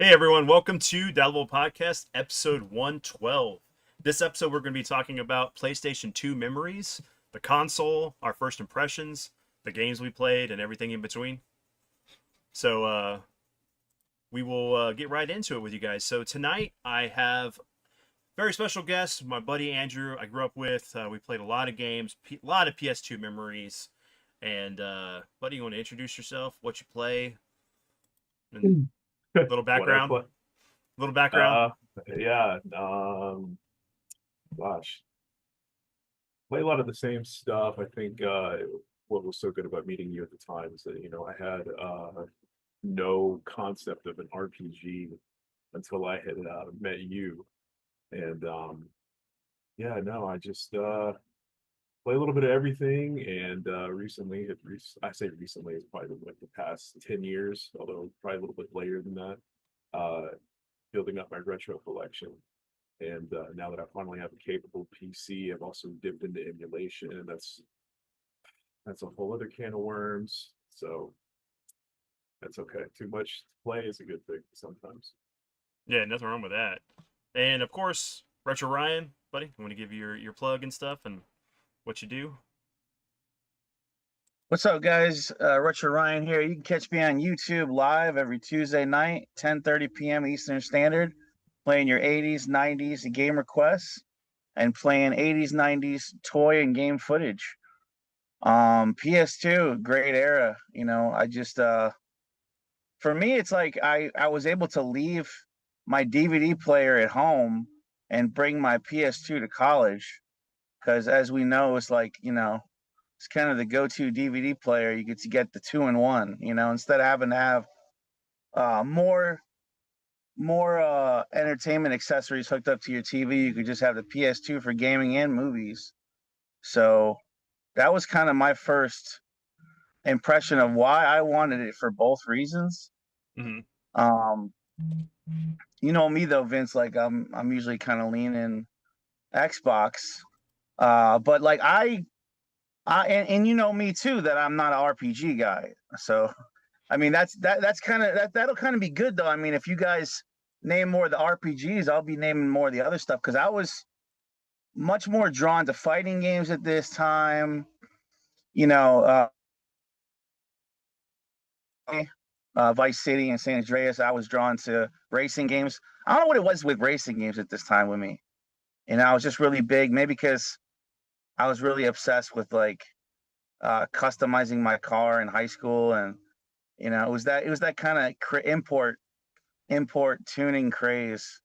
Hey everyone, welcome to Doubtable Podcast, episode 112. This episode, we're going to be talking about PlayStation 2 memories, the console, our first impressions, the games we played, and everything in between. So, we will get right into it with you guys. So, tonight, I have a very special guest, my buddy Andrew, I grew up with. We played a lot of games, a lot of PS2 memories. And, buddy, you want to introduce yourself, what you play, and a little What I background? play. Little background? Uh, yeah. Gosh, play a lot of the same stuff. I think what was so good about meeting you at the time is that I had no concept of an RPG until I had met you, and yeah, no, I just play a little bit of everything. And recently, I say recently, it's probably been like the past 10 years, although probably a little bit later than that. Uh, Building up my retro collection. And now that I finally have a capable PC, I've also dipped into emulation, and that's a whole other can of worms. So that's okay. Too much to play is a good thing sometimes. Yeah, nothing wrong with that. And of course, Retro Ryan, buddy, I want to give you your plug and stuff and what you do. What's up, guys? Retro Ryan here. You can catch me on YouTube live every Tuesday night, 10:30 p.m. Eastern Standard, playing your 80s, 90s game requests and playing 80s, 90s toy and game footage. PS2, great era. I just for me, it's like I was able to leave my DVD player at home and bring my PS2 to college because, as we know, it's like it's kind of the go-to DVD player. You get to get the two-in-one, instead of having to have more entertainment accessories hooked up to your TV. You could just have the PS2 for gaming and movies. So that was kind of my first impression of why I wanted it for both reasons. Mm-hmm. Um, you know me though, Vince. Like I'm usually kind of leaning Xbox. But like and you know me too that I'm not an RPG guy. So I mean that's kind of that'll kind of be good though. I mean, if you guys name more of the RPGs, I'll be naming more of the other stuff because I was much more drawn to fighting games at this time. You know, Vice City and San Andreas. I was drawn to racing games. I don't know what it was with racing games at this time with me. And I was just really big, maybe because I was really obsessed with like customizing my car in high school, and it was that kind of import tuning craze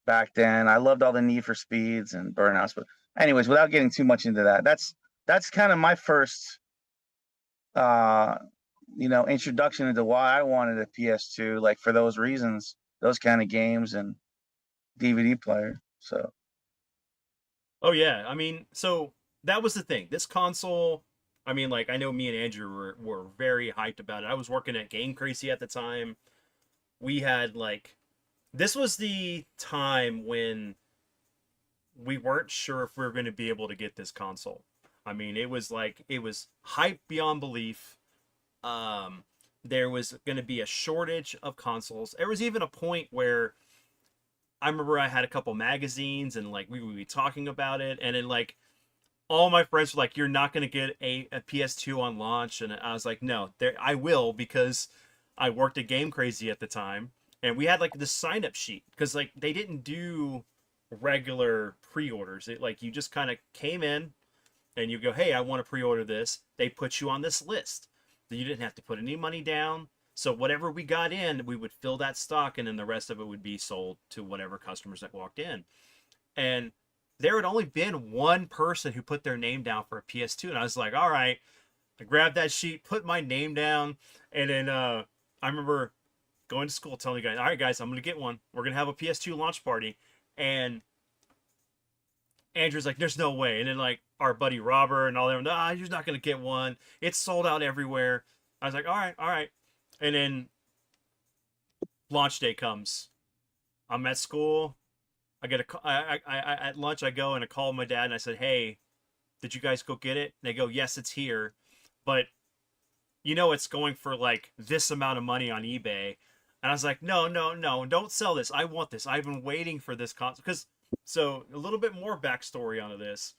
back then. I loved all the Need for Speeds and Burnouts, but anyways, without getting too much into that, that's kind of my first uh introduction into why I wanted a PS2, like for those reasons, those kind of games and DVD player. So Oh yeah, I mean, so that was the thing. This console, I mean, like I know me and Andrew were very hyped about it. I was working at Game Crazy at the time. We had like this was the time when we weren't sure if we were going to be able to get this console. I mean, it was hype beyond belief. Um, there was going to be a shortage of consoles. There was even a point where I remember I had a couple magazines and like we would be talking about it, and then like all my friends were like, "You're not going to get a PS2 on launch," and I was like, "No, there I will," because I worked at Game Crazy at the time, and we had like this sign up sheet because like they didn't do regular pre-orders. It like you just kind of came in and you go, "Hey, I want to pre-order this." They put you on this list. You didn't have to put any money down. So whatever we got in, we would fill that stock, and then the rest of it would be sold to whatever customers that walked in. And there had only been one person who put their name down for a PS2, and I was like, "All right." I grabbed that sheet, put my name down, and then I remember going to school telling you guys, "All right, guys, I'm gonna get one. We're gonna have a PS2 launch party," and Andrew's like, "There's no way." And then like our buddy Robert and all them, "Ah, you're not gonna get one. It's sold out everywhere." I was like, "All right, all right." And then launch day comes. I'm at school. I get at lunch. I go and I call my dad and I said, "Hey, did you guys go get it?" And they go, "Yes, it's here, but it's going for like this amount of money on eBay." And And I was like, no, no, no, don't sell this. I want this. I've been waiting for this console. Because, so a little bit more backstory onto this.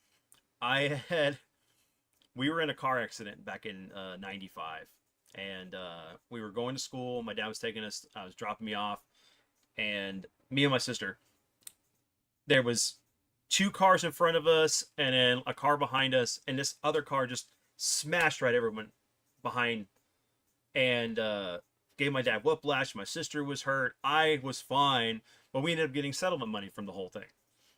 We were in a car accident back in 95. And we were going to school. My dad was taking us, I was dropping me off. And me and my sister, there was two cars in front of us and then a car behind us. And this other car just smashed right everyone behind. And gave my dad whiplash. My sister was hurt. I was fine, but we ended up getting settlement money from the whole thing.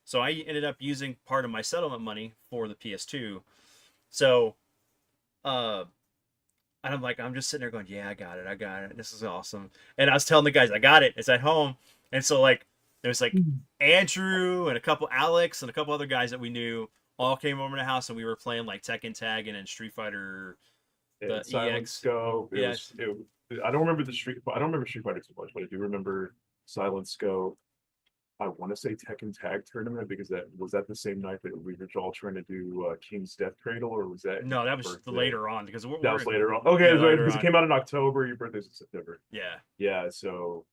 So I ended up using part of my settlement money for the PS2. So, and I'm just sitting there going, yeah, I got it. This is awesome. And I was telling the guys, I got it. It's at home. And so like, there's like Andrew and a couple Alex and a couple other guys that we knew all came over to the house and we were playing like Tekken Tag and then Street Fighter. The Silent EX. Scope. Yes. I don't remember I don't remember Street Fighter too much, but I do remember Silent Scope. I want to say Tekken Tag Tournament because that was that the same night that we were all trying to do King's Death Cradle, or was that? No, that was later on because that was later on. Okay, yeah, because it came out in October. Your birthday's in September. Yeah. Yeah, so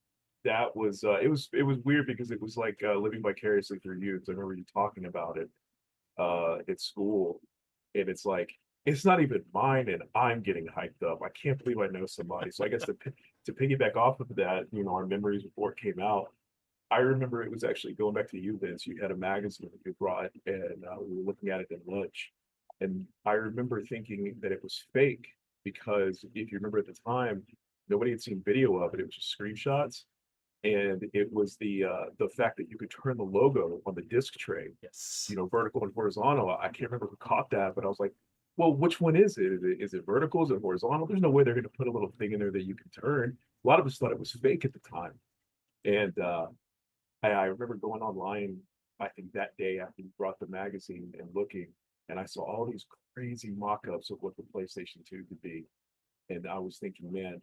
that was it was weird because it was like living vicariously through you. Because I remember you talking about it at school, and it's like it's not even mine, and I'm getting hyped up. I can't believe I know somebody. So I guess to piggyback off of that, you know, our memories before it came out. I remember it was actually going back to you, Vince. You had a magazine that you brought, and we were looking at it at lunch. And I remember thinking that it was fake because if you remember at the time, nobody had seen video of it. It was just screenshots, and it was the fact that you could turn the logo on the disc tray, Yes. you know, vertical and horizontal. I can't remember who caught that, but I was like, well, which one is it? Is it vertical? Is it horizontal? There's no way they're going to put a little thing in there that you can turn. A lot of us thought it was fake at the time, and I remember going online, I think that day after you brought the magazine and looking, and I saw all these crazy mock-ups of what the PlayStation 2 could be. And I was thinking, man,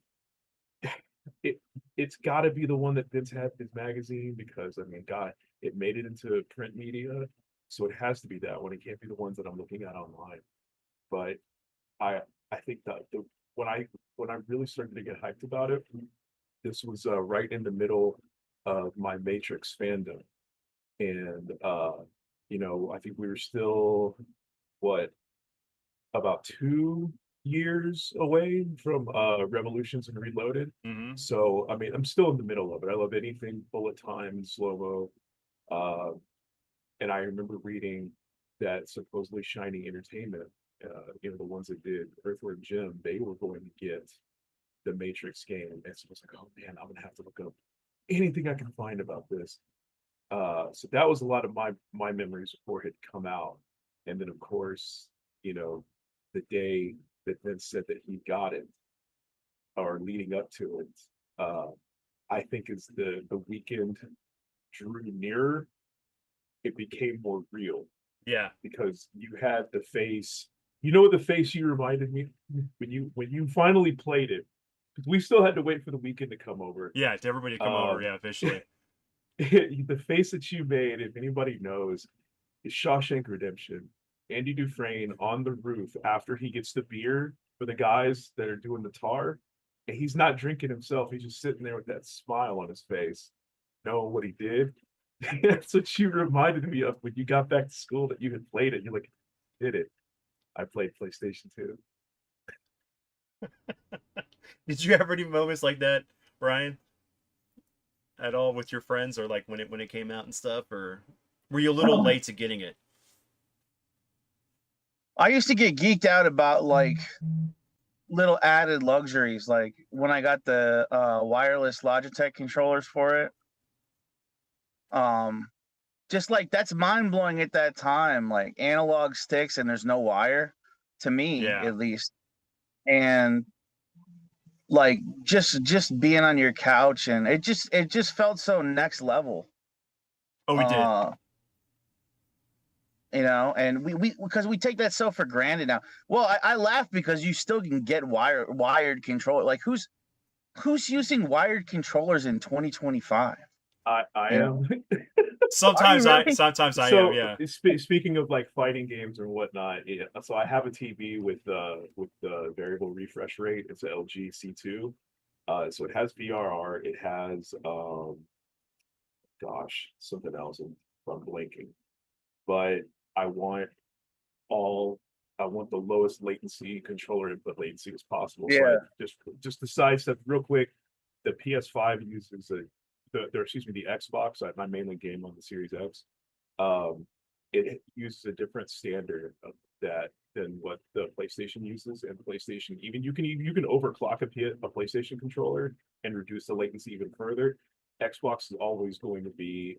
it's got to be the one that Vince had in his magazine because, I mean, God, it made it into print media. So it has to be that one. It can't be the ones that I'm looking at online. But I think that when I really started to get hyped about it, this was right in the middle of my Matrix fandom. And you know, I think we were still about 2 years away from Revolutions and Reloaded. Mm-hmm. So I mean, I'm still in the middle of it. I love anything bullet time and slow-mo. And I remember reading that supposedly Shining Entertainment, you know, the ones that did Earthworm Jim, they were going to get the Matrix game. And so I was like, oh man, I'm gonna have to look up anything I can find about this. So that was a lot of my memories before it had come out. And then of course, you know, the day that Vince said that he got it, or leading up to it, I think as the weekend drew nearer, it became more real. Yeah. Because you had the face, you know what the face you reminded me when you finally played it. We still had to wait for the weekend to come over. Yeah, to everybody to come over, yeah, officially. The face that you made, if anybody knows, is Shawshank Redemption. Andy Dufresne on the roof after he gets the beer for the guys that are doing the tar. And he's not drinking himself. He's just sitting there with that smile on his face, knowing what he did. That's what you reminded me of when you got back to school that you had played it. You're like, did it. I played PlayStation 2. Did you have any moments like that, Brian? At all with your friends, or like when it came out and stuff, or were you a little late to getting it? I used to get geeked out about like little added luxuries, like when I got the wireless Logitech controllers for it. Just like that's mind blowing at that time, like analog sticks and there's no wire, to me at least. And like just being on your couch, and it just felt so next level. Oh, we did. You know, and we because we take that so for granted now. Well, I laugh because you still can get wired controller. Like who's using wired controllers in 2025? I am. Sometimes really? sometimes I So, am, yeah. Speaking of like fighting games or whatnot, yeah. So I have a TV with the variable refresh rate. It's a LG C2, So it has VRR, it has gosh, something else I'm blanking. But I want all I want the lowest latency controller input latency as possible. So I Yeah. just to sidestep real quick, the PS5 uses the Xbox. I mainly game on the Series X. It uses a different standard of that than what the PlayStation uses, and PlayStation even you can overclock a PlayStation controller and reduce the latency even further. Xbox is always going to be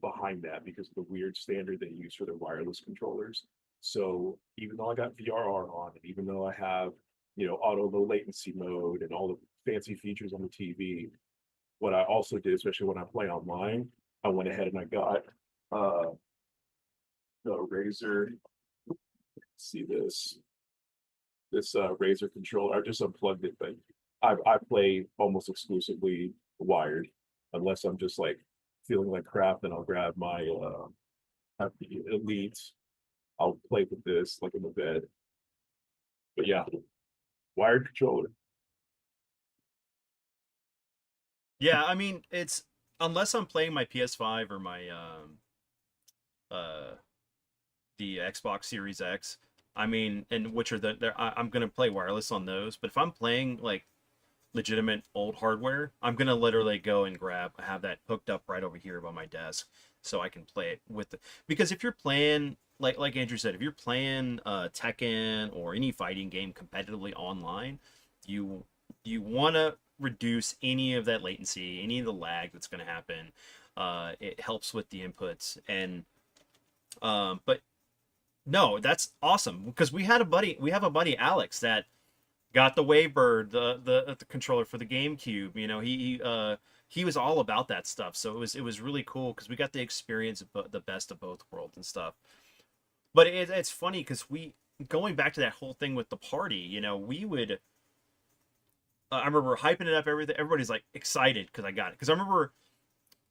behind that because of the weird standard they use for their wireless controllers. So even though I got VRR on, and even though I have auto low latency mode and all the fancy features on the TV, what I also did, especially when I play online, I went ahead and I got uh the Razer. See this Razer controller. I just unplugged it, but I play almost exclusively wired, unless I'm just like feeling like crap. Then I'll grab my have the Elite. I'll play with this like in the bed. But yeah, wired controller. Yeah, I mean, it's unless I'm playing my PS5 or my the Xbox Series X. I mean, and which are I'm gonna play wireless on those. But if I'm playing like legitimate old hardware, I'm gonna literally go and have that hooked up right over here by my desk, so I can play it with the. Because if you're playing like Andrew said, if you're playing Tekken or any fighting game competitively online, you want to reduce any of that latency, any of the lag that's going to happen. It helps with the inputs and but no, that's awesome because we have a buddy Alex that got the Wavebird, the controller for the GameCube. You know, he was all about that stuff. So it was really cool because we got the experience of the best of both worlds and stuff. But it's funny because going back to that whole thing with the party, you know, we would. I remember hyping it up. Everybody's like excited because I got it. Because I remember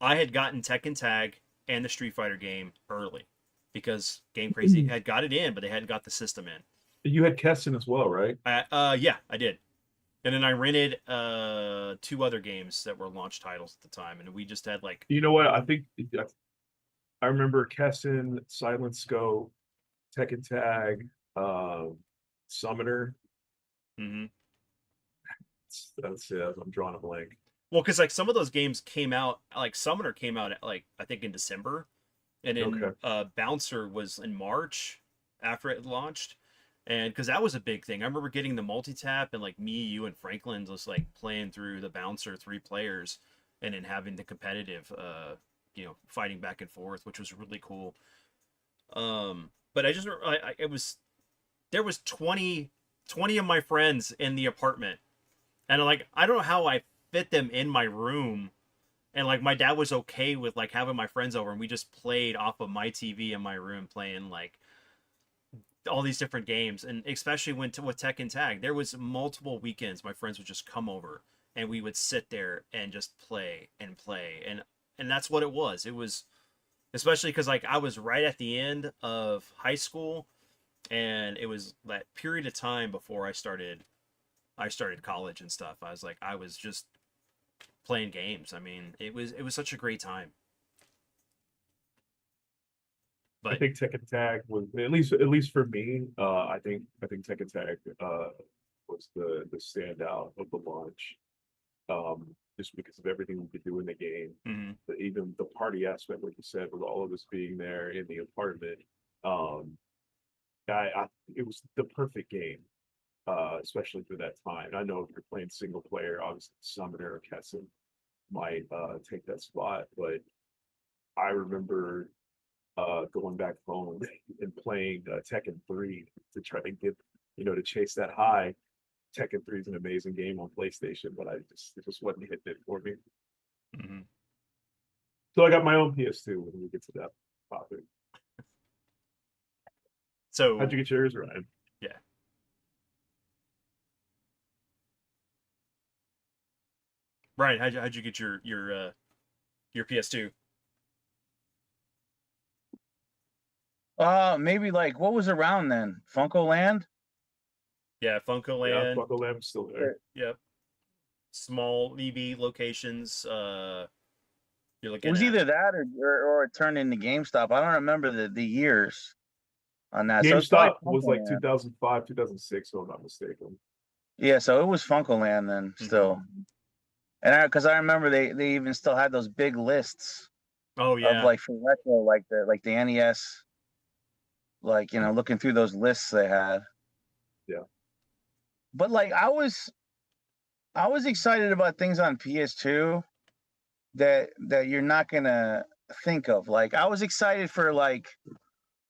I had gotten Tekken Tag and the Street Fighter game early because Game Crazy had got it in, but they hadn't got the system in. You had Keston as well, right? Yeah, I did. And then I rented two other games that were launch titles at the time, and we just had like. You know what? I remember Keston, Silent Scope, Tekken Tag, Summoner. Mm-hmm. That's it. I'm drawing a blank. Well, because like some of those games came out, like Summoner came out at, like I think in December, and then Bouncer was in March after it launched, and because that was a big thing. I remember getting the multi-tap and like me, you, and Franklin just like playing through the Bouncer 3 players, and then having the competitive, fighting back and forth, which was really cool. But I just it was there was 20 of my friends in the apartment, and like I don't know how I fit them in my room, and like my dad was okay with like having my friends over, and we just played off of my TV in my room, playing like all these different games. And especially with Tekken Tag, there was multiple weekends my friends would just come over and we would sit there and just play and play, and that's what it was. It was especially because like I was right at the end of high school, and it was that period of time before I started college and stuff. I was just playing games. I mean, it was such a great time. But I think Tekken Tag was at least for me. I think Tekken Tag was the standout of the launch. Just because of everything we could do in the game, even the party aspect, like you said, with all of us being there in the apartment. It was the perfect game, especially for that time. I know if you're playing single player, obviously Summoner or Kesson might take that spot, but I remember going back home and playing Tekken 3 to try to get, to chase that high. Tekken 3 is an amazing game on PlayStation, but it just wasn't hitting it for me. Mm-hmm. So I got my own PS2 when we get to that topic. So how'd you get yours, Ryan? Yeah. Ryan, how'd you get your PS2? Maybe like what was around then? Funko Land? Yeah, Funko Land. Yeah, Funko Land's still there. Yep. small EB locations. You're It looking was at. either that or it turned into GameStop. I don't remember the years on that. So it's probably GameStop was like Funkoland. 2005, 2006, if I'm not mistaken. Yeah, so it was Funkoland then still. And because I remember they even still had those big lists Oh of yeah. like for retro, like the NES, like looking through those lists they had. Yeah. But like I was excited about things on PS2 that you're not gonna think of. Like I was excited for like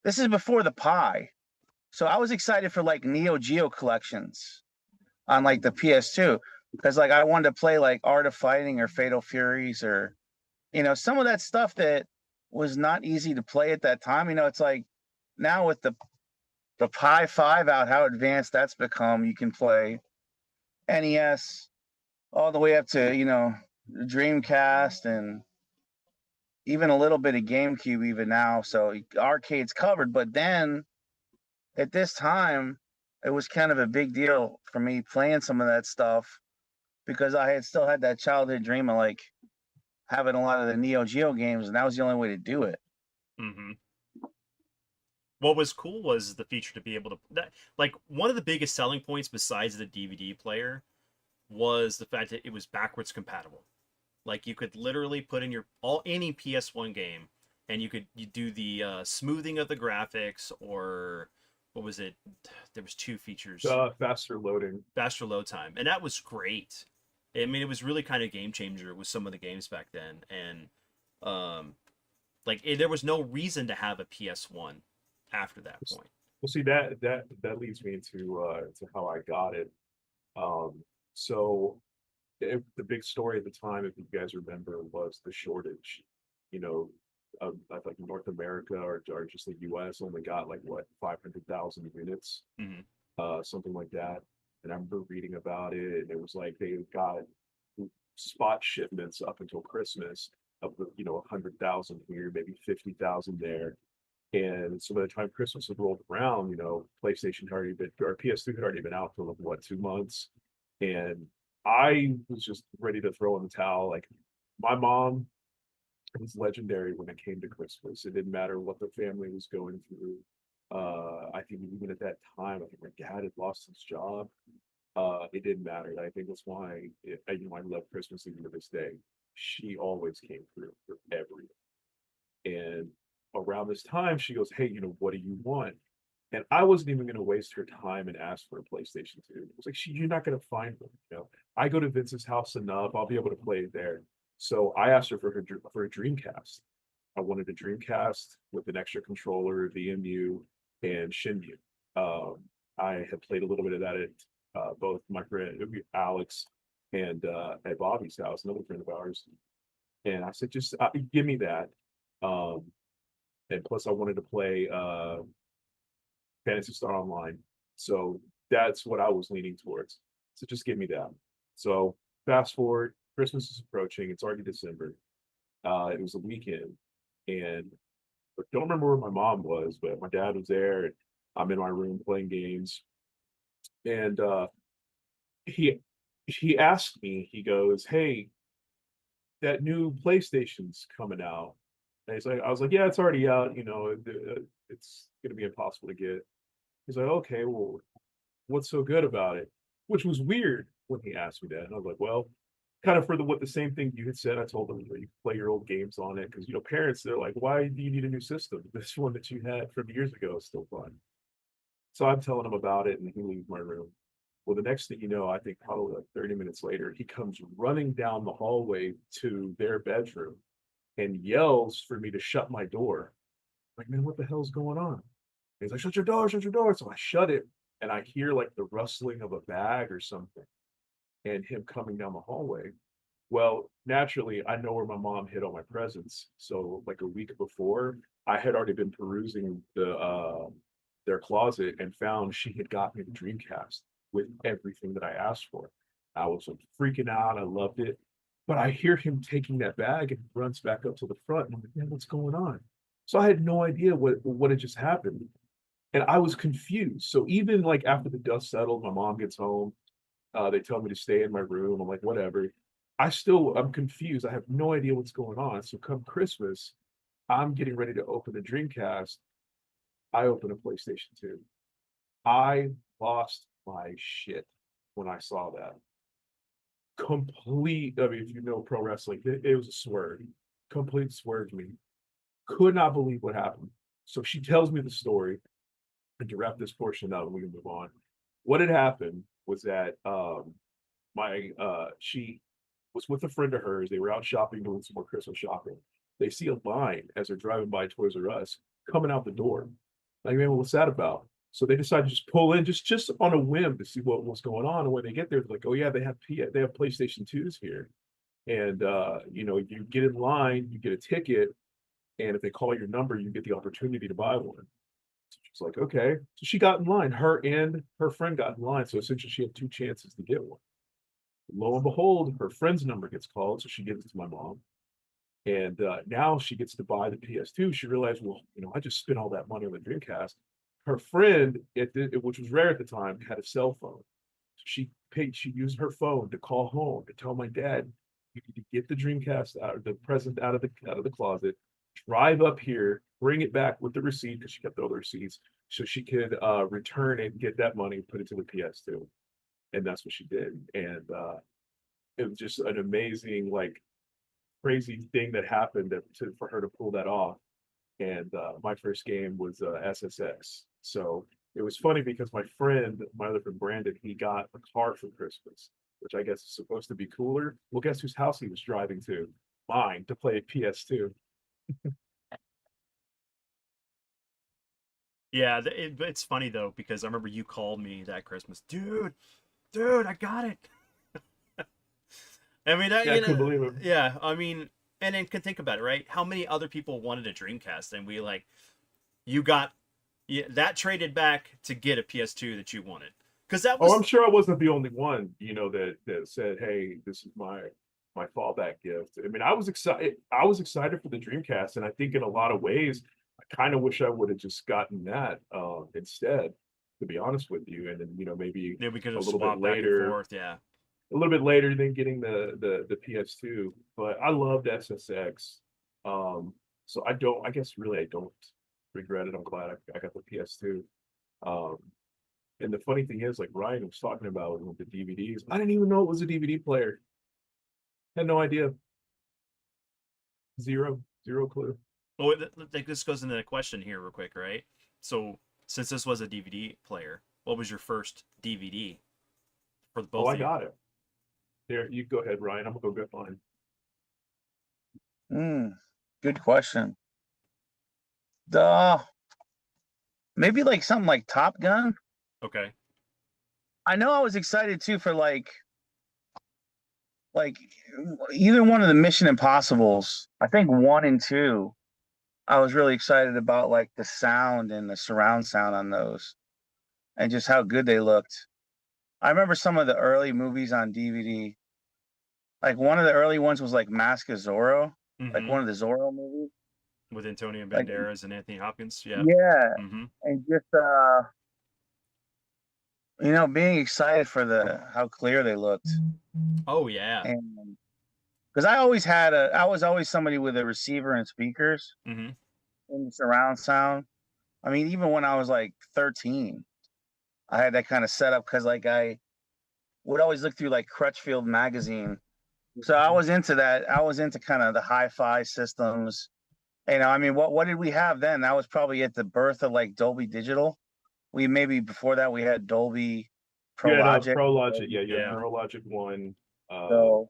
this is before the Pi. So I was excited for like Neo Geo collections on like the PS2 because like I wanted to play like Art of Fighting or Fatal Furies or some of that stuff that was not easy to play at that time. It's like now with the Pi 5 out, how advanced that's become. You can play NES all the way up to Dreamcast and even a little bit of GameCube even now. So arcade's covered, but then at this time, it was kind of a big deal for me playing some of that stuff because I had still had that childhood dream of like having a lot of the Neo Geo games, and that was the only way to do it. Mm-hmm. What was cool was the feature to be able to like one of the biggest selling points besides the DVD player was the fact that it was backwards compatible. Like you could literally put in any PS1 game, and you do the smoothing of the graphics, or what was it? There was two features. Faster loading. Faster load time, and that was great. I mean, it was really kind of game changer with some of the games back then, and there was no reason to have a PS1 after that point. Well, see that leads me to how I got it. So the big story at the time, if you guys remember, was the shortage. I think North America or just the U.S. only got like what 500,000 units, something like that. And I remember reading about it, and it was like they got spot shipments up until Christmas of 100,000 here, maybe 50,000 there. And so by the time Christmas had rolled around, PlayStation had already been, or PS3 had already been out for like what 2 months, and I was just ready to throw in the towel. Like my mom was legendary when it came to Christmas. It didn't matter what the family was going through. I think even at that time, I think my dad had lost his job. It didn't matter. I think that's why I love Christmas even to this day. She always came through for everything. And around this time, she goes, "Hey, what do you want?" And I wasn't even going to waste her time and ask for a PlayStation 2. It was like, you're not going to find one. I go to Vince's house enough. I'll be able to play it there. So I asked her for a Dreamcast. I wanted a Dreamcast with an extra controller, VMU, and Shenmue. I had played a little bit of that at both my friend Alex and at Bobby's house, another friend of ours. And I said, just give me that. And plus, I wanted to play Phantasy Star Online. So that's what I was leaning towards. So just give me that. So fast forward, Christmas is approaching. It's already December. It was a weekend, and I don't remember where my mom was, but my dad was there. And I'm in my room playing games, and he asked me. He goes, "Hey, that new PlayStation's coming out." And I was like, "Yeah, it's already out. It's going to be impossible to get." He's like, "Okay, well, what's so good about it?" Which was weird when he asked me that. And I was like, well, kind of for the same thing you had said. I told him, you can play your old games on it because, parents, they're like, why do you need a new system? This one that you had from years ago is still fun. So I'm telling him about it, and he leaves my room. Well, the next thing you know, I think probably like 30 minutes later, he comes running down the hallway to their bedroom and yells for me to shut my door. I'm like, man, what the hell's going on? He's like, shut your door, shut your door. So I shut it, and I hear like the rustling of a bag or something, and him coming down the hallway. Well, naturally, I know where my mom hid all my presents. So like a week before, I had already been perusing their closet and found she had got me the Dreamcast with everything that I asked for. I was like freaking out. I loved it. But I hear him taking that bag and runs back up to the front. And I'm like, man, what's going on? So I had no idea what had just happened. And I was confused. So even like after the dust settled, my mom gets home, They tell me to stay in my room. I'm like, whatever. I'm confused. I have no idea what's going on. So come Christmas, I'm getting ready to open the Dreamcast. I open a PlayStation 2. I lost my shit when I saw that. Complete, I mean, if you know pro wrestling, it was a swerve. Complete swerve me. Could not believe what happened. So she tells me the story, and to wrap this portion up, we can move on. What had happened was that my she was with a friend of hers. They were out shopping, doing some more Christmas shopping. They see a line as they're driving by Toys R Us coming out the door. Like, man, what's that about? So they decide to just pull in just on a whim to see what was going on. And when they get there, they're like, oh yeah, they have PlayStation 2s here. And you get in line, you get a ticket, and if they call your number, you get the opportunity to buy one. So she's like, okay. So she got in line. Her and her friend got in line. So essentially she had two chances to get one. Lo and behold, her friend's number gets called, so she gives it to my mom. And now she gets to buy the PS2. She realized, well, I just spent all that money on the Dreamcast. Her friend, which was rare at the time, had a cell phone. So she used her phone to call home to tell my dad, you need to get the Dreamcast out, the present out of the closet, drive up here, bring it back with the receipt because she kept all the receipts, so she could return it, get that money, put it to the PS2. And that's what she did. And it was just an amazing, like, crazy thing that happened for her to pull that off. And my first game was SSX. So it was funny because my other friend Brandon, he got a car for Christmas, which I guess is supposed to be cooler. Well, guess whose house he was driving to? Mine, to play PS2. Yeah, it's funny though because I remember you called me that Christmas, dude, I got it. I mean, Yeah, I couldn't believe it. yeah, I mean, and then can think about it, right? How many other people wanted a Dreamcast, and you got that traded back to get a PS2 that you wanted, because that was. Oh, I'm sure I wasn't the only one, that said, "Hey, this is my fallback gift." I mean, I was excited. I was excited for the Dreamcast, and I think in a lot of ways, I kind of wish I would have just gotten that instead. To be honest with you, and then maybe Yeah, we could a have little bit swapped back and later, forth. Yeah. a little bit later than getting the PS2. But I loved SSX. So I guess really I don't regret it. I'm glad I got the PS2. Um, and the funny thing is, like Ryan was talking about with the DVDs, I didn't even know it was a DVD player. Had no idea. Zero clue. Well, this goes into the question here, real quick, right? So, since this was a DVD player, what was your first DVD for Oh, both I of you? got it. There, you go ahead, Ryan. I'm gonna go get mine. Good question. The Maybe like something like Top Gun. Okay. I know I was excited too for like either one of the Mission Impossibles. I think 1 and 2. I was really excited about like the sound and the surround sound on those and just how good they looked. I remember some of the early movies on DVD. Like one of the early ones was like Mask of Zorro, like Mm-hmm. one of the Zorro movies. With Antonio Like Banderas and Anthony Hopkins. Yeah. yeah, Mm-hmm. and just being excited for the how clear they looked. Oh yeah. And because I was always somebody with a receiver and speakers Mm-hmm. in the surround sound. I mean, even when I was like 13, I had that kind of setup because like I would always look through like Crutchfield magazine. So I was into that. I was into kind of the hi-fi systems. I mean, what did we have then? That was probably at the birth of like Dolby Digital. We maybe before that we had Dolby Pro Yeah, no, Logic. Pro Logic. Yeah, you have Yeah. Pro Logic 1. So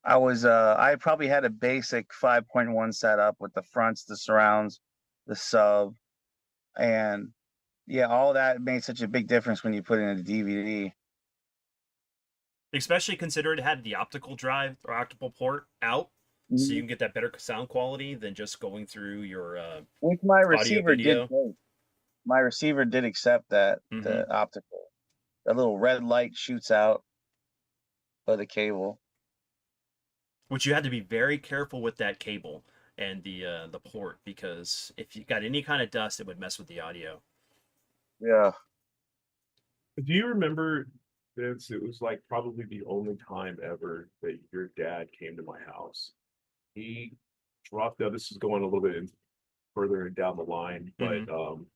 I probably had a basic 5.1 setup with the fronts, the surrounds, the sub, and yeah, all that made such a big difference when you put it in a DVD. Especially consider it had the optical drive or optical port out, so you can get that better sound quality than just going through your Which my audio receiver did video. take. My receiver did accept that, Mm-hmm. the optical. The little red light shoots out of the cable. Which you had to be very careful with that cable and the port, because if you got any kind of dust, it would mess with the audio. Yeah. Do you remember, Vince? It was like probably the only time ever that your dad came to my house. He dropped out. This is going a little bit further down the line, but Mhm.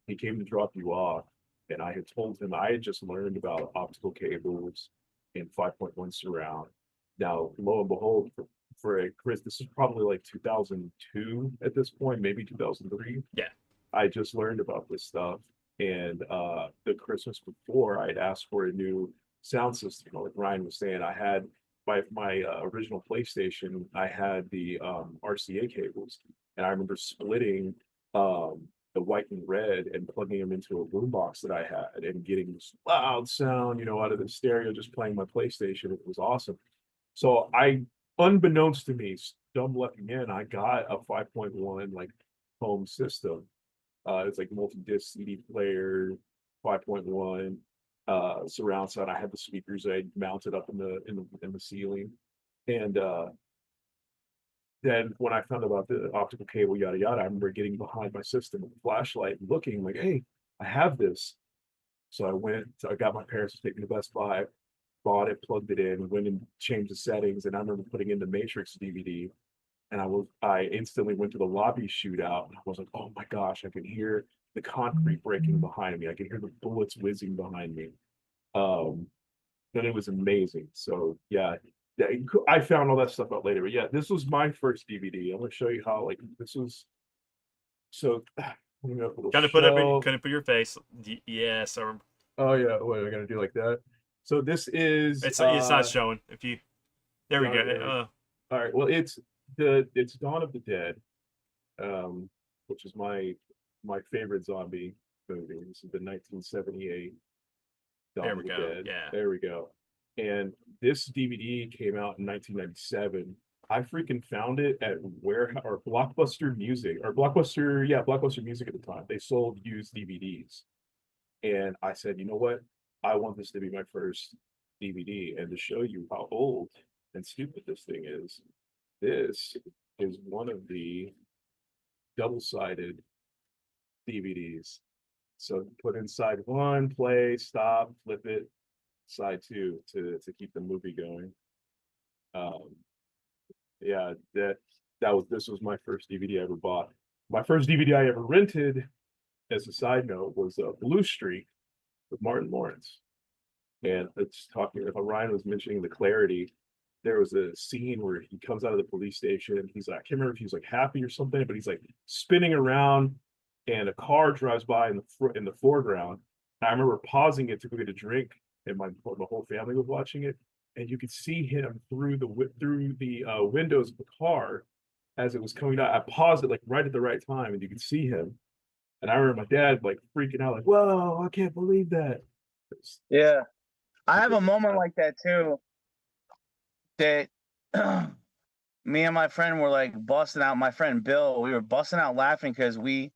he came to drop you off, and I had told him I had just learned about optical cables in 5.1 surround. Now, lo and behold, for Chris, this is probably like 2002 at this point, maybe 2003. Yeah. I just learned about this stuff, and the Christmas before, I'd asked for a new sound system. Like Ryan was saying, I had my original PlayStation. I had the RCA cables, and I remember splitting the white and red and plugging them into a boombox that I had and getting this loud sound, out of the stereo, just playing my PlayStation. It was awesome. So unbeknownst to me, dumb lucky in, I got a 5.1 like home system. It's like multi-disc CD player, 5.1 surround sound. I had the speakers I mounted up in the ceiling, and then when I found out about the optical cable, yada yada, I remember getting behind my system with a flashlight, and looking like, hey, I have this. So I got my parents to take me to Best Buy, bought it, plugged it in, went and changed the settings, and I remember putting in the Matrix DVD, and I instantly went to the lobby shootout, and I was like, oh my gosh, I can hear the concrete breaking behind me. I can hear the bullets whizzing behind me. Um, and it was amazing. So yeah, yeah, I found all that stuff out later. But yeah, this was my first DVD. I'm gonna show you how like this was. So let me have a little Kind of put up, shelf. kind of put your face. Yes, I remember. Oh yeah, what am I gonna do like that? So this is It's not showing. If you, there we Dawn go. of the all right. Well, it's Dawn of the Dead, um, which is my favorite zombie movie. This is the 1978 There Dawn we of the go. Dead. Yeah. There we go. And this DVD came out in 1997. I freaking found it at or Blockbuster Music or Blockbuster, yeah, Blockbuster Music at the time. They sold used DVDs. And I said, you know what? I want this to be my first DVD. And to show you how old and stupid this thing is, this is one of the double-sided DVDs. So put inside one, play, stop, flip it, side two to keep the movie going. Um, yeah, this was my first DVD I ever bought. My first DVD I ever rented, as a side note, was Blue Streak with Martin Lawrence. And it's talking. If Ryan was mentioning the clarity, there was a scene where he comes out of the police station. And he's like, I can't remember if he was like happy or something, but he's like spinning around, and a car drives by in the foreground. And I remember pausing it to go get a drink, and my whole family was watching it, and you could see him through the windows of the car as it was coming out. I paused it like right at the right time, and you could see him. And I remember my dad like freaking out, like, "Whoa, I can't believe that!" Yeah, I have a moment like that too. That me and my friend were like busting out. My friend Bill, we were busting out laughing because we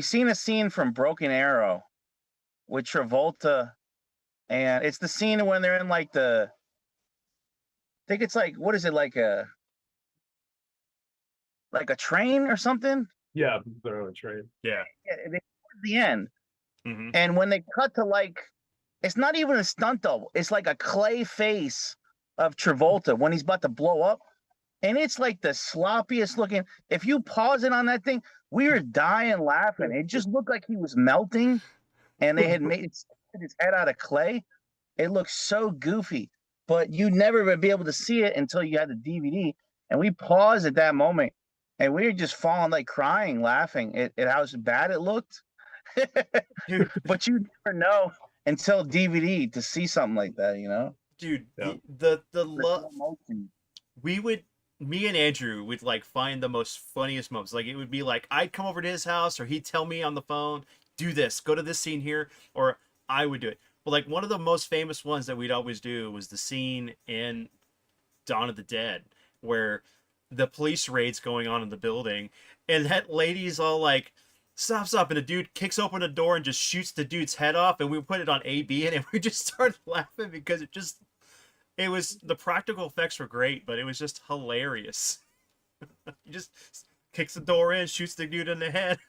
seen a scene from Broken Arrow with Travolta, and it's the scene when they're in like I think it's like what is it like a train or something? Yeah, they're on a train. Yeah. Yeah, towards the end, Mm-hmm. and when they cut to like, it's not even a stunt double. It's like a clay face of Travolta when he's about to blow up. And it's like the sloppiest looking. If you pause it on that thing, we were dying laughing. It just looked like he was melting, and they had made his head out of clay. It looks so goofy, but you never would be able to see it until you had the DVD. And we paused at that moment, and we were just falling like crying, laughing at how bad it looked. Dude, But you never know until DVD to see something like that, you know? dude, Yeah. the love we would me and Andrew would like find the most funniest moments. Like it would be like I'd come over to his house or he'd tell me on the phone, do this, go to this scene here, or I would do it. But like one of the most famous ones that we'd always do was the scene in Dawn of the Dead where the police raid's going on in the building and that lady's all like stop and the dude kicks open a door and just shoots the dude's head off and we put it on AB and we just started laughing because it was the practical effects were great, but it was just hilarious. He just kicks the door in, shoots the dude in the head.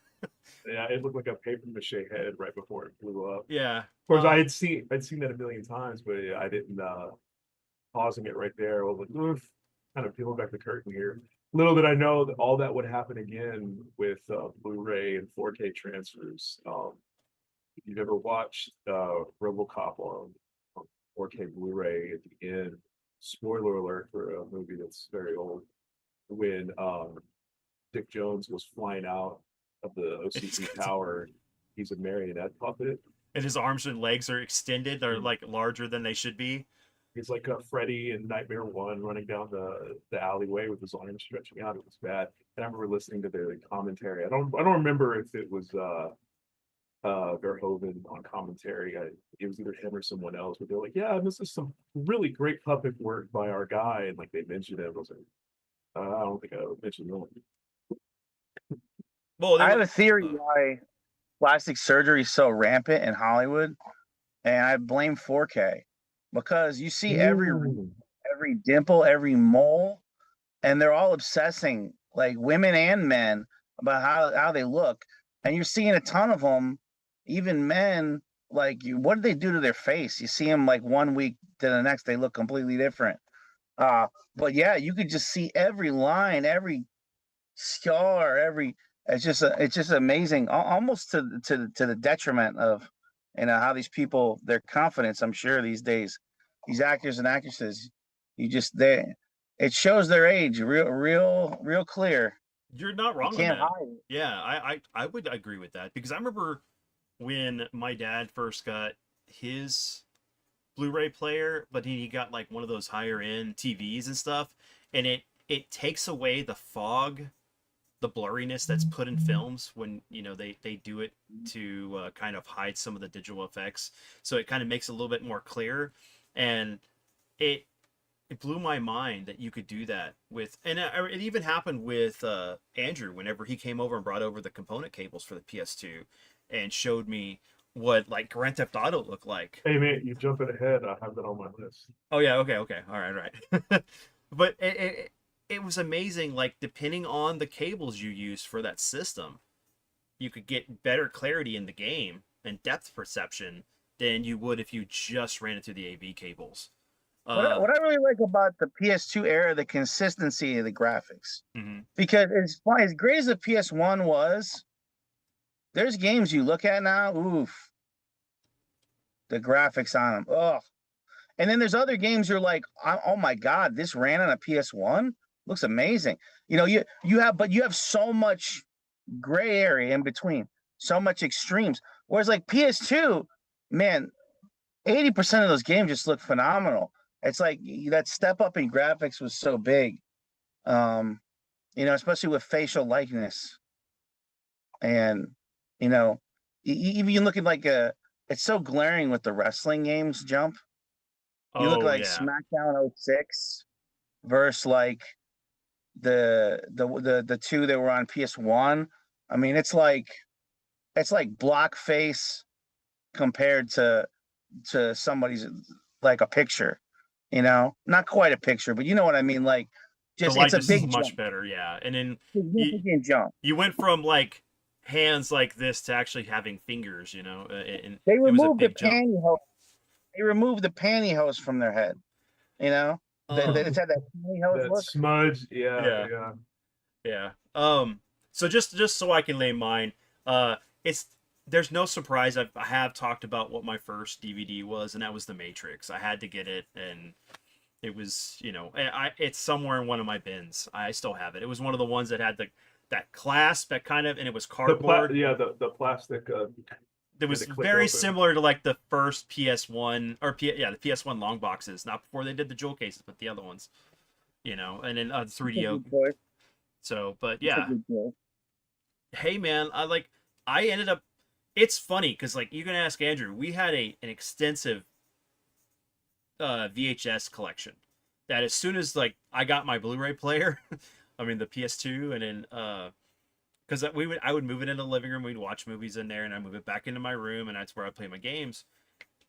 Yeah, it looked like a paper mache head right before it blew up. Yeah. Of course, Um, I'd seen that a million times, but I didn't pausing it right there. I was like, oof, kind of peeling back the curtain here. Little did I know that all that would happen again with Blu-ray and 4K transfers. If you've ever watched RoboCop on 4K Blu-ray at the end, spoiler alert for a movie that's very old, when Dick Jones was flying out of the OCP tower, he's a marionette puppet. and his arms and legs are extended. They're like larger than they should be. He's like Freddy in Nightmare One running down the alleyway with his arms stretching out. It was bad. And I remember listening to the commentary. I don't remember if it was Verhoeven on commentary. It was either him or someone else, but they're like, yeah, this is some really great puppet work by our guy. And like they mentioned it. I was like, I don't think I mentioned no one. Well, I have a theory why plastic surgery is so rampant in Hollywood, and I blame 4K because you see every dimple, every mole, and they're all obsessing, like women and men, about how they look, and you're seeing a ton of them, even men. Like, what did they do to their face? You see them like 1 week to the next, they look completely different. But yeah, you could just see every line, every scar, every. It's just amazing, almost to the detriment of, how these people, their confidence. I'm sure these days, these actors and actresses, it shows their age real clear. you're not You wrong on can't that. hide it. Yeah, I would agree with that because I remember when my dad first got his Blu-ray player, but he got like one of those higher end TVs and stuff, and it takes away the fog, the blurriness that's put in films when they do it to kind of hide some of the digital effects, so it kind of makes it a little bit more clear, and it it blew my mind that you could do that with, and it even happened with Andrew whenever he came over and brought over the component cables for the PS2 and showed me what like Grand Theft Auto looked like. Hey man, you jumping ahead. I have that on my list. Oh yeah, okay, all right. But it was amazing. Like depending on the cables you use for that system, you could get better clarity in the game and depth perception than you would if you just ran it through the AV cables. What I really like about the PS2 era, the consistency of the graphics, Mhm. because it's fine. As great as the PS1 was, there's games you look at now, oof, the graphics on them, oh. And then there's other games you're like, oh my god, this ran on a PS1, looks amazing. You have so much gray area in between, so much extremes. Whereas like PS2, man, 80% of those games just look phenomenal. It's like that step up in graphics was so big, especially with facial likeness. And, even looking like it's so glaring with the wrestling games jump. You look Oh like yeah. SmackDown 06 versus like the two that were on PS1. I mean, it's like block face compared to somebody's, like a picture, not quite a picture, but you know what I mean. Like, The just it's a likeness is big much jump, better, yeah. And then you, significant jump. you went from like hands like this to actually having fingers, and They it was a removed the big jump. pantyhose. They removed the pantyhose from their head. You know, it's Um, had that pantyhose That look. smudge, yeah, yeah, yeah. yeah. So just so I can lay mine, it's there's no surprise. I have talked about what my first DVD was, and that was The Matrix. I had to get it, and it was it's somewhere in one of my bins. I still have it. It was one of the ones that had that clasp that kind of, and it was cardboard. The plastic. It was to click very open. similar to like the first PS1 or the PS1 long boxes, not before they did the jewel cases, but the other ones, and then 3DO. So, but yeah, hey man, I ended up. It's funny because like you can ask Andrew. We had an extensive VHS collection that as soon as like I got my Blu-ray player, I mean the PS2, and then because I would move it into the living room, we'd watch movies in there, and I move it back into my room, and that's where I play my games.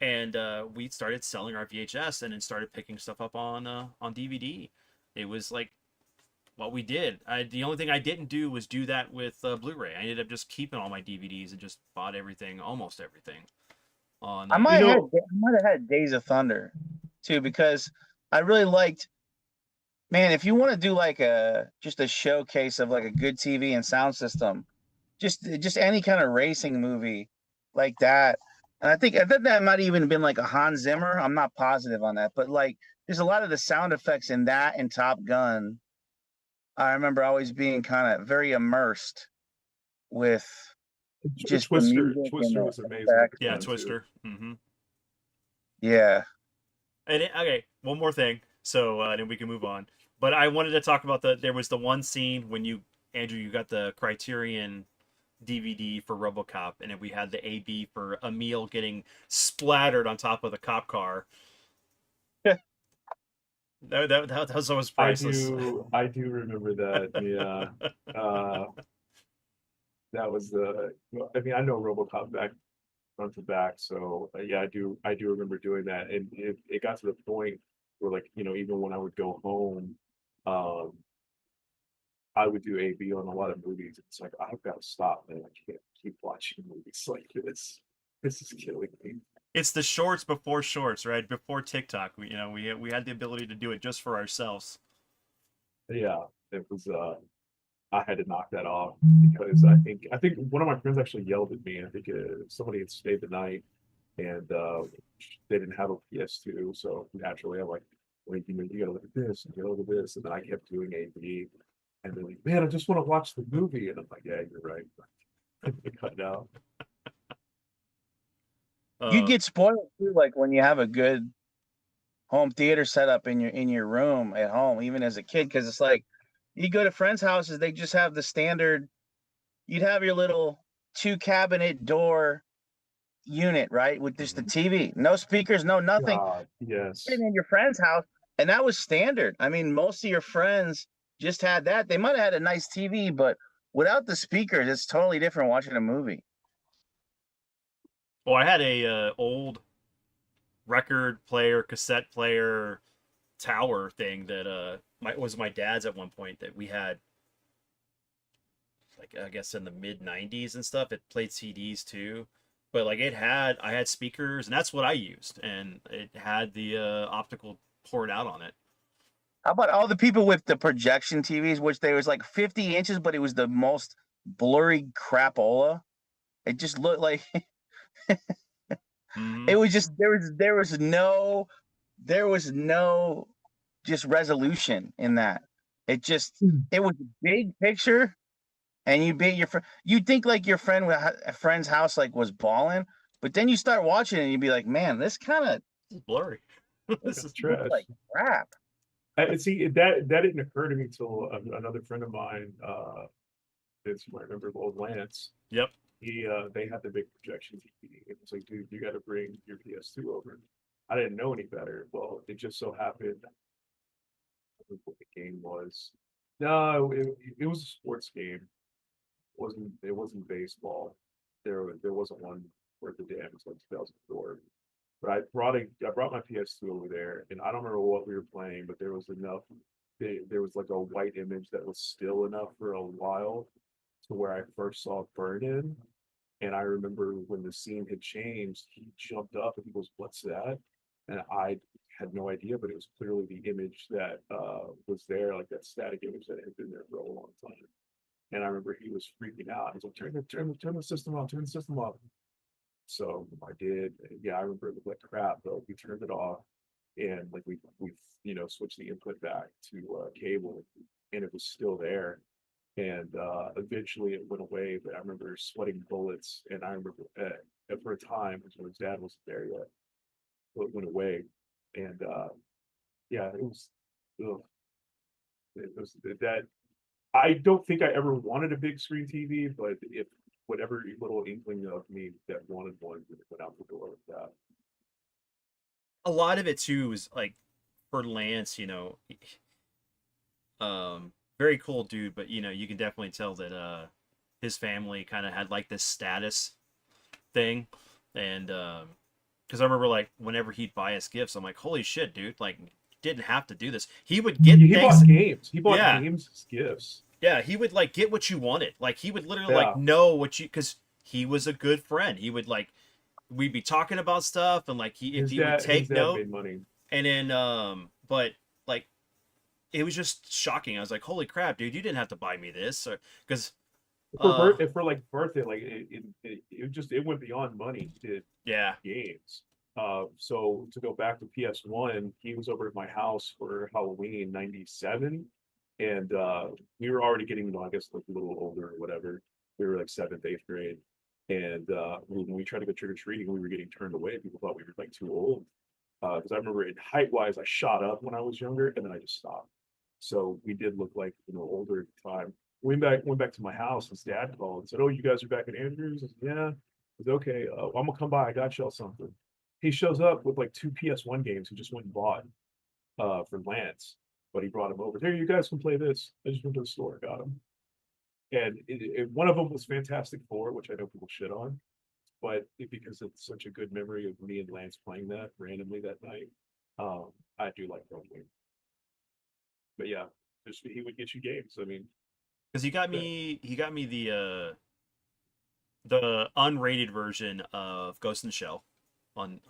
And we started selling our VHS, and then started picking stuff up on DVD. It was like Well, we did. The only thing I didn't do was do that with Blu-ray. I ended up just keeping all my DVDs and just bought everything, almost everything, on You know, I might have had Days of Thunder too, because I really liked, man, if you want to do like a just a showcase of like a good TV and sound system, just any kind of racing movie like that. And I think that might even been like a Hans Zimmer. I'm not positive on that, but like there's a lot of the sound effects in that and Top Gun. I remember always being kind of very immersed with just the music and Twister the was amazing at the effects. yeah, time too. Twister. Yeah. Okay, one more thing, so then we can move on. But I wanted to talk about there was the one scene when Andrew, you got the Criterion DVD for RoboCop, and then we had the AB for Emil getting splattered on top of the cop car. That was always priceless. I do remember that. Yeah. That was I mean, I know RoboCop back front to back, so yeah, I do remember doing that, and it got to the point where, like, even when I would go home, um, I would do AB on a lot of movies. It's like I've got to stop, man. I can't keep watching movies like this. This is killing me. It's the shorts before shorts, right? Before TikTok, we had the ability to do it just for ourselves. Yeah, it was. I had to knock that off because I think one of my friends actually yelled at me. I think somebody had stayed the night and they didn't have a PS2, so naturally I'm like, wait, you gotta look at this and you gotta look at this, and then I kept doing AB, and they're like, man, I just want to watch the movie, and I'm like, yeah, you're right. Cut it out. You Uh, get spoiled too, like when you have a good home theater set up in your room at home, even as a kid, because it's like you go to friends' houses, they just have the standard. You'd have your little two cabinet door unit, right, with just the TV, no speakers, no nothing, God, yes. sitting in your friend's house, and that was standard. I mean, most of your friends just had that. They might have had a nice TV, but without the speakers, it's totally different watching a movie. well, I had a old record player, cassette player, tower thing that was my dad's at one point that we had, like, I guess in the mid '90s and stuff. It played CDs too, but like I had speakers, and that's what I used, and it had the optical port out on it. How about all the people with the projection TVs, which there was like 50 inches, but it was the most blurry crapola. It just looked like Mm-hmm. it was just there was no just resolution in that. It was a big picture, and you be your friend. You'd think like your a friend's house like was balling, but then you start watching it and you'd be like, man, this kind of Blurry. this This is Trash. like crap. See, that didn't occur to me till another friend of mine, is, you might remember, old Lance. Yep. They had the big projection TV. It was like, dude, you got to bring your PS2 over. I didn't know any better. Well, it just so happened. I think what the game was. No, it was a sports game. It wasn't baseball. There wasn't one worth a damn. It was like 2004. But I brought my PS2 over there, and I don't remember what we were playing, but there was enough. There was like a white image that was still enough for a while to where I first saw Burn In. And I remember when the scene had changed, he jumped up and he goes, "What's that?" And I had no idea, but it was clearly the image that was there, like that static image that had been there for a long time. And I remember he was freaking out. He's like, turn the system off, turn the system off. So I did. Yeah, I remember it looked like crap, but we turned it off, and like we switched the input back to cable, and it was still there. And eventually it went away, but I remember sweating bullets, and I remember for a time, because his dad wasn't there yet, it went away, and yeah, ugh, it was that. I don't think I ever wanted a big screen TV, but if whatever little inkling of me that wanted one went out the door with that. A lot of it too was like for Lance, very cool dude, but you can definitely tell that his family kind of had like this status thing, and because I remember like whenever he'd buy us gifts, I'm like, holy shit, dude, like didn't have to do this. He would get He things. bought games. He bought Yeah. games as gifts. Yeah, he would like get what you wanted. Like he would literally Yeah. like know what you, because he was a good friend. He would like, we'd be talking about stuff, and like if he would take His dad note, made money. and then but like it was just shocking. I was like, holy crap, dude, you didn't have to buy me this, or because For like birthday, like it went beyond money. He did yeah, games. So to go back to PS1, he was over at my house for Halloween '97, and we were already getting, I guess, like a little older or whatever. We were like 7th, 8th grade, and when we tried to go trick or treating, we were getting turned away. People thought we were like too old. Because I remember in height wise, I shot up when I was younger, and then I just stopped. So we did look like, older at the time. Went back to my house. His dad called and said, "Oh, you guys are back at Andrews?" I said, "Yeah." I said, "Okay, I'm gonna come by. I got y'all something." He shows up with like 2 PS1 games he just went and bought for Lance, but he brought him over. "Here, you guys can play this." I just went to the store, got him, and one of them was Fantastic Four, which I know people shit on, but because it's such a good memory of me and Lance playing that randomly that night, I do like role playing. But yeah, just he would get you games. I mean, because he got me the unrated version of Ghost in the Shell on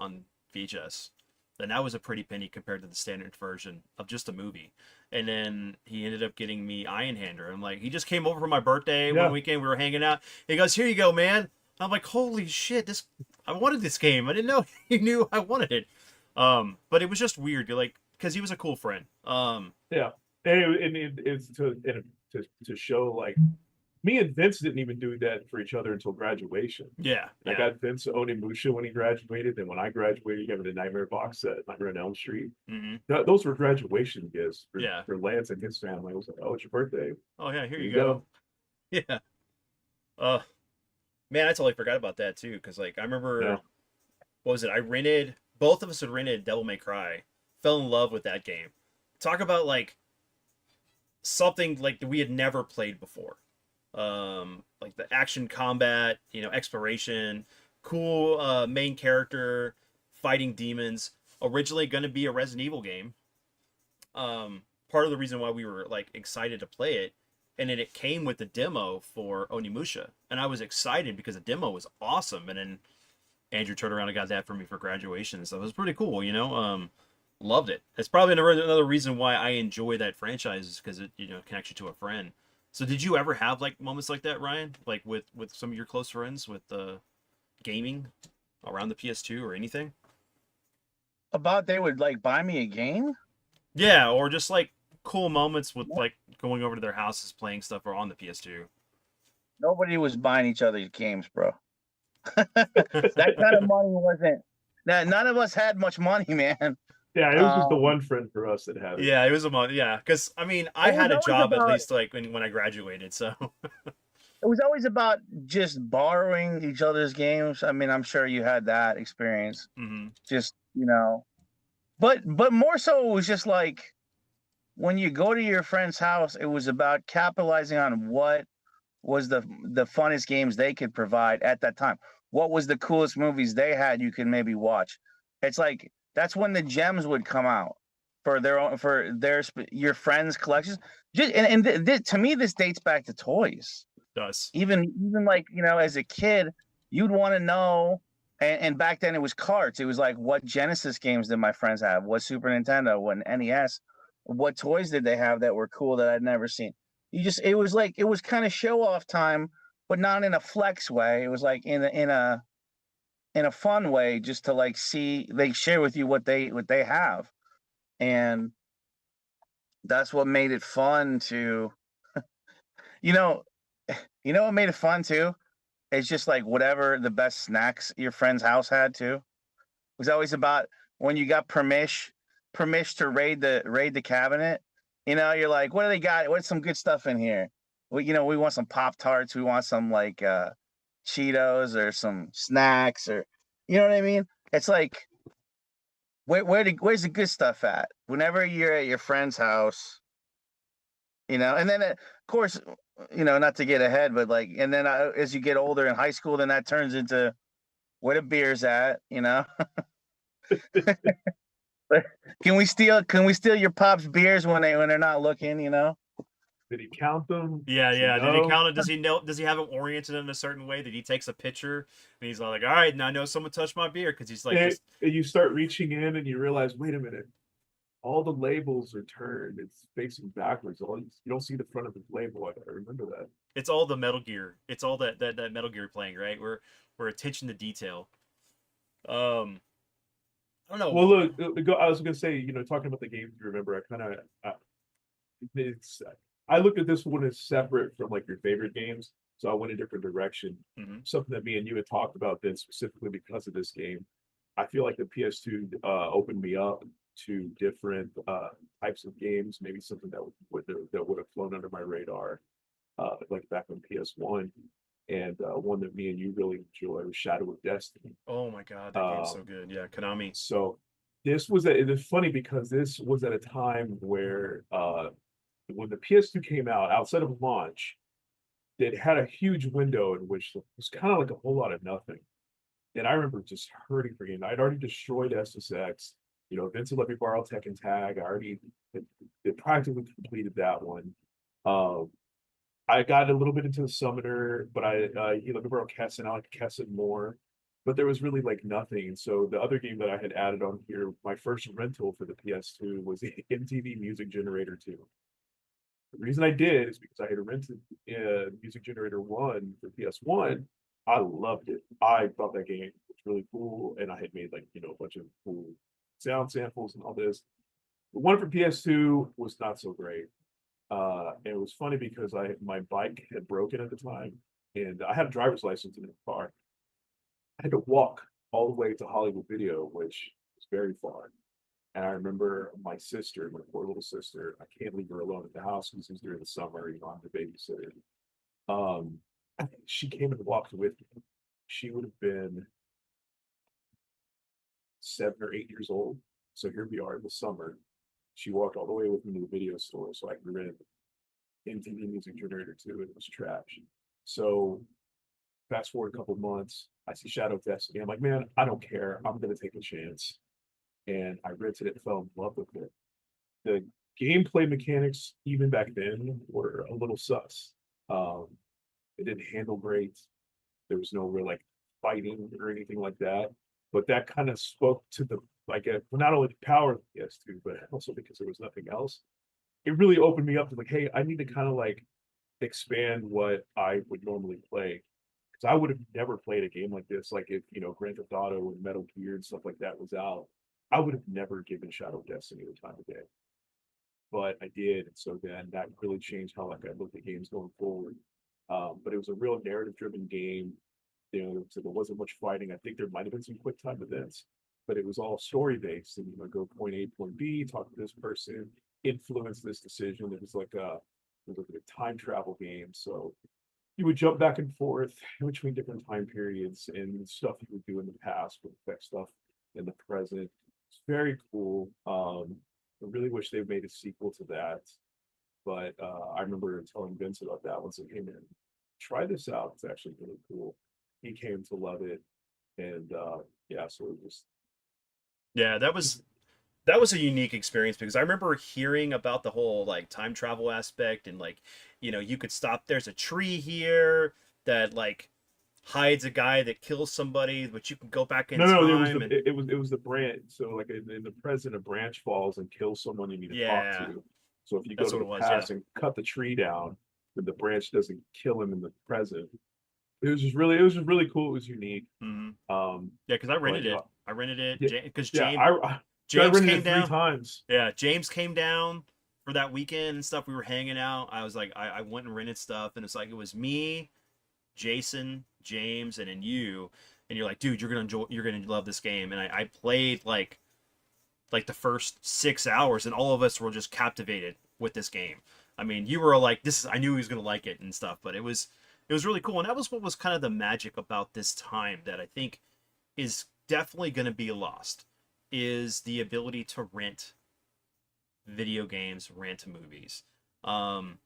VHS. And that was a pretty penny compared to the standard version of just a movie. And then he ended up getting me Iron Hander. I'm like, he just came over for my birthday Yeah. one weekend. We were hanging out. He goes, "Here you go, man." I'm like, holy shit, I wanted this game. I didn't know he knew I wanted it. But it was just weird. You're like, because he was a cool friend. yeah, and it's to show like me and Vince didn't even do that for each other until graduation. Yeah. I got Vince Onimusha when he graduated. Then when I graduated, he gave me the Nightmare box set, Nightmare on Elm Street. Mm-hmm. Those were graduation gifts Yeah. for Lance and his family. I was like, "Oh, it's your birthday." Oh yeah, here There you you go. Yeah. Man, I totally forgot about that too. Because like I remember, Yeah. what was it? Both of us had rented Devil May Cry. Fell in love with that game. Talk about like something like that we had never played before. Like the action combat, exploration, cool main character fighting demons. Originally going to be a Resident Evil game. Part of the reason why we were like excited to play it, and then it came with the demo for Onimusha, and I was excited because the demo was awesome. And then Andrew turned around and got that for me for graduation, so it was pretty cool. Loved it. It's probably another reason why I enjoy that franchise, is because it connects you to a friend. So did you ever have like moments like that, Ryan? Like with some of your close friends with gaming around the PS2 or anything? About they would like buy me a game? Yeah, or just like cool moments with like going over to their houses playing stuff or on the PS2. Nobody was buying each other's games, bro. That kind of money wasn't. None of us had much money, man. Yeah, it was just the one friend for us that had it. Yeah, it was a month. Yeah, because I mean, I It was had a always job at about- least like when I graduated. So It was always about just borrowing each other's games. I mean, I'm sure you had that experience. Mhm. Just but more so, it was just like when you go to your friend's house, it was about capitalizing on what was the funnest games they could provide at that time. What was the coolest movies they had you could maybe watch? It's like that's when the gems would come out for your friends' collections. Just to me, this dates back to toys. does. Even like as a kid, you'd want to know. And back then it was carts. It was like, what Genesis games did my friends have? What Super Nintendo? What NES? What toys did they have that were cool that I'd never seen? It was kind of show off time, but not in a flex way. It was like in a fun way, just to like see, they share with you what they have. And that's what made it fun to, what made it fun too? It's just like whatever the best snacks your friend's house had too. It was always about when you got permission to raid the cabinet. You're like, what do they got? What's some good stuff in here? We want some Pop-Tarts. We want some like Cheetos or some snacks, or you know what I mean? It's like where's the good stuff at? Whenever you're at your friend's house, and then of course, not to get ahead, but like, and then as you get older in high school, then that turns into where the beer's at, Can we steal your pop's beers when they're not looking? You know. Did he count them? Yeah, Does he yeah. Did he know? count it? Does he know? Does he have it oriented in a certain way that he takes a picture and he's all like, "All right, now I know someone touched my beer," because he's like, And, just and you start reaching in and you realize, wait a minute, all the labels are turned. It's facing backwards. You don't see the front of the label. I remember that. it's all the Metal Gear. It's all that Metal Gear playing, right? We're attention to detail. I don't know. Well, look, I was gonna say, talking about the games you remember, it's I looked at this one as separate from like your favorite games, so I went a different direction. Mhm. Something that me and you had talked about then specifically because of this game. I feel like the PS2 opened me up to different types of games, maybe something that would have flown under my radar, like back on PS1, and one that me and you really enjoy was Shadow of Destiny. Oh my god, that game's so Um, good. Yeah, Konami. so it is funny because this was at a time where when the PS2 came out, outside of launch, it had a huge window in which it was kind of like a whole lot of nothing. And I remember just hurting for games. I'd already destroyed SSX. Vince let me borrow Tekken Tag. I already it practically completed that one. Um, I got a little bit into the Summoner, but he let me borrow Kessen. I like Kessen more, but there was really like nothing. So the other game that I had added on here, my first rental for the PS2 was the MTV Music Generator 2. The reason I did is because I had rented Music Generator 1 for PS1. I loved it. I thought that game was really cool, and I had made like a bunch of cool sound samples and all this. The one for PS2 was not so great. And it was funny because my bike had broken at the time, and I had a driver's license in the car. I had to walk all the way to Hollywood Video, which is very far. And I remember my sister, my poor little sister, I can't leave her alone at the house because it's during the summer, I'm the babysitter. Um, she came and walked with me. She would have been 7 or 8 years old. So here we are in the summer. She walked all the way with me to the video store so I could rent MTV Music Generator 2, and it was trash. So fast forward a couple months, I see Shadow of Destiny. I'm like, man, I don't care. I'm gonna take a chance. And I rented it and fell in love with it. The gameplay mechanics, even back then, were a little sus. Um, it didn't handle great. There was no real like fighting or anything like that. But that kind of spoke to the not only the power of the PS2, but also because there was nothing else. It really opened me up to like, hey, I need to kind of like expand what I would normally play. Because I would have never played a game like this. Like if Grand Theft Auto and Metal Gear and stuff like that was out, I would have never given Shadow of Destiny the time of day. But I did, and so then that really changed how like I looked at games going forward. But it was a real narrative-driven game. So there wasn't much fighting. I think there might have been some quick time events, but it was all story based. And go point A, point B, talk to this person, influence this decision. It was like a time travel game. So you would jump back and forth between different time periods, and stuff you would do in the past would affect stuff in the present. It's very cool. I really wish they made a sequel to that. But I remember telling Vince about that once it came in. Try this out. It's actually really cool. He came to love it. And yeah, so it just Yeah, that was a unique experience because I remember hearing about the whole like time travel aspect and like, you could stop. There's a tree here that like hides a guy that kills somebody, but you can go back in no, it was time. it was the branch. So like in the present, a branch falls and kills someone you need to talk Yeah, to. So if you go that's to what the it was. past Yeah. and cut the tree down, then the branch doesn't kill him in the present. It was just really cool. It was unique. Hmm. Um, Yeah, because I but rented it. I rented yeah, it because yeah, I James rented came it three down. times. Yeah, James came down for that weekend and stuff. We were hanging out. I was like, I went and rented stuff, and it's like it was me, Jason, James, and then you. And you're like, dude, you're gonna love this game. And I played like the first 6 hours, and all of us were just captivated with this game. I mean, you were like, this is. I knew he was gonna like it and stuff, but it was really cool, and that was what was kind of the magic about this time that I think is definitely gonna be lost, is the ability to rent video games, rent movies. Um,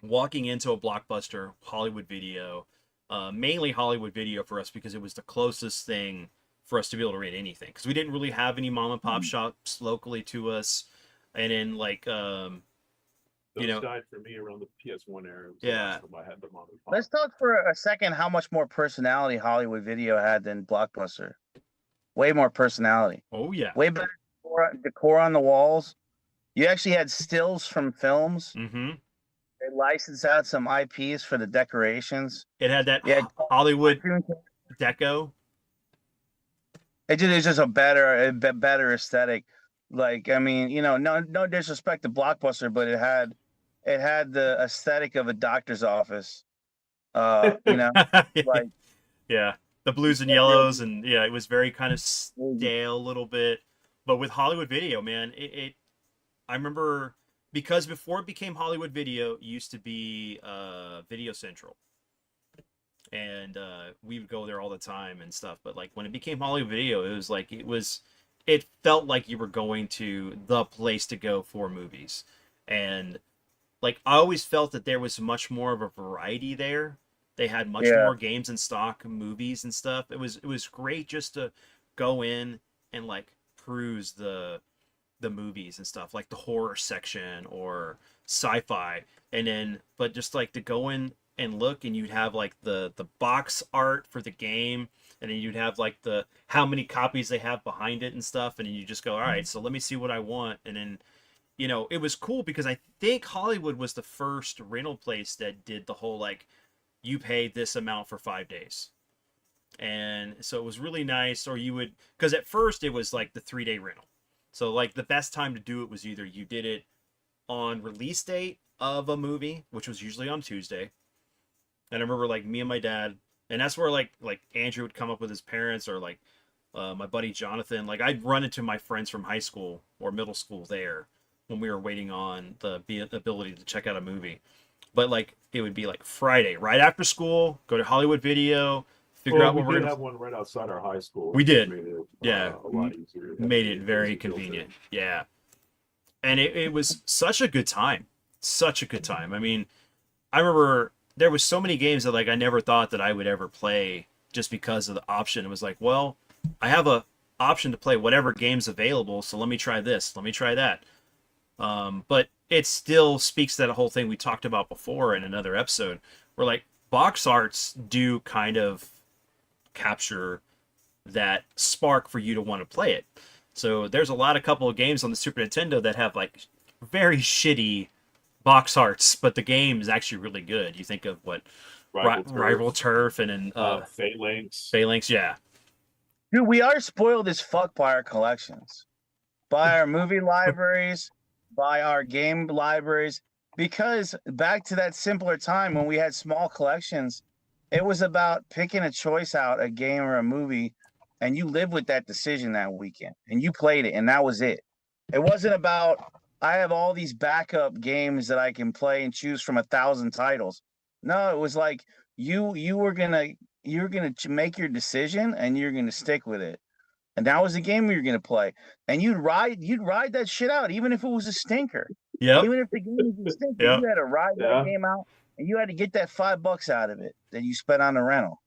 Walking into a Blockbuster, Hollywood Video, mainly Hollywood Video for us because it was the closest thing for us to be able to rent anything because we didn't really have any mom and pop Mhm. shops locally to us, and then like you Those know, died for me around the PS1 era. It was the yeah. last time I had the mom and pop. Let's talk for a second how much more personality Hollywood Video had than Blockbuster. Way more personality. Oh yeah. Way better decor on the walls. You actually had stills from films. Mm-hmm. They licensed out some IPs for the decorations. It had that Yeah, Hollywood deco. It's just a better aesthetic. Like, I mean, no disrespect to Blockbuster, but it had the aesthetic of a doctor's office. Like Yeah, the blues and yellows, and yeah, it was very kind of stale a little bit. But with Hollywood Video, man, I remember because before it became Hollywood Video, it used to be Video Central, and we would go there all the time and stuff. But like when it became Hollywood Video, it felt like you were going to the place to go for movies, and like I always felt that there was much more of a variety there. They had much Yeah. more games in stock, movies and stuff. It was great just to go in and like peruse the movies and stuff, like the horror section or sci-fi, and then but just like to go in and look, and you'd have like the box art for the game, and then you'd have like the how many copies they have behind it and stuff, and then you just go, all right, so let me see what I want, and then it was cool because I think Hollywood was the first rental place that did the whole like you pay this amount for 5 days. And so it was really nice. Or you would, because at first it was like the 3 day rental. So like the best time to do it was either you did it on release date of a movie, which was usually on Tuesday. And I remember like me and my dad, and that's where like Andrew would come up with his parents or like my buddy Jonathan. Like I'd run into my friends from high school or middle school there when we were waiting on the ability to check out a movie. But like it would be like Friday, right after school, go to Hollywood Video, figure out we what we're did gonna. have one right outside our high school. We which did. Made it, Yeah. a lot easier. Made it very convenient. Yeah. And it was such a good time. Such a good time. I mean, I remember there was so many games that like I never thought that I would ever play just because of the option. It was like, well, I have a option to play whatever game's available, so let me try this, let me try that. But it still speaks to that whole thing we talked about before in another episode, where like box arts do kind of capture that spark for you to want to play it. So there's a couple of games on the Super Nintendo that have like very shitty box arts, but the game is actually really good. You think of what Rival Turf and then Phalanx. Phalanx, yeah. Dude, we are spoiled as fuck by our collections, by our movie libraries, by our game libraries. Because back to that simpler time when we had small collections, it was about picking a choice out, a game or a movie, and you lived with that decision that weekend, and you played it, and that was it. It wasn't about I have all these backup games that I can play and choose from 1,000 titles. No, it was like you're gonna make your decision and you're gonna stick with it. And that was the game you're gonna play. And you'd ride that shit out, even if it was a stinker. Yep. Even if the game was a stinker, Yep. you had to ride that game out, and you had to get that $5 out of it that you spent on the rental.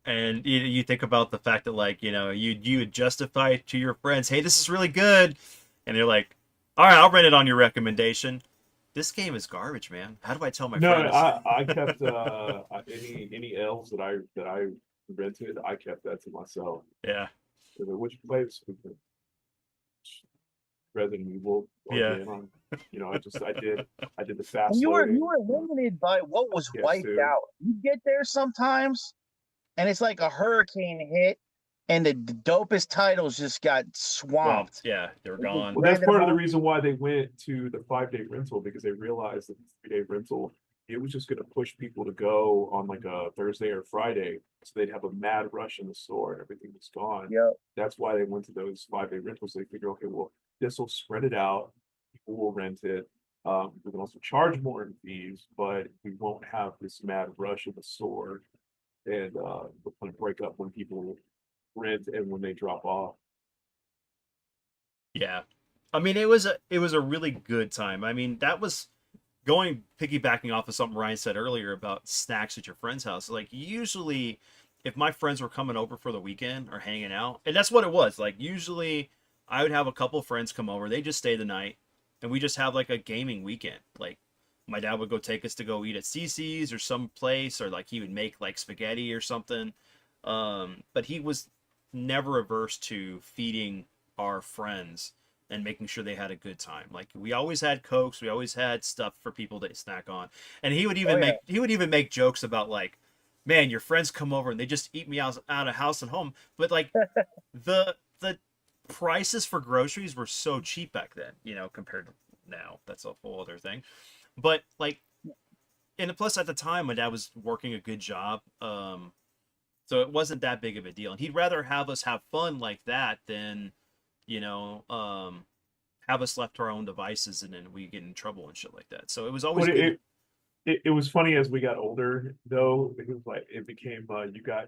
And you think about the fact that like you would justify it to your friends, hey, this is really good, and they're like, all right, I'll rent it on your recommendation. This game is garbage, man. How do I tell my friends? No, I kept any L's that I rented, I kept that to myself. Yeah. Which place? Resident Evil. Yeah. I did the fast. And you were limited by what was wiped out. You get there sometimes, and it's like a hurricane hit, and the dopest titles just got swamped. Yeah, they were gone. Well, that's part of the reason why they went to the 5-day rental, because they realized that the 3-day rental, it was just going to push people to go on like a Thursday or Friday, so they'd have a mad rush in the store and everything was gone. Yep. That's why they went to those 5-day rentals. They figure, okay, well, this will spread it out. People will rent it. We can also charge more in fees, but we won't have this mad rush in the store, and we'll kind of break up when people rent and when they drop off. Yeah, I mean it was a really good time. I mean that was piggybacking off of something Ryan said earlier about snacks at your friend's house. Like usually if my friends were coming over for the weekend or hanging out, and that's what it was. Like usually I would have a couple friends come over, they just stay the night, and we just have like a gaming weekend. Like my dad would go take us to go eat at Cece's or some place, or like he would make like spaghetti or something. But he was never averse to feeding our friends and making sure they had a good time. Like we always had cokes, we always had stuff for people to snack on, and Oh yeah. he would even make jokes about like, man, your friends come over and they just eat me out of house and home. But like the prices for groceries were so cheap back then, you know, compared to now. That's a whole other thing. But like, and plus at the time my dad was working a good job, so it wasn't that big of a deal, and he'd rather have us have fun like that than, you know, have us left to our own devices and then we get in trouble and shit like that. So it was always But good. it was funny as we got older though. It was like it became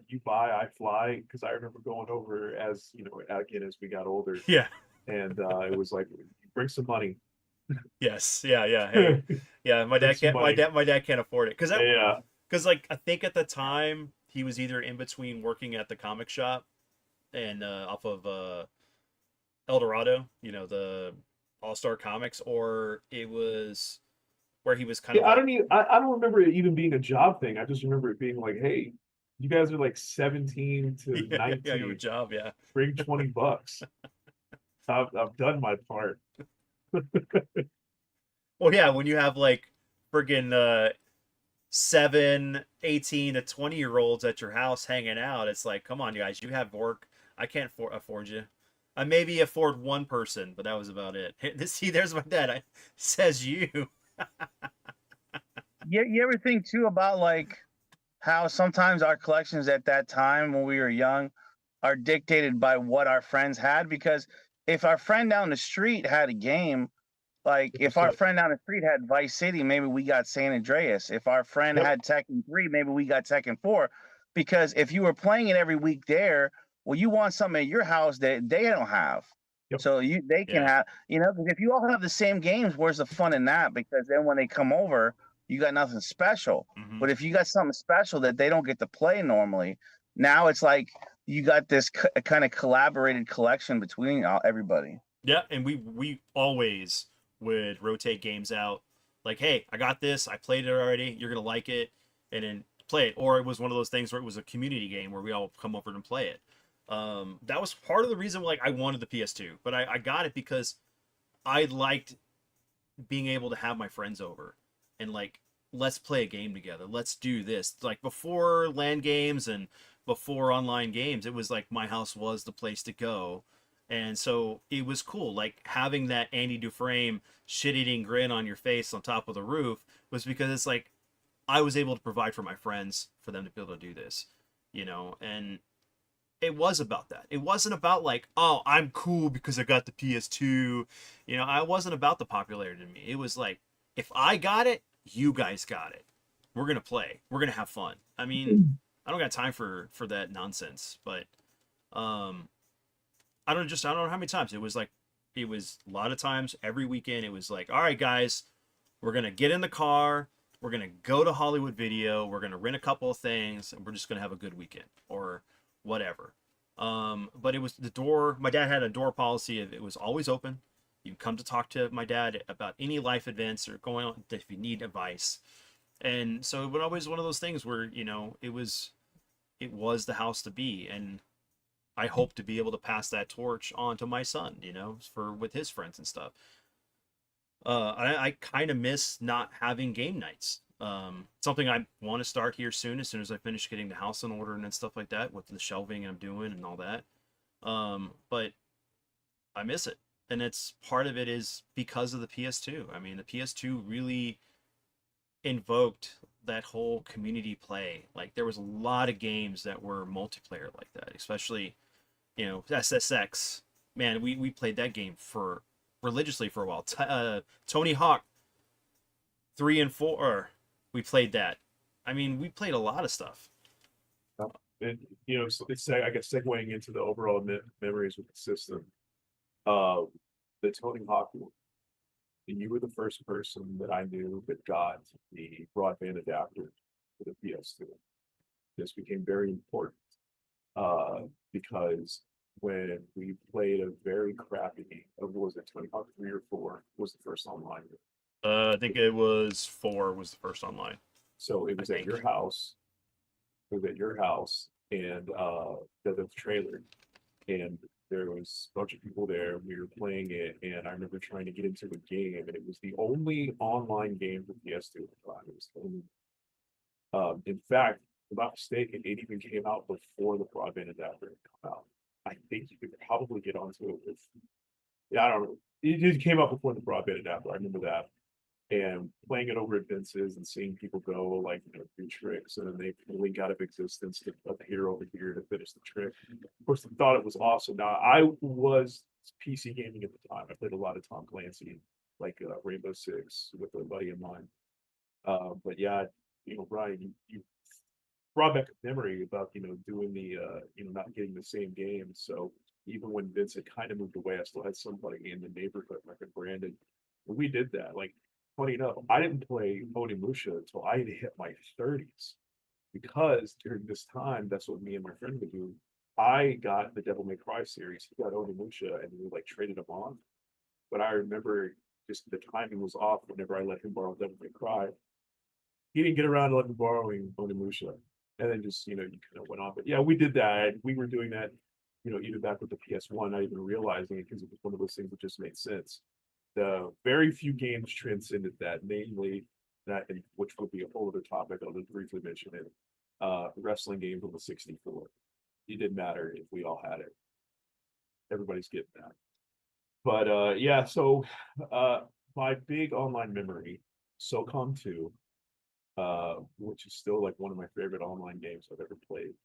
you buy, I fly. Because I remember going over as again as we got older, Yeah. and it was like bring some money, Yes. Yeah. Yeah. Hey. bring Yeah. My dad some can't. money. My dad can't afford it Yeah, because like I think at the time he was either in between working at the comic shop and off of El Dorado, you know, the All Star Comics, or it was where he was kind of yeah. like, I don't remember it even being a job thing. I just remember it being like, hey, you guys are like 17 to yeah, yeah, you have a 19. job, yeah. Bring $20. I've done my part. Well, yeah, when you have like friggin' 7, 18 to 20 year olds at your house hanging out, it's like, come on, you guys, you have work. I can't afford you. I maybe afford one person, but that was about it. See, there's my dad. Says you. You ever think too about like how sometimes our collections at that time when we were young are dictated by what our friends had? Because if our friend down the street had a game, like if our 100%. friend down the street had Vice City, maybe we got San Andreas. If our friend Yep. had Tekken 3, maybe we got Tekken 4. Because if you were playing it every week there, well, you want something at your house that they don't have. Yep. So they can Yeah. have, because if you all have the same games, where's the fun in that? Because then when they come over, you got nothing special. Hmm. But if you got something special that they don't get to play normally, now it's like you got this kind of collaborated collection between everybody. Yeah, and we always would rotate games out. Like, hey, I got this. I played it already. You're gonna like it, and then play it. Or it was one of those things where it was a community game where we all come over and play it. That was part of the reason like I wanted the PS2, but I got it because I liked being able to have my friends over and like let's play a game together. Let's do this. Like before LAN games and before online games, it was like my house was the place to go. And so it was cool. Like having that Andy Dufresne shit-eating grin on your face on top of the roof was because it's like I was able to provide for my friends for them to be able to do this, you know, and it was about that. It wasn't about like, oh, I'm cool because I got the PS2. You know, I wasn't about the popularity to me. It was like, if I got it, you guys got it. We're gonna play. We're gonna have fun. I mean, I don't got time for that nonsense. But um, I don't know how many times it was like, it was a lot of times every weekend. It was like, all right, guys, we're gonna get in the car. We're gonna go to Hollywood Video. We're gonna rent a couple of things, and we're just gonna have a good weekend or whatever. But it was the door. My dad had a door policy. It was always open. You can come to talk to my dad about any life events or going on if you need advice. And so it was always one of those things where it was the house to be, and I hope to be able to pass that torch on to my son. You know, for with his friends and stuff. I kind of miss not having game nights. Something I want to start here soon as I finish getting the house in order and stuff like that with the shelving I'm doing and all that. But I miss it. And it's part of it is because of the PS2. I mean, the PS2 really invoked that whole community play. Like there was a lot of games that were multiplayer like that, especially, you know, SSX. Man, we played that game for religiously for a while. Tony Hawk 3 and 4, we played that. I mean, we played a lot of stuff. And it's I guess segueing into the overall memories with the system. Uh, the Tony Hawk one, and you were the first person that I knew that got the broadband adapter for the PS2. this became very important. Because when we played a very crappy, what was it, 3 or 4 was the first online. I think it was 4 was the first online. So it was I at your think. house. It was at your house and the trailer. And there was a bunch of people there. We were playing it, and I remember trying to get into the game, and it was the only online game for PS2 at the time. It was the only. In fact, if I'm not mistaken, it even came out before the broadband adapter had come out. I think you could probably get onto it with. Yeah, I don't know. It came out before the broadband adapter. I remember that. And playing it over at Vince's and seeing people go like, do tricks, and then they link out of existence to appear over here to finish the trick. Of course, I thought it was awesome. Now, I was PC gaming at the time. I played a lot of Tom Clancy, like Rainbow Six with a buddy of mine. But yeah, Brian, you brought back a memory about doing the not getting the same game. So even when Vince had kind of moved away, I still had somebody in the neighborhood like a Brandon. And we did that. Like, funny enough, I didn't play Onimusha until I had hit my 30s, because during this time, that's what me and my friend would do. I got the Devil May Cry series, he got Onimusha, and we like traded them on. But I remember just the timing was off whenever I let him borrow Devil May Cry. He didn't get around to let me borrowing Onimusha. And then just, you kind of went on. But yeah, we did that. We were doing that, even back with the PS1, not even realizing it, because it was one of those things that just made sense. The very few games transcended that, namely that, which would be a whole other topic. I'll just briefly mention it. Wrestling games on the 64. It didn't matter if we all had it. Everybody's getting that. But yeah, so my big online memory, SOCOM 2, which is still like one of my favorite online games I've ever played.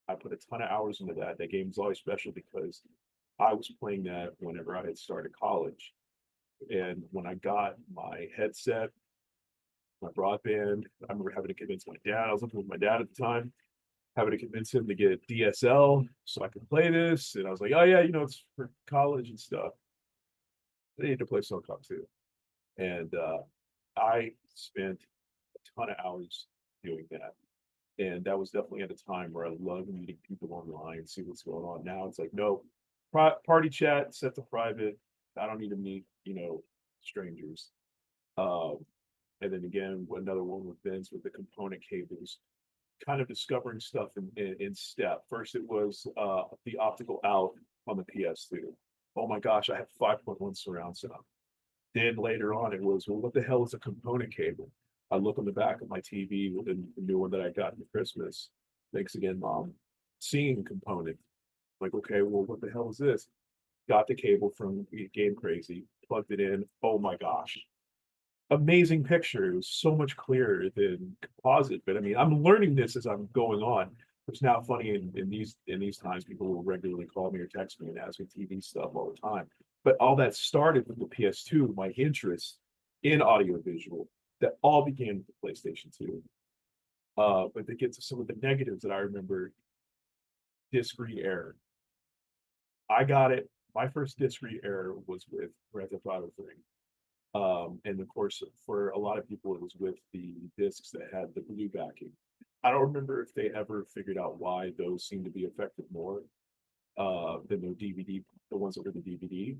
I put a ton of hours into that. That game is always special because I was playing that whenever I had started college. And when I got my headset, my broadband, I remember having to convince my dad. I was living with my dad at the time, having to convince him to get DSL so I could play this. And I was like, oh yeah, it's for college and stuff. They need to play SOCOM 2. And I spent a ton of hours doing that. And that was definitely at a time where I loved meeting people online, see what's going on. Now it's like, no, party chat, set to private. I don't need to meet, strangers. And then again, another one with Vince with the component cables, kind of discovering stuff in step. First, it was the optical out on the PS2. Oh my gosh, I have 5.1 surround sound. Then later on, it was, well, what the hell is a component cable? I look on the back of my TV with the new one that I got for Christmas. Thanks again, Mom. Seeing component. Like, okay, well, what the hell is this? Got the cable from Game Crazy, plugged it in. Oh my gosh. Amazing picture. It was so much clearer than composite. But I mean, I'm learning this as I'm going on. It's now funny in these times, people will regularly call me or text me and ask me TV stuff all the time. But all that started with the PS2, my interest in audiovisual, that all began with the PlayStation 2. But to get to some of the negatives that I remember, disc read error. I got it. My first disc read error was with Grand Theft Auto 3. And of course, for a lot of people, it was with the discs that had the blue backing. I don't remember if they ever figured out why those seem to be affected more than the DVD, the ones that were the DVD.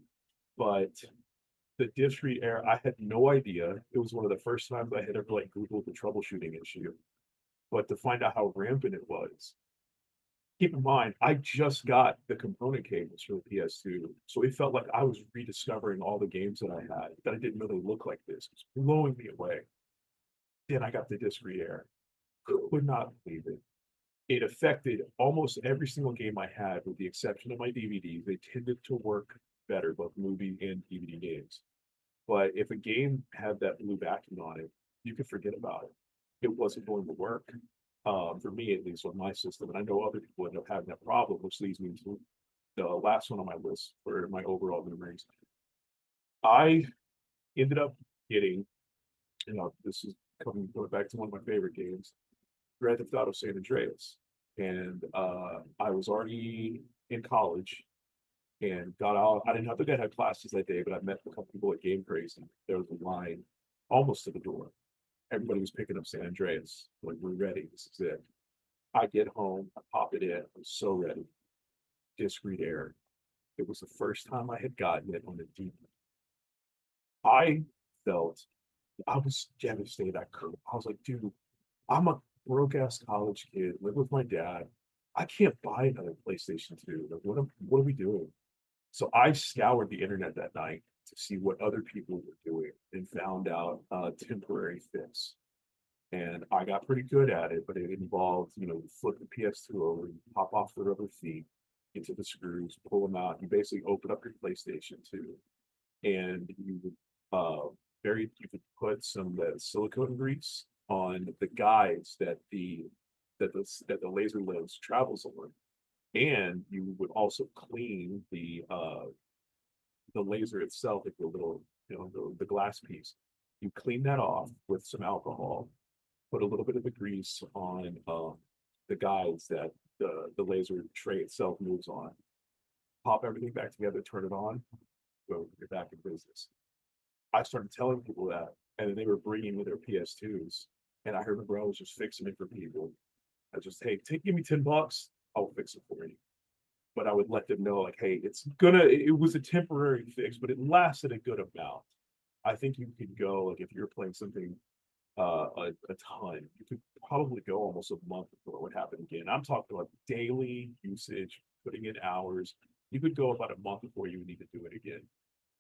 But the disc read error, I had no idea. It was one of the first times I had ever like Googled the troubleshooting issue. But to find out how rampant it was, keep in mind, I just got the component cables for the PS2, so it felt like I was rediscovering all the games that I had that I didn't really look like this. It was blowing me away. Then I got the disc read error. Could not believe it. It affected almost every single game I had, with the exception of my DVDs. They tended to work better, both movie and DVD games. But if a game had that blue backing on it, you could forget about it. It wasn't going to work. For me, at least, with my system, and I know other people end up having that problem, which leads me to the last one on my list for my overall memories. I ended up getting, this is going back to one of my favorite games, Grand Theft Auto San Andreas, and I was already in college and got out. I didn't think I had classes that day, but I met a couple people at Game Crazy. There was a line almost to the door. Everybody was picking up San Andreas. Like, we're ready. This is it. I get home, I pop it in, I'm so ready. Discrete error. It was the first time I had gotten it on the deep. I felt I was devastated. I was like, dude, I'm a broke ass college kid, live with my dad. I can't buy another PlayStation 2. Like, what are we doing? So I scoured the internet that night to see what other people were doing and found out a temporary fix. And I got pretty good at it, but it involved, you flip the PS2 over, you pop off the rubber feet into the screws, pull them out. You basically open up your PlayStation 2 and you would you could put some silicone grease on the guides that the laser lens travels on, and you would also clean the laser itself, like the little the glass piece. You clean that off with some alcohol, put a little bit of the grease on the guides that the laser tray itself moves on. Pop everything back together, turn it on, boom, you're back in business. I started telling people that, and then they were bringing me their PS2s, and I remember I was just fixing it for people. I just, hey, give me $10, I'll fix it for you. But I would let them know, like, hey, it was a temporary fix, but it lasted a good amount. I think you could go, like, if you're playing something a ton, you could probably go almost a month before it would happen again. I'm talking about daily usage, putting in hours. You could go about a month before you would need to do it again.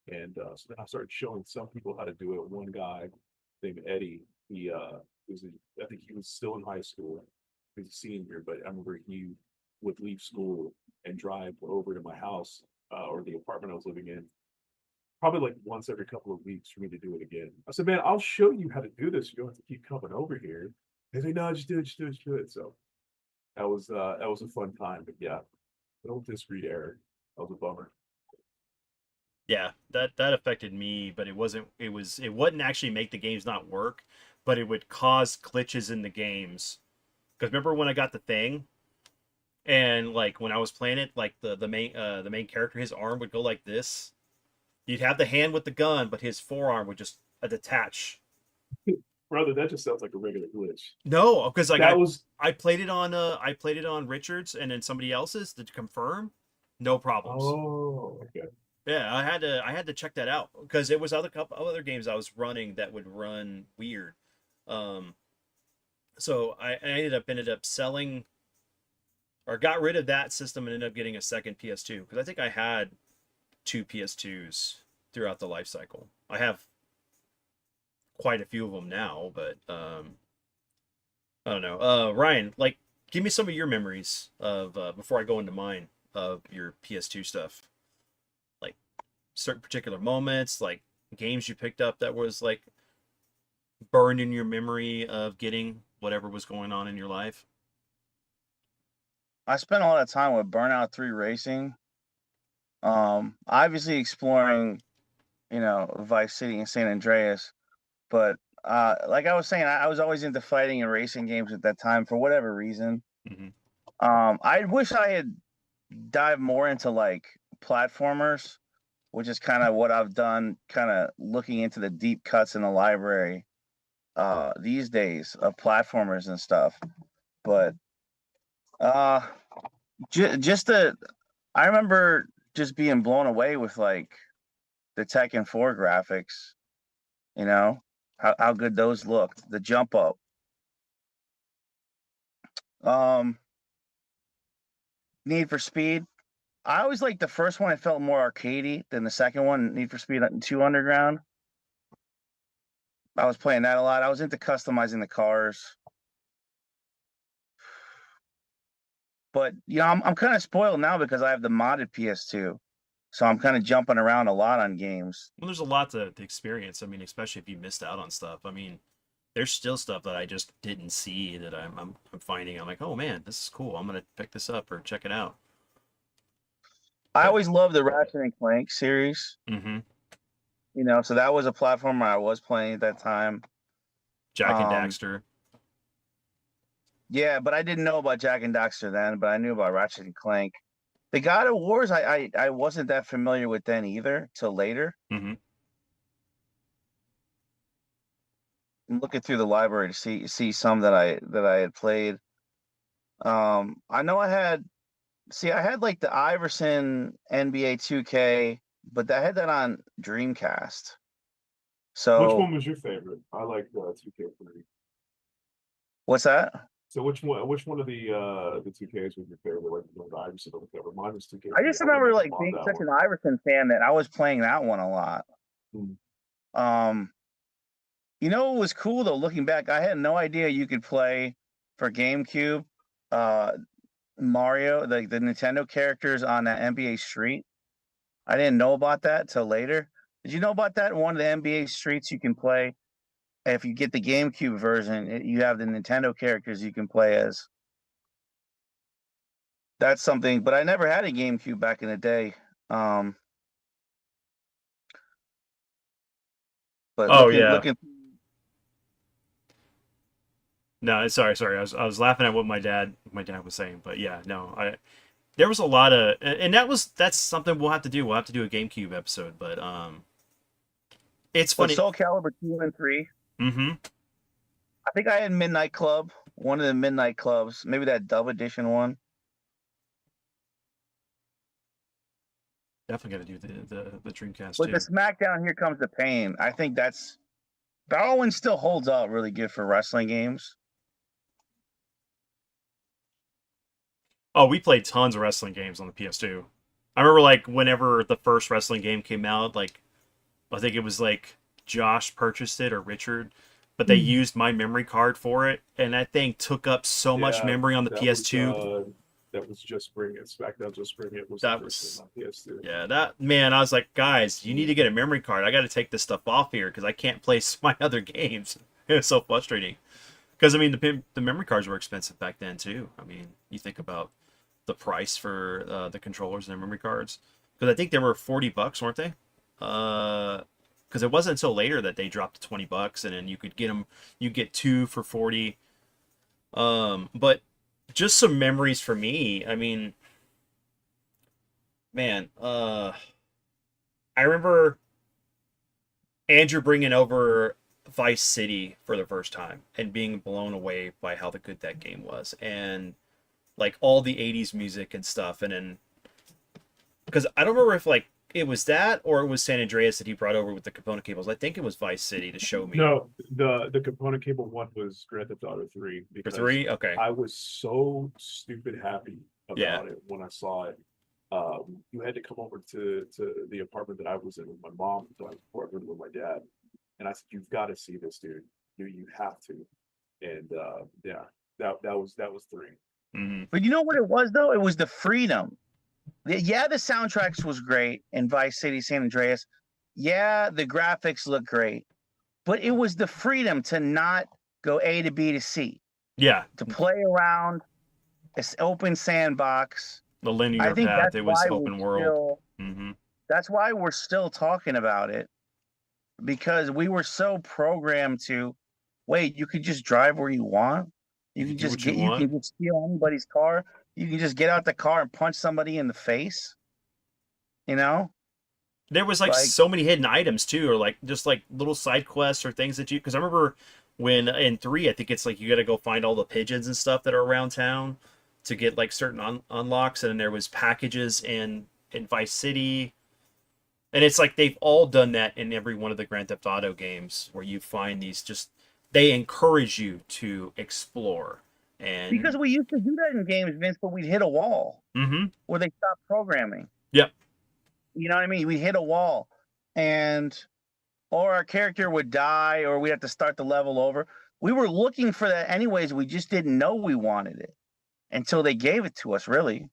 And so then I started showing some people how to do it. One guy named Eddie, I think he was still in high school. He was a senior, but I remember he would leave school and drive over to my house or the apartment I was living in, probably like once every couple of weeks for me to do it again. I said, man, I'll show you how to do this. You don't have to keep coming over here. They say, no, just do it, just do it, just do it. So that was a fun time. But yeah, don't discrete error. That was a bummer. Yeah, that affected me, but it wouldn't actually make the games not work, but it would cause glitches in the games. Because remember when I got the thing, and like when I was playing it, like the main character, his arm would go like this. You'd have the hand with the gun, but his forearm would just detach. Brother, that just sounds like a regular glitch. No, because like That was I played it on Richards and then somebody else's to confirm, no problems. okay. Yeah, I had to check that out because it was couple other games I was running that would run weird. Um, so I ended up selling or got rid of that system and ended up getting a second PS2 because I think I had two PS2s throughout the life cycle. I have quite a few of them now, but I don't know. Ryan, like, give me some of your memories of before I go into mine of your PS2 stuff. Like certain particular moments, like games you picked up that was like burned in your memory of getting whatever was going on in your life. I spent a lot of time with Burnout 3 Racing. Obviously exploring, Vice City and San Andreas, but like I was saying, I was always into fighting and racing games at that time for whatever reason. Hmm. I wish I had dived more into like platformers, which is kind of what I've done, kind of looking into the deep cuts in the library these days of platformers and stuff. But uh just the I remember just being blown away with like the Tekken 4 graphics, you know, how good those looked, the jump up. Um Need for Speed. I always liked the first one. It felt more arcadey than the second one, Need for Speed 2 Underground. I was playing that a lot. I was into customizing the cars. But I'm kind of spoiled now because I have the modded PS2. So I'm kind of jumping around a lot on games. Well, there's a lot to experience. I mean, especially if you missed out on stuff. I mean, there's still stuff that I just didn't see that I'm finding. I'm like, oh man, this is cool. I'm gonna pick this up or check it out. I But always loved the Ratchet and Clank series, mm-hmm. so that was a platform I was playing at that time. Jack and Um, Daxter. yeah, but I didn't know about Jack and Daxter then, but I knew about Ratchet and Clank. The God of Wars, I wasn't that familiar with then either till later. Mm-hmm. I'm looking through the library to see some that I had played. I know I had like the Iverson NBA 2K, but I had that on Dreamcast. Which So one was your favorite? I like 2K3. what's that? So which one of the 2Ks was your favorite? Like the Iverson or whatever. Mine was I 2K3. just I wouldn't remember let my like mom being that such one. an Iverson fan that I was playing that one a lot. Hmm. Um, it was cool though, looking back, I had no idea you could play for GameCube, uh, Mario, the Nintendo characters on that NBA Street. I didn't know about that till later. Did you know about that? One of the NBA Streets you can play if you get the GameCube version, you have the Nintendo characters you can play as. That's something, but I never had a GameCube back in the day. Um, but Oh looking yeah. looking No, sorry. I was laughing at what my dad was saying, but yeah, no, there was a lot of, and that's something we'll have to do. We'll have to do a GameCube episode, but it's but funny. Soul Calibur 2 and 3. Mm-hmm. I think I had Midnight Club, one of the Midnight Clubs, maybe that dub edition one. Definitely got to do the Dreamcast But the too. SmackDown Here Comes the Pain, I think that one still holds up really good for wrestling games. Oh, we played tons of wrestling games on the PS2. I remember like whenever the first wrestling game came out, like I think it was like Josh purchased it or Richard, but they used my memory card for it, and that thing took up so much Yeah, memory on the PS2. that was Just Bring It. SmackDown Just Bring It was the That first was one on PS2. Yeah, that man, I was like, guys, you need to get a memory card. I got to take this stuff off here because I can't play my other games. It was so frustrating. Because I mean, the memory cards were expensive back then too. I mean, you think about the price for the controllers and the memory cards. Because I think they were $40, weren't they? Because it wasn't until later that they dropped to $20, and then you could get them. You get two for 40. But just some memories for me. I mean, man, I remember Andrew bringing over Vice City for the first time and being blown away by how the good that game was, and like all the '80s music and stuff. And then because I don't remember if like it was that or it was San Andreas that he brought over with the component cables. I think it was Vice City to show me. No, the component cable one was Grand Theft Auto 3 For because three, okay, I was so stupid happy yeah, about it when I saw it. You had to come over to the apartment that I was in with my mom, so I was apartment with my dad, and I said, "You've got to see this, dude. You have to." And yeah, that was 3. hmm But you know what it was though? It was the freedom. Yeah, the soundtracks was great in Vice City, San Andreas. Yeah, the graphics look great, but it was the freedom to not go A to B to C, yeah, to play around. It's open sandbox. the I linear think path. It was open world. Hmm that's why we're still talking about it, because we were so programmed to wait, you could just drive where you want. You can do what you You want. can just steal anybody's car. You can just get out the car and punch somebody in the face, you know? There was like Like so many hidden items too, or like just like little side quests or things that you. Because I remember when in three, I think it's like you got to go find all the pigeons and stuff that are around town to get like certain unlocks, and then there was packages in Vice City, and it's like they've all done that in every one of the Grand Theft Auto games where you find these just they encourage you to explore and. because we used to do that in games, Vince, but we'd hit a wall Mm-hmm. where they stopped programming. Yep. You know what I mean? We hit a wall and or our character would die or we'd have to start the level over. We were looking for that anyways. We just didn't know we wanted it until they gave it to us, really.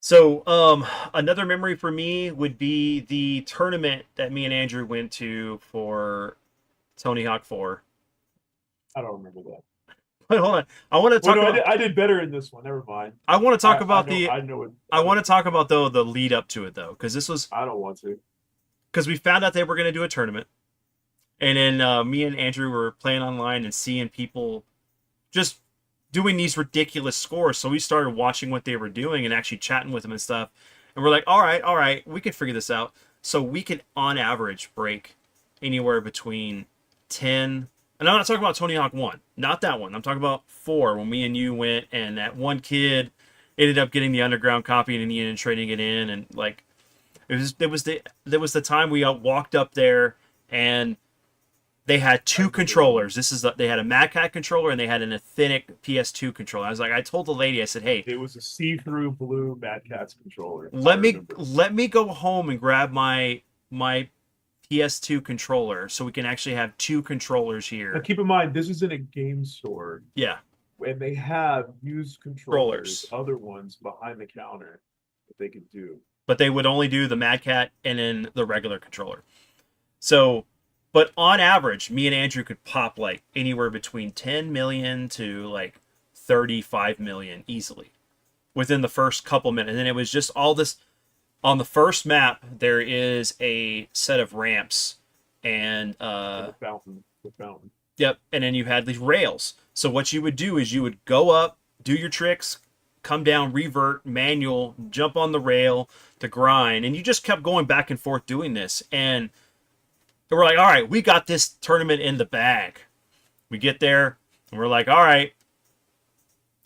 So, another memory for me would be the tournament that me and Andrew went to for Tony Hawk 4. I don't remember that. Wait, hold on. I want to Well, talk no, about. I did better in this one. Never mind. I want to talk about I know it. I want to talk about though the lead up to it though, because this was I don't want to. because we found out they were going to do a tournament, and then me and Andrew were playing online and seeing people just doing these ridiculous scores. So we started watching what they were doing and actually chatting with them and stuff. And we're like, all right, we can figure this out. So we can, on average, break anywhere between 10 And I'm not talking about Tony Hawk 1, not that one. I'm talking about 4 when me and you went and that one kid ended up getting the underground copy and he ended up trading it in, and like there was the time we walked up there and they had two controllers. They had a Mad Cat controller and they had an Authentic PS2 controller. I told the lady, I said, "Hey, It was a see-through blue Mad Catz controller. let I me remember. let me go home and grab my PS2 controller so we can actually have two controllers Now here." keep in mind, this is in a game store, Yeah, and they have used controllers, other ones behind the counter that they could do. but they would only do the Mad Cat and then the regular controller. So, but on average, me and Andrew could pop like anywhere between 10 million to like 35 million easily within the first couple minutes. And then it was just all this on the first map. There is a set of ramps and The fountain. yep, and then you had these rails. So what you would do is you would go up, do your tricks, come down, revert, manual, jump on the rail to grind, and you just kept going back and forth doing this. And we're like, all right, we got this tournament in the bag. We get there, and we're like, all right,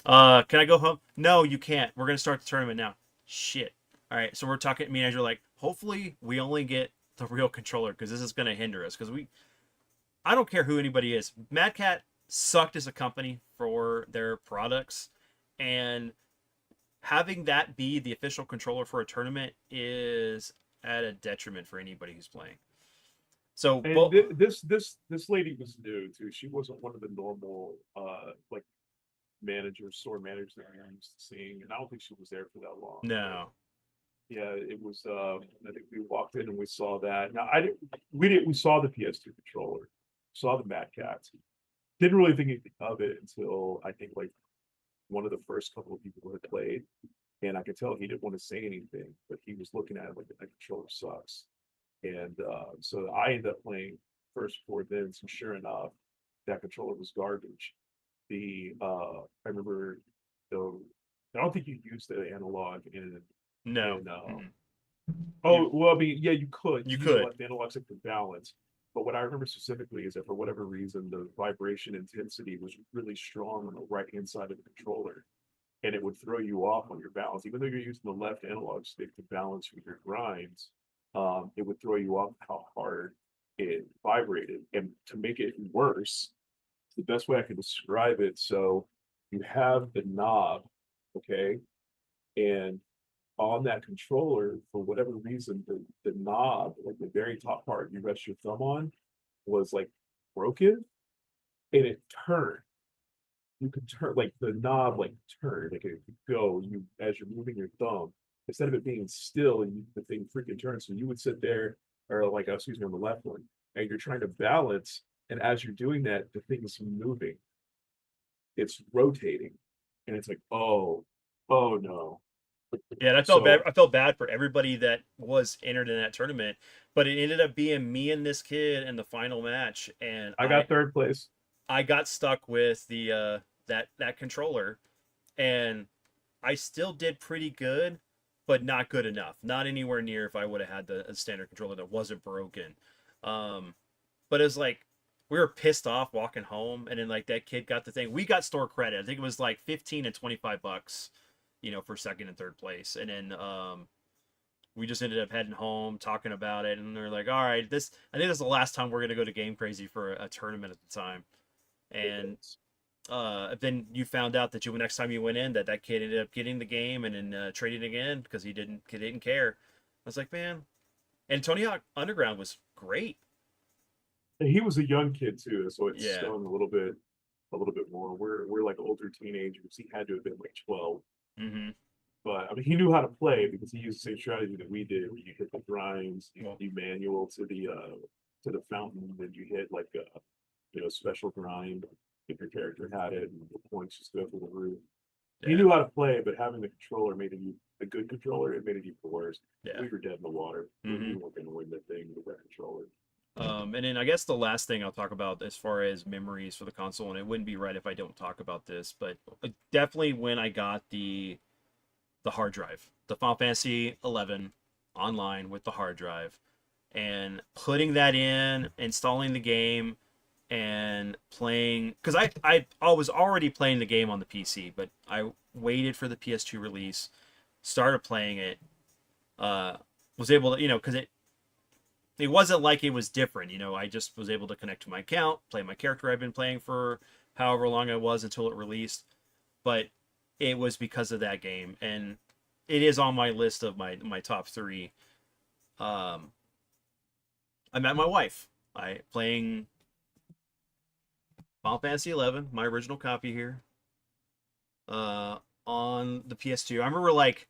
can I go home? No, you can't. We're gonna start the tournament now. Shit. All right, so we're talking. Me and Andrew are like, hopefully we only get the real controller because this is gonna hinder us. Because I don't care who anybody is. Mad Cat sucked as a company for their products, and having that be the official controller for a tournament is at a detriment for anybody who's playing. So, And well, this lady was new too. She wasn't one of the normal like managers, store managers that I'm used to seeing, and I don't think she was there for that long. no, Yeah, it was. I think we walked in and we saw that. Now I didn't. We didn't. We saw the PS2 controller, saw the Mad Catz. Didn't really think anything of it until I think like one of the first couple of people who had played, and I could tell he didn't want to say anything, but he was looking at it like the controller sucks. And so I ended up playing first 4 events, and sure enough, that controller was garbage. I remember though, I don't think you used the analog in no. in Mm-mm. oh well, I mean, yeah, you could. You use could. the analogs like the balance. But what I remember specifically is that for whatever reason, the vibration intensity was really strong on the right hand side of the controller. And it would throw you off on your balance, even though you're using the left analog stick to balance with your grinds. It would throw you off how hard it vibrated. And to make it worse, the best way I can describe it, so you have the knob, okay, and on that controller, for whatever reason, the knob, like the very top part you rest your thumb on, was like broken, and it turned. You could turn like the knob like turned, like it could go. You as you're moving your thumb, instead of it being still, and the thing freaking turns. So you would sit there, or like excuse me, on the left one, and you're trying to balance, and as you're doing that, the thing's moving. It's rotating, and it's like, oh no. Yeah, and I felt So bad. I felt bad for everybody that was entered in that tournament, but it ended up being me and this kid in the final match, and I got third place. I got stuck with the that controller, and I still did pretty good, but not good enough. Not anywhere near if I would have had the standard controller that wasn't broken. Um, but it was like we were pissed off walking home, and then like that kid got the thing. We got store credit. I think it was like 15 and 25 bucks, for second and third place, and then we just ended up heading home, talking about it, and they're like, "All right, this I think this is the last time we're gonna go to Game Crazy for a tournament at the time." And then you found out that next time you went in that kid ended up getting the game and then trading again because he didn't care. I was like, man. And Tony Hawk Underground was great. And he was a young kid too, so it's Yeah. stung a little bit more. We're like older teenagers. He had to have been like 12. Mm-hmm. But I mean, he knew how to play because he used the same strategy that we did, where you hit the grinds, Well- you manual to the fountain, then you hit like a special grind if your character had it, and the points just go through the roof. He Yeah. knew how to play, but having the controller made it a good controller. It made it even worse. Yeah. We were dead in the water. We Mhm. weren't going to win the thing with that controller. And then I guess the last thing I'll talk about as far as memories for the console, and it wouldn't be right if I don't talk about this, but definitely when I got the hard drive, the Final Fantasy 11 online with the hard drive, and putting that in, installing the game, and playing, because I was already playing the game on the PC, but I waited for the PS2 release, started playing it, was able to, because it wasn't like it was different, I just was able to connect to my account, play my character I've been playing for however long I was until it released, but it was because of that game, and it is on my list of my top three. um I met my wife. I playing Final Fantasy 11, my original copy here, on the PS2. I remember like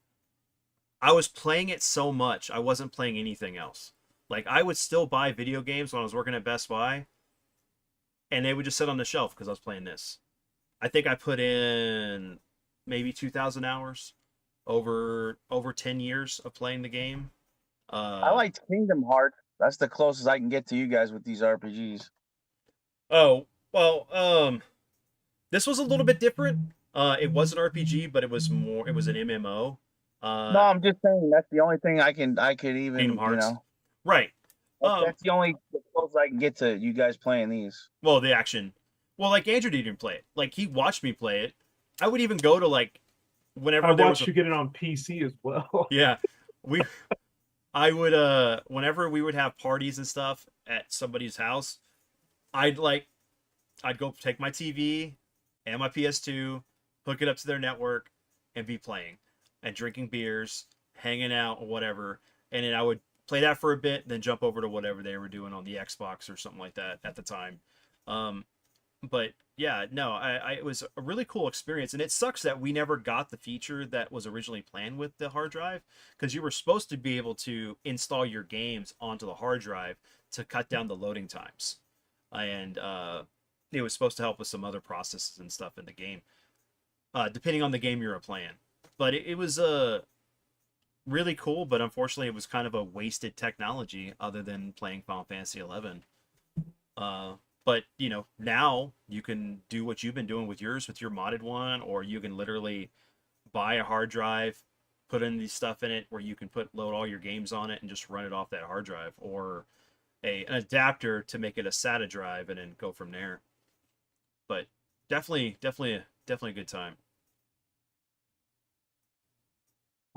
I was playing it so much, I wasn't playing anything else. Like I would still buy video games when I was working at Best Buy, and they would just sit on the shelf because I was playing this. I think I put in maybe 2,000 hours over 10 years of playing the game. I liked Kingdom Hearts. That's the closest I can get to you guys with these RPGs. Oh, well, this was a little bit different. It was an RPG, but it was an MMO. No, I'm just saying that's the only thing I could even, Kingdom Hearts. Right. That's the closest I can get to you guys playing these. Well, the action. Well, like Andrew didn't even play it. Like he watched me play it. I would even go to like whenever I there watched was you get it on PC as well. yeah, we I would whenever we would have parties and stuff at somebody's house, I'd go take my TV and my PS2, hook it up to their network, and be playing and drinking beers, hanging out or whatever, and then I would play that for a bit, then jump over to whatever they were doing on the Xbox or something like that at the time. But yeah, no, it was a really cool experience, and it sucks that we never got the feature that was originally planned with the hard drive, because you were supposed to be able to install your games onto the hard drive to cut down the loading times, and it was supposed to help with some other processes and stuff in the game, depending on the game you were playing. But it was really cool, but unfortunately, it was kind of a wasted technology other than playing Final Fantasy 11. But now you can do what you've been doing with yours with your modded one, or you can literally buy a hard drive, put in these stuff in it where you can load all your games on it and just run it off that hard drive, or an adapter to make it a SATA drive and then go from there. But definitely a good time.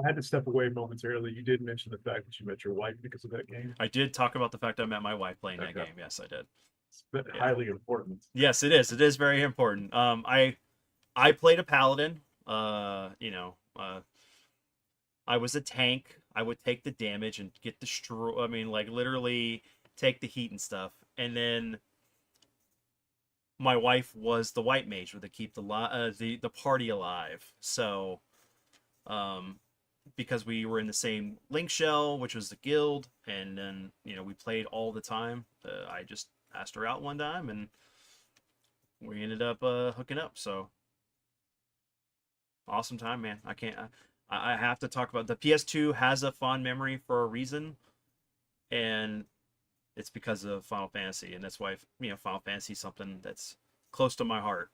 I had to step away momentarily. You did mention the fact that you met your wife because of that game. I did talk about the fact I met my wife playing that game. Yes, I did. It's highly important. Yes, it is. It is very important. I played a paladin. I was a tank. I would take the damage and get I mean, like literally take the heat and stuff. And then my wife was the white mage, with to keep the party alive. So, because we were in the same link shell, which was the guild, and then we played all the time. I just asked her out one time, and we ended up hooking up. So awesome time, man. I have to talk about the PS2 has a fond memory for a reason, and it's because of Final Fantasy, and that's why Final Fantasy is something that's close to my heart.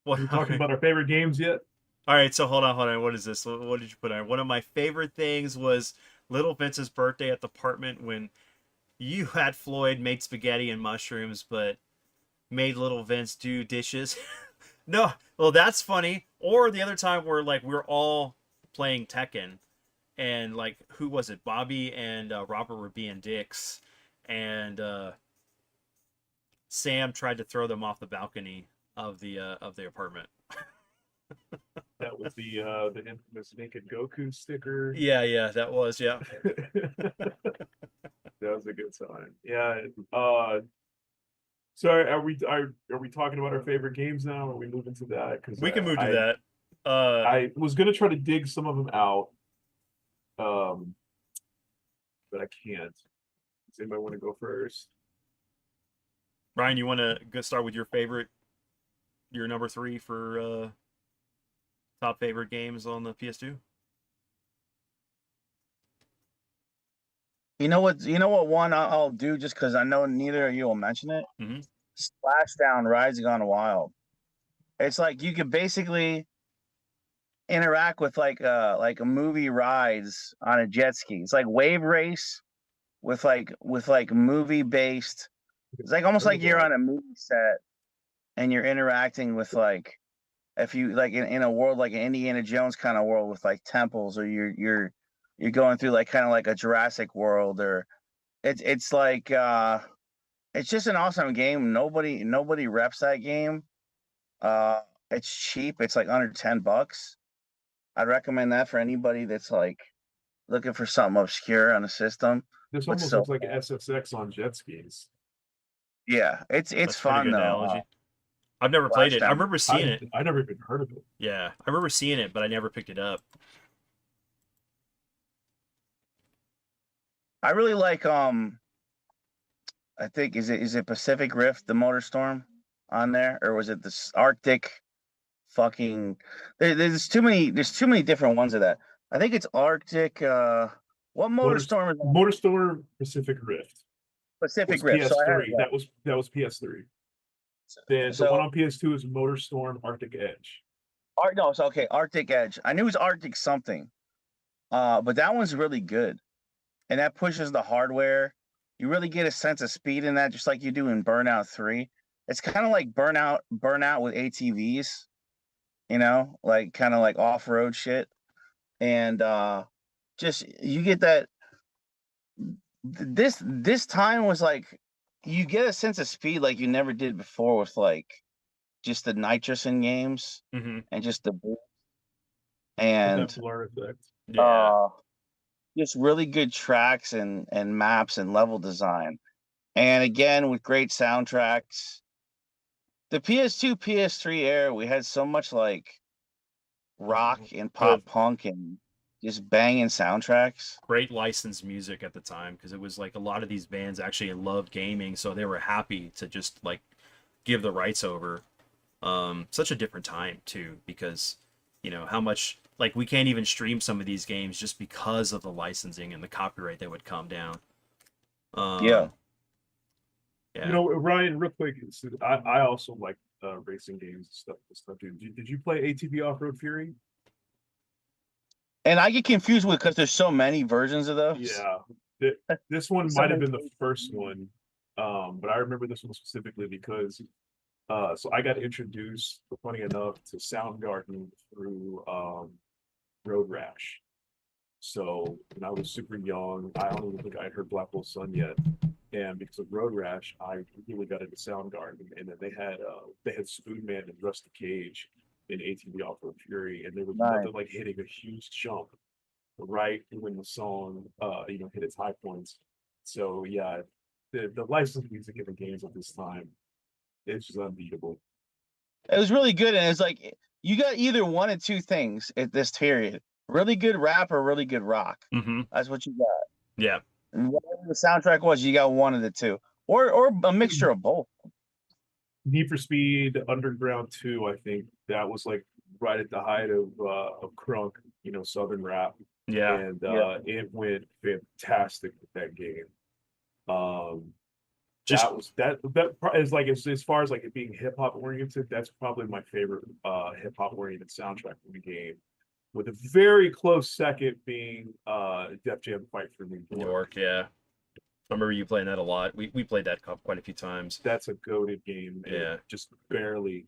What, we're talking about our favorite games yet? All right, so hold on. What is this? What did you put on? One of my favorite things was Little Vince's birthday at the apartment, when you had Floyd made spaghetti and mushrooms, but made Little Vince do dishes. No, well, that's funny. Or the other time where like we're all playing Tekken, and like who was it? Bobby and Robert were being dicks, and Sam tried to throw them off the balcony of the apartment. That was the infamous Naked Goku sticker. Yeah, that was, yeah. That was a good time. Yeah. So are we talking about our favorite games now? Or are we moving to that? Because we can move to that. I was gonna try to dig some of them out, but I can't. Does anybody want to go first? Ryan, you want to go start with your favorite, your number 3 for top favorite games on the PS2? You know what one I'll do, just because I know neither of you will mention it. Mm-hmm. Splashdown Rise Gone Wild. It's like you could basically interact with like a movie rides on a jet ski. It's like Wave Race with like movie based. It's like almost like you're on a movie set and you're interacting with like if you like in a world like an Indiana Jones kind of world with like temples, or you're going through like kind of like a Jurassic World, or it's like it's just an awesome game. Nobody reps that game. Uh it's cheap. It's like under $10. I'd recommend that for anybody that's like looking for something obscure on the system. This But almost so looks like SSX on jet skis. yeah, it's That's a pretty fun good though. analogy. I've never played Flash it. I down. remember seeing it. I never even heard of it. Yeah, I remember seeing it, but I never picked it up. I really like I think is it Pacific Rift, the Motor Storm on there, or was it this Arctic fucking there's too many different ones of that. I think it's Arctic what Motor Storm is on Motorstorm Pacific Rift Pacific was Rift. So I had PS3. That was PS3. Then the So one on PS2 is Motorstorm Arctic Edge. No, it's okay, Arctic Edge. I knew it was Arctic something. But that one's really good. And that pushes the hardware. You really get a sense of speed in that, just like you do in Burnout 3. It's kind of like Burnout with ATVs, like kind of like off-road shit. And just you get that this time was like you get a sense of speed like you never did before with like just the nitrous in games Hmm. and just the boost. And And that blur effect. Yeah. just really good tracks and maps and level design. And again, with great soundtracks. The PS2, PS3 era, we had so much like rock and pop punk and just banging soundtracks. Great licensed music at the time, because it was like a lot of these bands actually loved gaming, so they were happy to just like give the rights over. Such a different time too, because how much like we can't even stream some of these games just because of the licensing and the copyright that would come down. Yeah. Yeah. You know, Ryan, real quick, I also like racing games and stuff. Did you play ATV Off Road Fury? And I get confused with because there's so many versions of those. Yeah, this one So might have many been the first one, but I remember this one specifically because so I got introduced, funny enough, to Soundgarden through Road Rash. So when I was super young, I don't even think I had heard Black Hole Sun yet. And because of Road Rash, I really got into Soundgarden. And then they had Spoonman and Rusty Cage in ATV Off Road Fury, and there was Nice. nothing like hitting a huge jump right when the song hit its high points. So yeah, the licensed music in the games at this time, it's just unbeatable. It was really good, and it's like you got either one of two things at this period: really good rap or really good rock. Hmm. That's what you got. Yeah. And whatever the soundtrack was, you got one of the two, or a mixture of both. Need for Speed Underground 2, I think that was like right at the height of crunk, Southern rap. Yeah. And Yeah. it went fantastic with that game. Just that is like as far as like it being hip hop oriented, that's probably my favorite hip hop oriented soundtrack from the game. With a very close second being Def Jam Fight for New New York. York, yeah. I remember you playing that a lot. We played that quite a few times. That's a goated game. Yeah. Just barely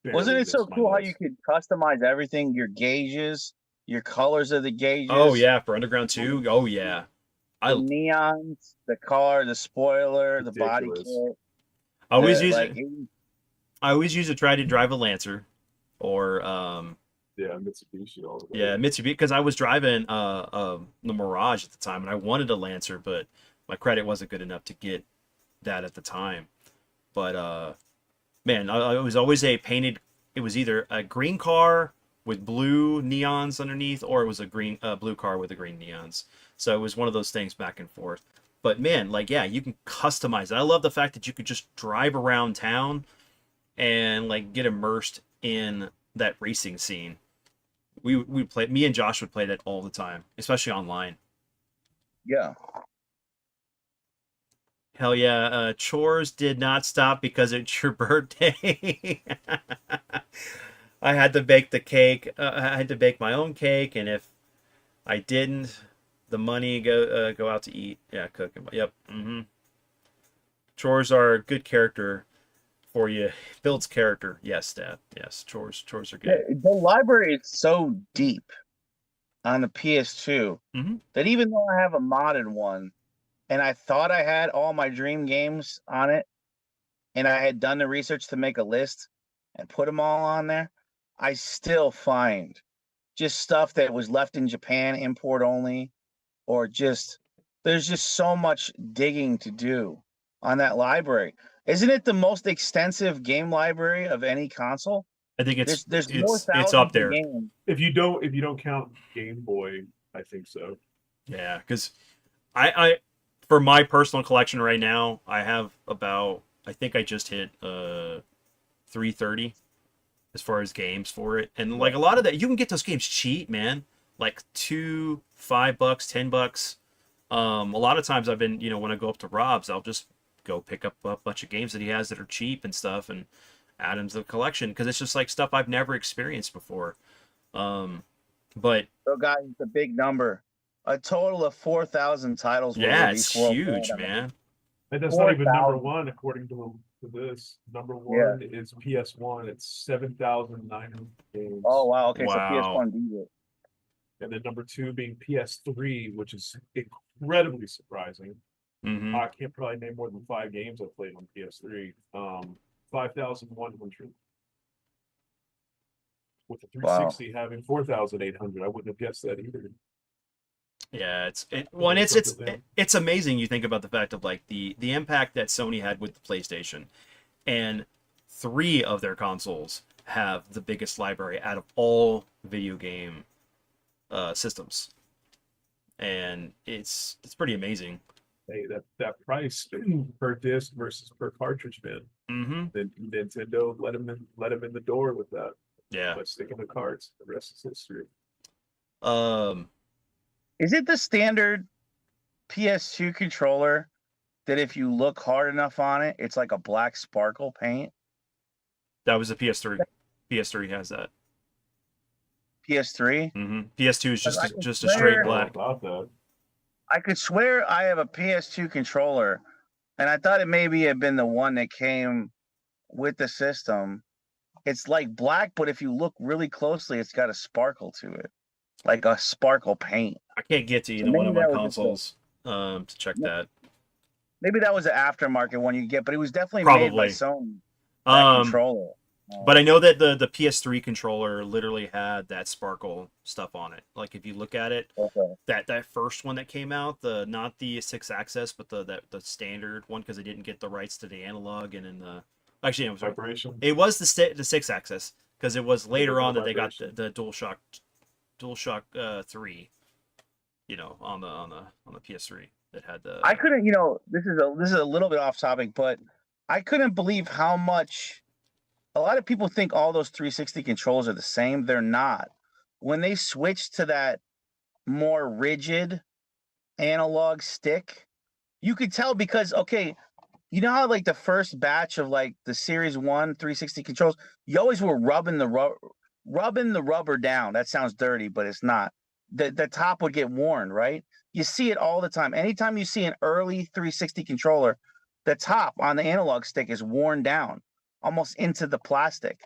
Wasn't it so missed my cool how list. you could customize everything, your gauges, your colors of the gauges? Oh yeah, for Underground 2. Oh yeah. The neons, the car, the spoiler, the body Ridiculous. kit. I always the- use like, it. I always use to try to drive a Lancer, or Yeah, Mitsubishi all the way. yeah, Mitsubishi, because I was driving the Mirage at the time, and I wanted a Lancer, but my credit wasn't good enough to get that at the time. But man, it was always a painted. It was either a green car with blue neons underneath, or it was a blue car with the green neons. So it was one of those things back and forth. But man, like yeah, you can customize it. I love the fact that you could just drive around town and like get immersed in that racing scene. We play. Me and Josh would play that all the time, especially online. Yeah. Hell yeah! Chores did not stop because it's your birthday. I had to bake the cake. I had to bake my own cake, and if I didn't, The money go out to eat. Yeah, cook. Yep. Chores are a good character for you. Builds character. Yes, Dad. Yes, chores are good. The library is so deep on the PS2 Mhm. that even though I have a modded one, and I thought I had all my dream games on it, and I had done the research to make a list and put them all on there, I still find just stuff that was left in Japan, import only, or just there's just so much digging to do on that library. Isn't it the most extensive game library of any console? I think There's more it's up thousands of there. games. If you don't count Game Boy, I think so. Yeah, because I for my personal collection right now, I have about I think I just hit 330 as far as games for it, and like a lot of that you can get those games cheap, man. Like $2, $5, $10. A lot of times I've been when I go up to Rob's, I'll just go pick up a bunch of games that he has that are cheap and stuff, and add them to the collection because it's just like stuff I've never experienced before. But So guys, it's a big number. A total of 4,000 titles. yeah, it's huge, man. And that's not even number 4,000. one according to this. Number one is PS1. It's 7,900 games. Oh wow, okay, Wow. so PS1 beat it. And then number two being PS3, which is incredibly surprising. Hmm. I can't probably name more than 5 games I played on PS3. 5,100. With the 360 having 4,800, I wouldn't have guessed that either. Yeah, it's amazing. You think about the fact of like the impact that Sony had with the PlayStation, and 3 of their consoles have the biggest library out of all video game systems, and it's pretty amazing. Hey, that price per disc versus per cartridge, man. Mm-hmm. Then Nintendo let him in the door with that. Yeah. By sticking the cards. The rest is history. Is it the standard PS2 controller that if you look hard enough on it, it's like a black sparkle paint? That was a PS3. PS3 has that. PS3? Mm-hmm. PS2 is I just a swear- straight black. About that. I could swear I have a PS2 controller, and I thought it maybe had been the one that came with the system. It's like black, but if you look really closely, it's got a sparkle to it, like a sparkle paint. I can't get to either maybe one of my that was just consoles to check that. Maybe that was an aftermarket one you get, but it was definitely made by Probably. Sony. That Um, controller. But I know that the PS3 controller literally had that sparkle stuff on it. Like if you look at it, Okay. that first one that came out, not the 6-axis, but the standard one because they didn't get the rights to the analog and in the actually I'm sorry, Vibration. it was the 6-axis because it was later on that they got Vibration. the DualShock 3, on the PS3 that had the. I couldn't, this is a little bit off topic, but I couldn't believe how much. A lot of people think all those 360 controls are the same. They're not. When they switched to that more rigid analog stick, you could tell because you know how like the first batch of like the Series 1 360 controls, you always were rubbing the rubber down. That sounds dirty, but it's not. The top would get worn, right? You see it all the time. Anytime you see an early 360 controller, the top on the analog stick is worn down almost into the plastic.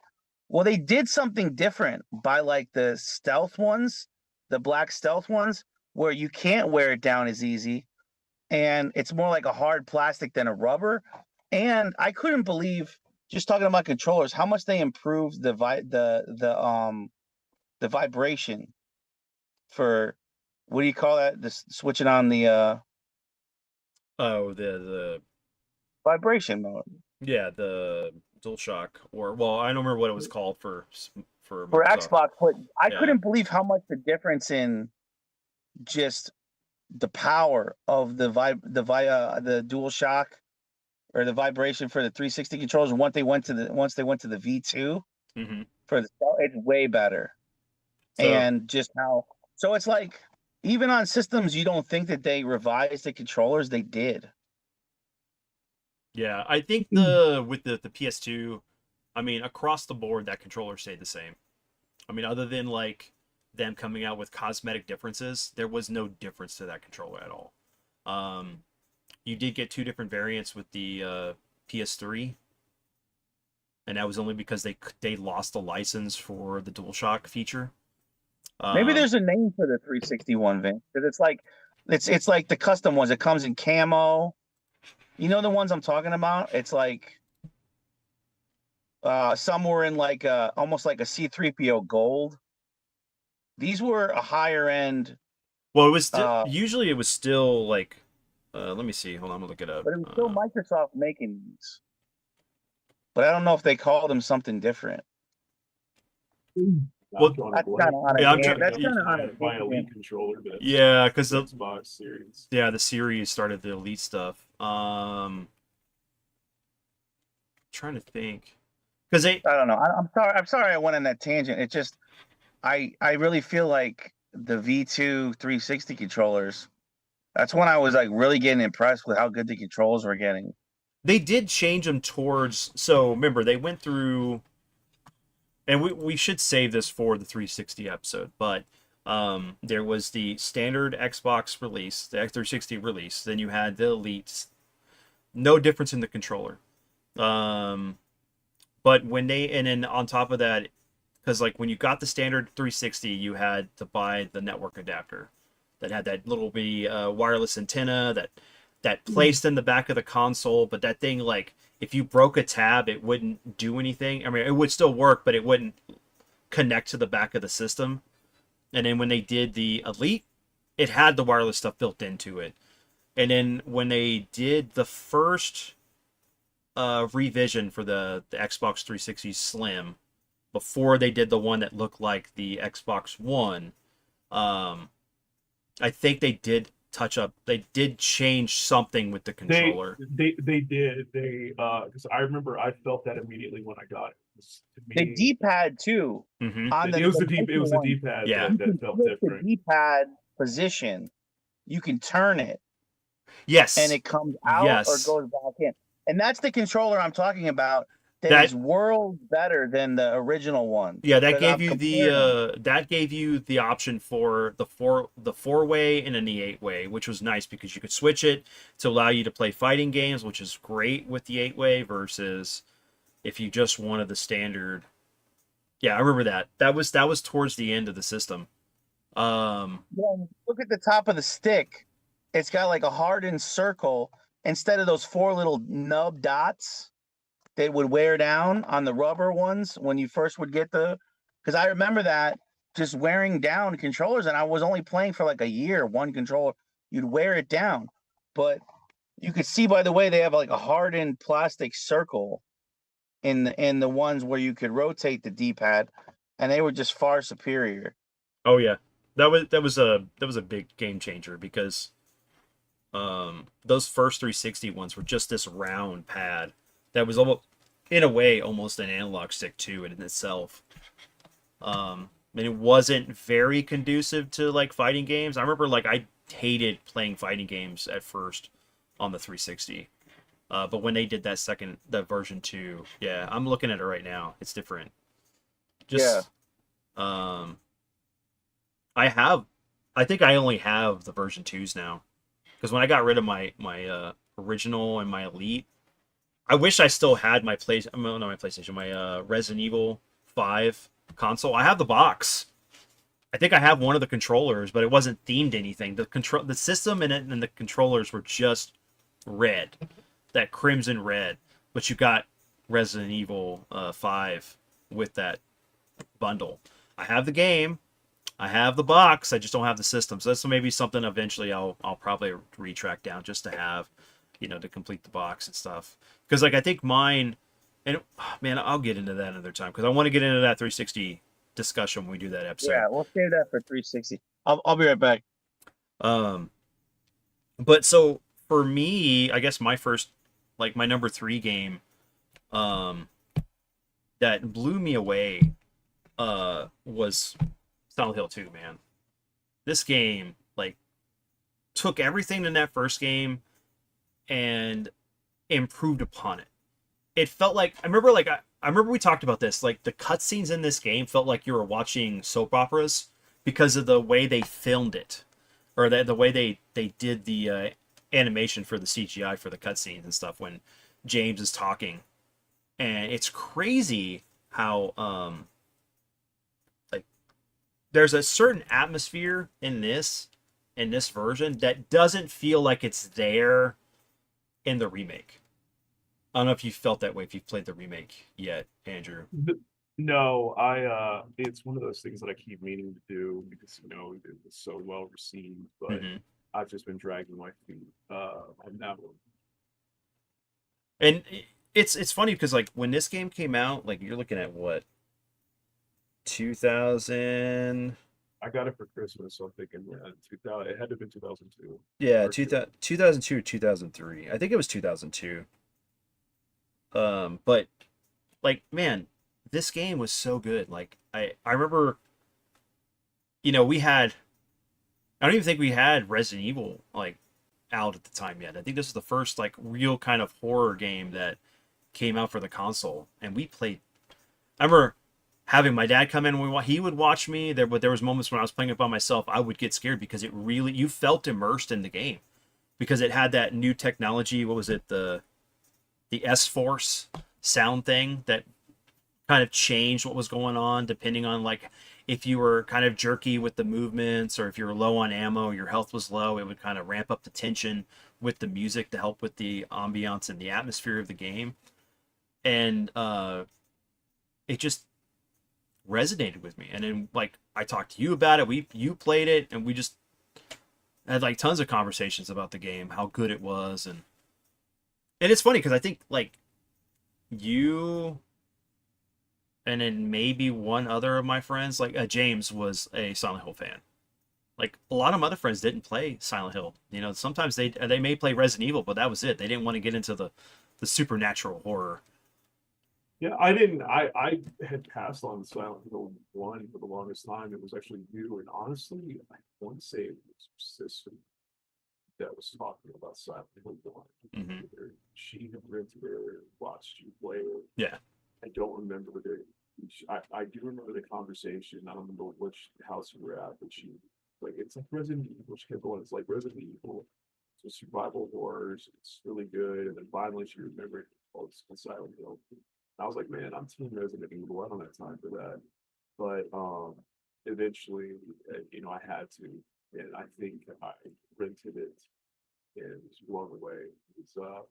Well, they did something different by like the stealth ones, the black stealth ones, where you can't wear it down as easy. And it's more like a hard plastic than a rubber. And I couldn't believe, just talking about controllers, how much they improved the vibration for, what do you call that? The switching on the the vibration mode. yeah, the DualShock, or well, I don't remember what it was called for For Xbox, but I Yeah. couldn't believe how much the difference in just the power of the DualShock or the vibration for the 360 controllers. Once they went to the V2 Mm-hmm. for the, it's way better. And just how, so it's like even on systems you don't think that they revised the controllers, they did. Yeah, I think with the PS2, I mean across the board that controller stayed the same. I mean other than like them coming out with cosmetic differences, there was no difference to that controller at all. You did get 2 different variants with the PS3, and that was only because they lost the license for the DualShock feature. Maybe there's a name for the 361, Vince, because it's like the custom ones. It comes in camo. You know the ones I'm talking about? It's like some were in like almost like a C3PO gold. These were a higher end, Well, it was usually it was still like let me see. Hold on, I'm gonna look it up. but it was still Microsoft making these. But I don't know if they called them something different. Well, That's kind of on Yeah, a I'm trying- that's kind of on a buy an Elite controller. But Yeah, because the Xbox Series. yeah the series started the Elite stuff. Trying to think, because they I don't know. I'm sorry I went on that tangent. It just I really feel like the V2 360 controllers. That's when I was like really getting impressed with how good the controls were getting. they did change them towards. So remember, they went through, and we should save this for the 360 episode, but there was the standard Xbox release, the X360 release. Then you had the Elites. No difference in the controller. But when and then on top of that, because like when you got the standard 360, you had to buy the network adapter that had that little bitty wireless antenna that placed in the back of the console. But that thing, like, if you broke a tab, it wouldn't do anything. I mean, it would still work, but it wouldn't connect to the back of the system. And then when they did the Elite, it had the wireless stuff built into it. And then when they did the first revision for the Xbox 360 Slim, before they did the one that looked like the Xbox One, I think they did they did change something with the controller. They did. Because I remember I felt that immediately when I got it. To The me, D-pad too. Mm-hmm. On it was the one, D-pad Yeah. you that can felt flip the different. D-pad position. You can turn it, Yes. and it comes out Yes. or goes back in. And that's the controller I'm talking about. That That- is worlds better than the original one. Yeah, that But gave I'm you the option for the four-way and then the 8-way, which was nice because you could switch it to allow you to play fighting games, which is great with the 8-way versus if you just wanted the standard. Yeah, I remember that. That was towards the end of the system. Yeah, look at the top of the stick. It's got like a hardened circle instead of those 4 little nub dots that would wear down on the rubber ones when you first would get because I remember that just wearing down controllers, and I was only playing for like a year, one controller, you'd wear it down. But you could see by the way they have like a hardened plastic circle in the ones where you could rotate the D-pad, and they were just far superior. Oh yeah, that was a big game changer because those first 360 ones were just this round pad that was almost, in a way, almost an analog stick too in itself. And it wasn't very conducive to like fighting games. I remember like I hated playing fighting games at first on the 360. But when they did that version 2, yeah, I'm looking at it right now. It's different. I think I only have the version 2s now. Because when I got rid of my original and my Elite, I wish I still had my Resident Evil 5 console. I have the box. I think I have one of the controllers, but it wasn't themed anything. The system and the controllers were just red, that crimson red. But you got Resident Evil 5 with that bundle. I have the game. I have the box. I just don't have the system. So that's maybe something eventually I'll probably retrack down just to have, to complete the box and stuff. Because like I think mine, and man, I'll get into that another time because I want to get into that 360 discussion when we do that episode. Yeah, we'll save that for 360. I'll be right back. But so for me, I guess my first, like my number 3 game, that blew me away, was Silent Hill 2, man. This game, like, took everything in that first game and improved upon it. It felt like, I remember we talked about this, like the cutscenes in this game felt like you were watching soap operas because of the way they filmed it, or the way they did the animation for the CGI for the cutscenes and stuff when James is talking, and it's crazy how like there's a certain atmosphere in this version that doesn't feel like it's there in the remake. I don't know if you felt that way if you've played the remake yet, Andrew. No, it's one of those things that I keep meaning to do because it was so well received, but Hmm. I've just been dragging my feet on that one. And it's funny because like when this game came out, like you're looking at what 2000, I got it for Christmas, so I'm thinking, yeah, 2000. It had to have been 2002. yeah, Or two. 2002 or 2003. I think it was 2002. But like man, this game was so good. Like I remember, we had, I don't even think we had Resident Evil like out at the time yet. I think this was the first like real kind of horror game that came out for the console, and we played. I remember having my dad come in and he would watch me there, but there was moments when I was playing it by myself. I would get scared because it really, you felt immersed in the game because it had that new technology. What was it? The S Force sound thing that kind of changed what was going on depending on like if you were kind of jerky with the movements or if you were low on ammo, your health was low, it would kind of ramp up the tension with the music to help with the ambiance and the atmosphere of the game. And it just resonated with me. And then like I talked to you about it, you played it, and we just had like tons of conversations about the game, how good it was. And it's funny because I think like you and then maybe one other of my friends, like James, was a Silent Hill fan. Like a lot of my other friends didn't play Silent Hill. Sometimes they may play Resident Evil, but that was it. They didn't want to get into the supernatural horror. Yeah, I didn't. I had passed on Silent Hill 1 for the longest time. It was actually you, and honestly, I want to say it was your sister that was talking about Silent Hill 1. Hmm. She had rented it, watched you play it. Yeah. I don't remember I do remember the conversation. I don't remember which house we were at, but it's like Resident Evil. She kept going, it's like Resident Evil. It's survival horrors. It's really good. And then finally she remembered, oh, it's Silent Hill. I was like, man, I'm team Resident Evil. I don't have time for that. But eventually, I had to, and I think I rented it and was blown away. It was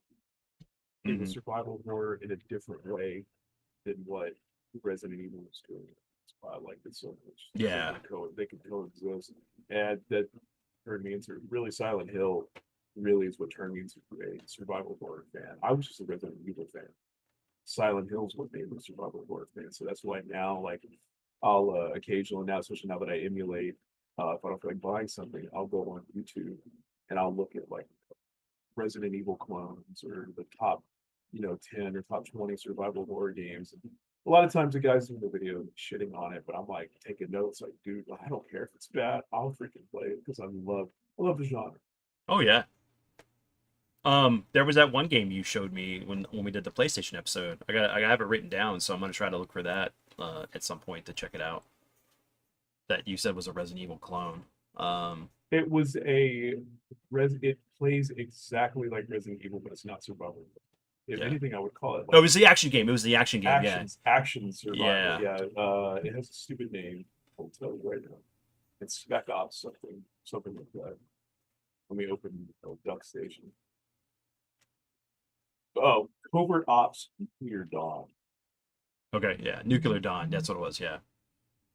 Hmm. survival horror in a different way than what Resident Evil was doing. That's why I liked it so much. Yeah. They could coexist, and that turned me into really Silent Hill. Really is what turned me into a survival horror fan. I was just a Resident Evil fan. Silent Hills what made me a survival horror fan. So that's why now, like, I'll occasionally now, especially now that I emulate, if I don't feel like buying something, I'll go on YouTube and I'll look at like Resident Evil clones or the top, 10 or top 20 survival horror games. And a lot of times the guys in the video shitting on it, but I'm like taking notes, like, dude, I don't care if it's bad. I'll freaking play it because I love the genre. Oh yeah. There was that one game you showed me when we did the PlayStation episode. I have it written down, so I'm gonna try to look for that at some point to check it out. That you said was a Resident Evil clone. It was it plays exactly like Resident Evil, but it's not survival. If Yeah. anything, I would call it Oh, it like was the action game. It was the action game. action survival. Yeah. Yeah, it has a stupid name. I'll tell you right now. It's Spec Ops something like that. Let me open Duck Station. Oh, Covert Ops Nuclear Dawn. Okay. Yeah. Nuclear Dawn. That's what it was. Yeah.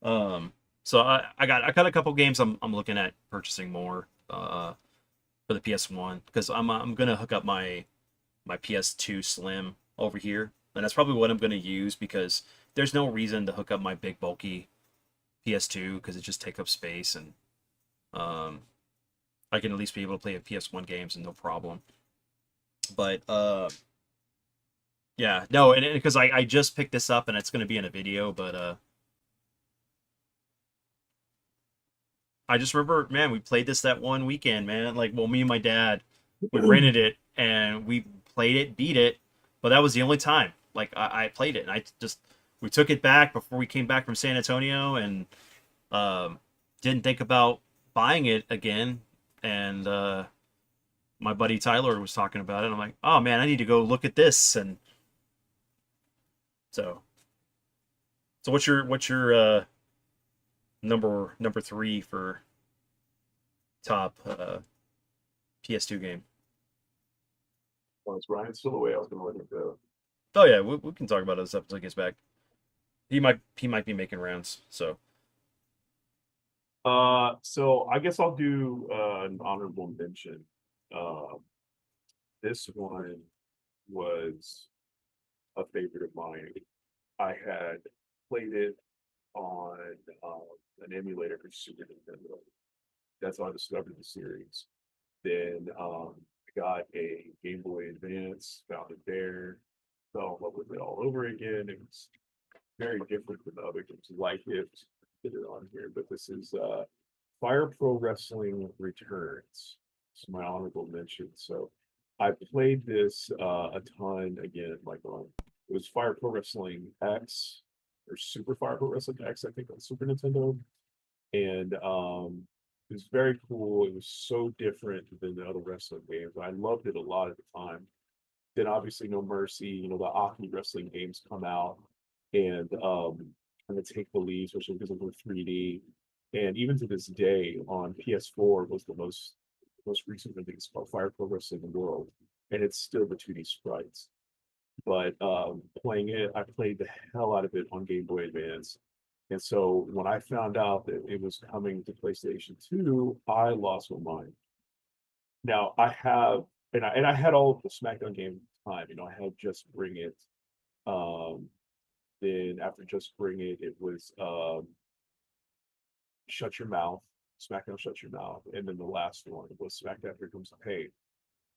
So I got a couple games I'm looking at purchasing more for the PS1 because I'm gonna hook up my PS2 Slim over here, and that's probably what I'm gonna use because there's no reason to hook up my big bulky PS2 because it just takes up space, and I can at least be able to play PS1 games and no problem. But yeah, no, and because I just picked this up and it's gonna be in a video, but I just remember, man, we played this that one weekend, man. Like, well, me and my dad, we rented it and we played it, beat it, but that was the only time. Like, I played it, and we took it back before we came back from San Antonio, and didn't think about buying it again, and my buddy Tyler was talking about it. I'm like, oh man, I need to go look at this, and so what's your number three for top PS2 game? Well, is Ryan still away? I was gonna let him go. Oh yeah, we can talk about it as episode gets back. He might be making rounds. So So I guess I'll do an honorable mention. Uh, this one was a favorite of mine. I had played it on an emulator for Super Nintendo. That's how I discovered the series. Then I got a Game Boy Advance, found it there, fell in love with it all over again. It was very different than the other games like it. Put it on here, but this is Fire Pro Wrestling Returns. It's my honorable mention. So I played this a ton again, like on it was Fire Pro Wrestling X or Super Fire Pro Wrestling X, I think on Super Nintendo. And it was very cool. It was so different than the other wrestling games. I loved it a lot at the time. Then obviously No Mercy, the Aki wrestling games come out and kind of take the lead, especially because of the 3D. And even to this day on PS4 was the most recent release called Fire Pro Wrestling World. And it's still the 2D sprites. But playing it, I played the hell out of it on Game Boy Advance. And so when I found out that it was coming to PlayStation 2, I lost my mind. Now I have, and I had all of the SmackDown game time. I had Just Bring It. Then after Just Bring It, it was Shut Your Mouth, SmackDown Shut Your Mouth, and then the last one was SmackDown Here Comes the Pain.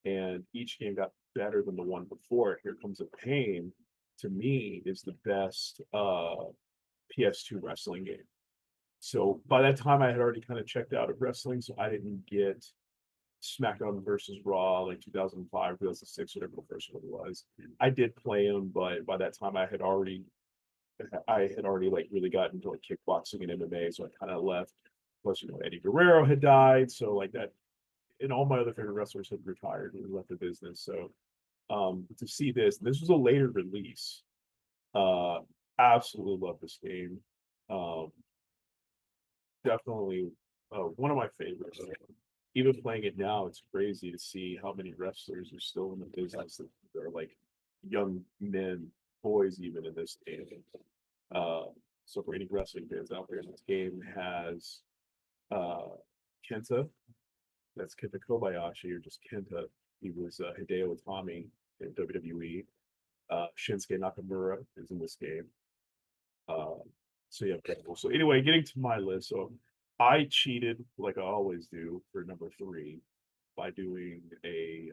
And each game got better than the one before. Here Comes the Pain, to me, is the best PS2 wrestling game. So by that time, I had already kind of checked out of wrestling, so I didn't get SmackDown versus Raw like 2005, 2006, whatever the first one was. I did play them, but by that time, I had already like really gotten into like kickboxing and MMA, so I kind of left. Plus, Eddie Guerrero had died, so like that, and all my other favorite wrestlers had retired and left the business. So to see this was a later release. Absolutely love this game. Um, Definitely one of my favorites. Even playing it now, it's crazy to see how many wrestlers are still in the business that are like young men, boys, even in this game. So for any wrestling fans out there, this game has Kenta. That's Kenta Kobayashi, or just Kenta. He was Hideo Itami in WWE. Shinsuke Nakamura is in this game. So yeah, cool. So anyway, getting to my list. So I cheated like I always do for number 3 by doing a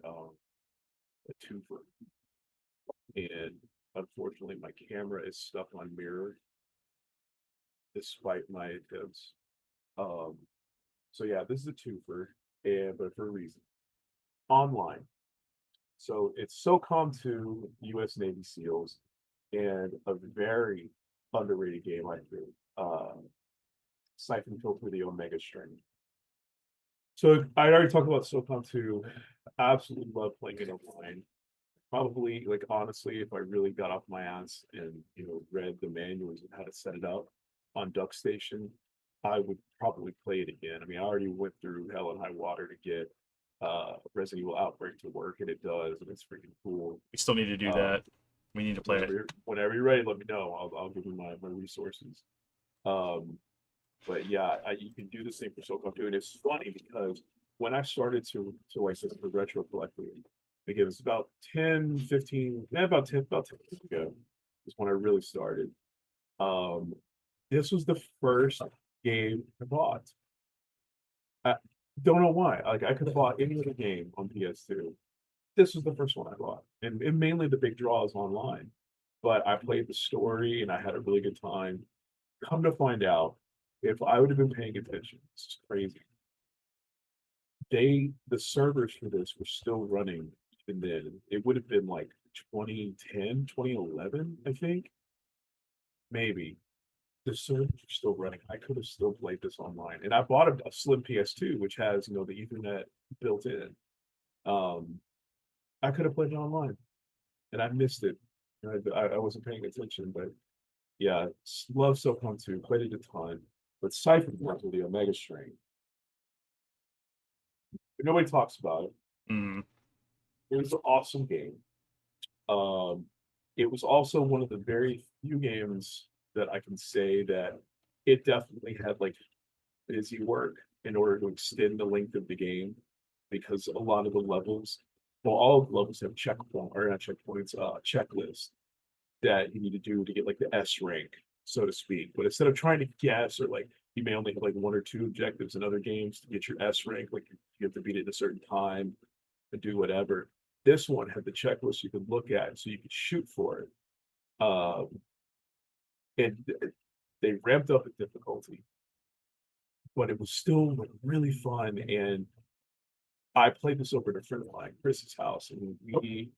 twofer. And unfortunately my camera is stuck on mirror despite my attempts. So yeah, this is a twofer, but for a reason. Online. So it's SOCOM 2 US Navy SEALs and a very underrated game I think. Siphon Filter the Omega String. So I already talked about SOCOM 2. Absolutely love playing it online. Probably, like honestly, if I really got off my ass and read the manuals and how to set it up on DuckStation, I would probably play it again. I mean, I already went through hell and high water to get Resident Evil Outbreak to work, and it does, and it's freaking cool. we still need to do that. We need to play it. Whenever you're ready, let me know. I'll give you my resources. But yeah, you can do the same for SOCOM 2, and it's funny because when I started to like the retro collecting, again, it was about 10 years ago is when I really started. This was the first game I bought. I don't know why. Like I could have bought any other game on PS2. This was the first one I bought, and mainly the big draws online. But I played the story and I had a really good time. Come to find out, if I would have been paying attention, this is crazy. The servers for this were still running even then. It would have been like 2010, 2011, I think. Maybe. the servers are still running. I could have still played this online, and I bought a slim PS2, which has the Ethernet built in. I could have played it online, and I missed it. I wasn't paying attention, but yeah, love SOCOM 2, played it a ton. But Siphon Filter, the Omega Strain, nobody talks about it. Mm. It was an awesome game. It was also one of the very few games that I can say that it definitely had like busy work in order to extend the length of the game, because a lot of the levels, well, all of the levels have checkpoint or not checkpoints, checklists that you need to do to get like the S rank, so to speak. But instead of trying to guess, or like you may only have like one or two objectives in other games to get your S rank, like you have to beat it at a certain time and do whatever. This one had the checklist you could look at, so you could shoot for it. And they ramped up the difficulty, but it was still like really fun. And I played this over at a friend of mine, Chris's house, and we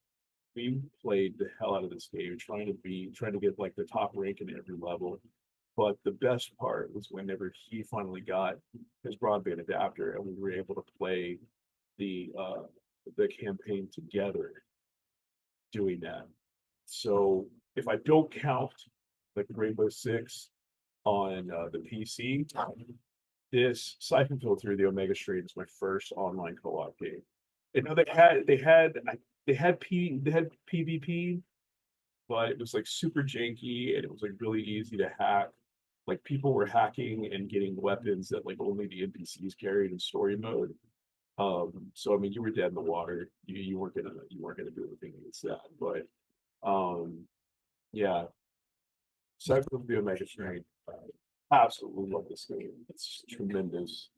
played the hell out of this game, trying to get like the top rank in every level. But the best part was whenever he finally got his broadband adapter and we were able to play the campaign together doing that. So if I don't count like Rainbow Six on the PC, this Siphon Filter, the Omega Strain, is my first online co-op game. You know, they had PvP, but it was like super janky and it was like really easy to hack. Like people were hacking and getting weapons that like only the NPCs carried in story mode. So I mean, you were dead in the water. You weren't gonna do anything against that. But yeah, Cyber of the Omega Strain. Absolutely love this game. It's tremendous.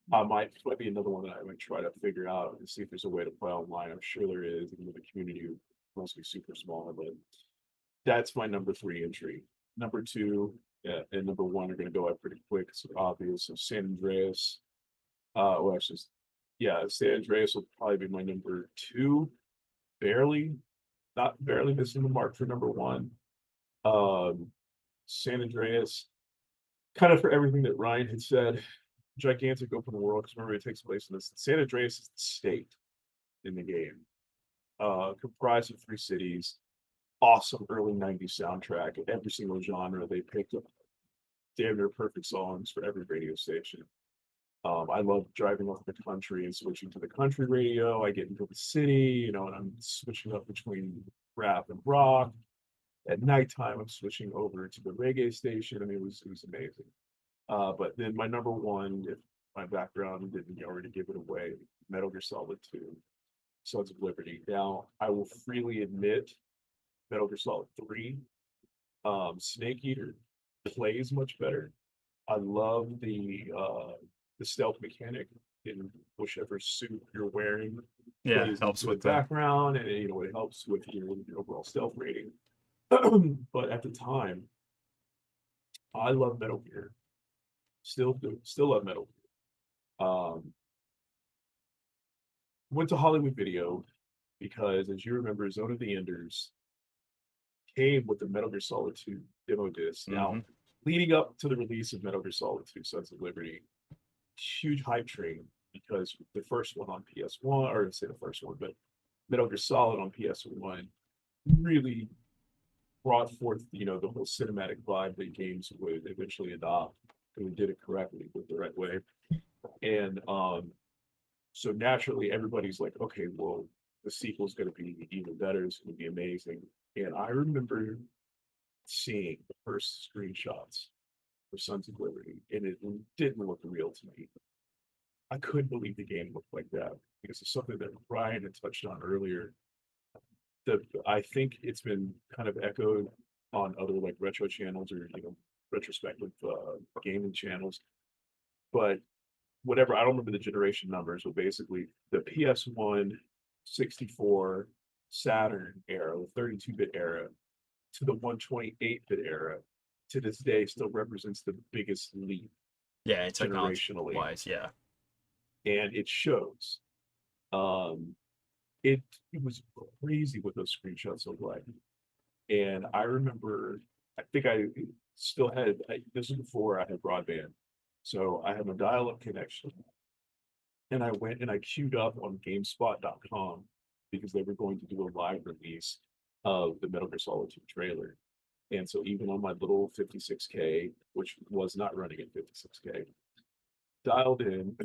Might be another one that I might try to figure out and see if there's a way to play online. I'm sure there is. Even though the community must be super small, but that's my number 3 entry. Number 2 and number 1 are going to go up pretty quick. It's obvious. So San Andreas. Well, actually, yeah, San Andreas will probably be my number 2. Not barely missing the mark for number 1. San Andreas, kind of for everything that Ryan had said, gigantic open world, because remember it takes place in this. San Andreas is the state in the game, comprised of 3 cities. Awesome early 90s soundtrack. Every single genre they picked up damn near perfect songs for every radio station. I love driving off the country and switching to the country radio. I get into the city, and I'm switching up between rap and rock. At nighttime, I'm switching over to the reggae station. I mean, it was amazing. But then my number 1, if my background didn't already give it away, Metal Gear Solid 2, Sons of Liberty. Now, I will freely admit, Metal Gear Solid 3, Snake Eater plays much better. I love the stealth mechanic in whichever suit you're wearing. Yeah, helps with the that. background, and it helps with your overall stealth rating. But at the time, I love Metal Gear. Still love Metal Gear. Went to Hollywood Video because, as you remember, Zone of the Enders came with the Metal Gear Solid 2 demo disc. Now, leading up to the release of Metal Gear Solid 2 Sons of Liberty, huge hype train, because the first one on PS1, or say the first one, but Metal Gear Solid on PS1 really brought forth, the whole cinematic vibe that games would eventually adopt, and we did it correctly with the right way. And so naturally, everybody's like, okay, well, the sequel's going to be even better. It's going to be amazing. And I remember seeing the first screenshots for Sons of Liberty, and it didn't look real to me. I couldn't believe the game looked like that, because it's something that Ryan had touched on earlier. I think it's been kind of echoed on other like retro channels, or retrospective gaming channels. But whatever, I don't remember the generation numbers, but basically the PS1, 64, Saturn era, the 32-bit era, to the 128-bit era, to this day still represents the biggest leap. Yeah, generationally wise, yeah. And it shows. It was crazy what those screenshots look like. And I remember I think I still had, this was before I had broadband. So I had a dial-up connection. And I went and I queued up on GameSpot.com because they were going to do a live release of the Metal Gear Solid 2 trailer. And so even on my little 56K, which was not running at 56K, dialed in,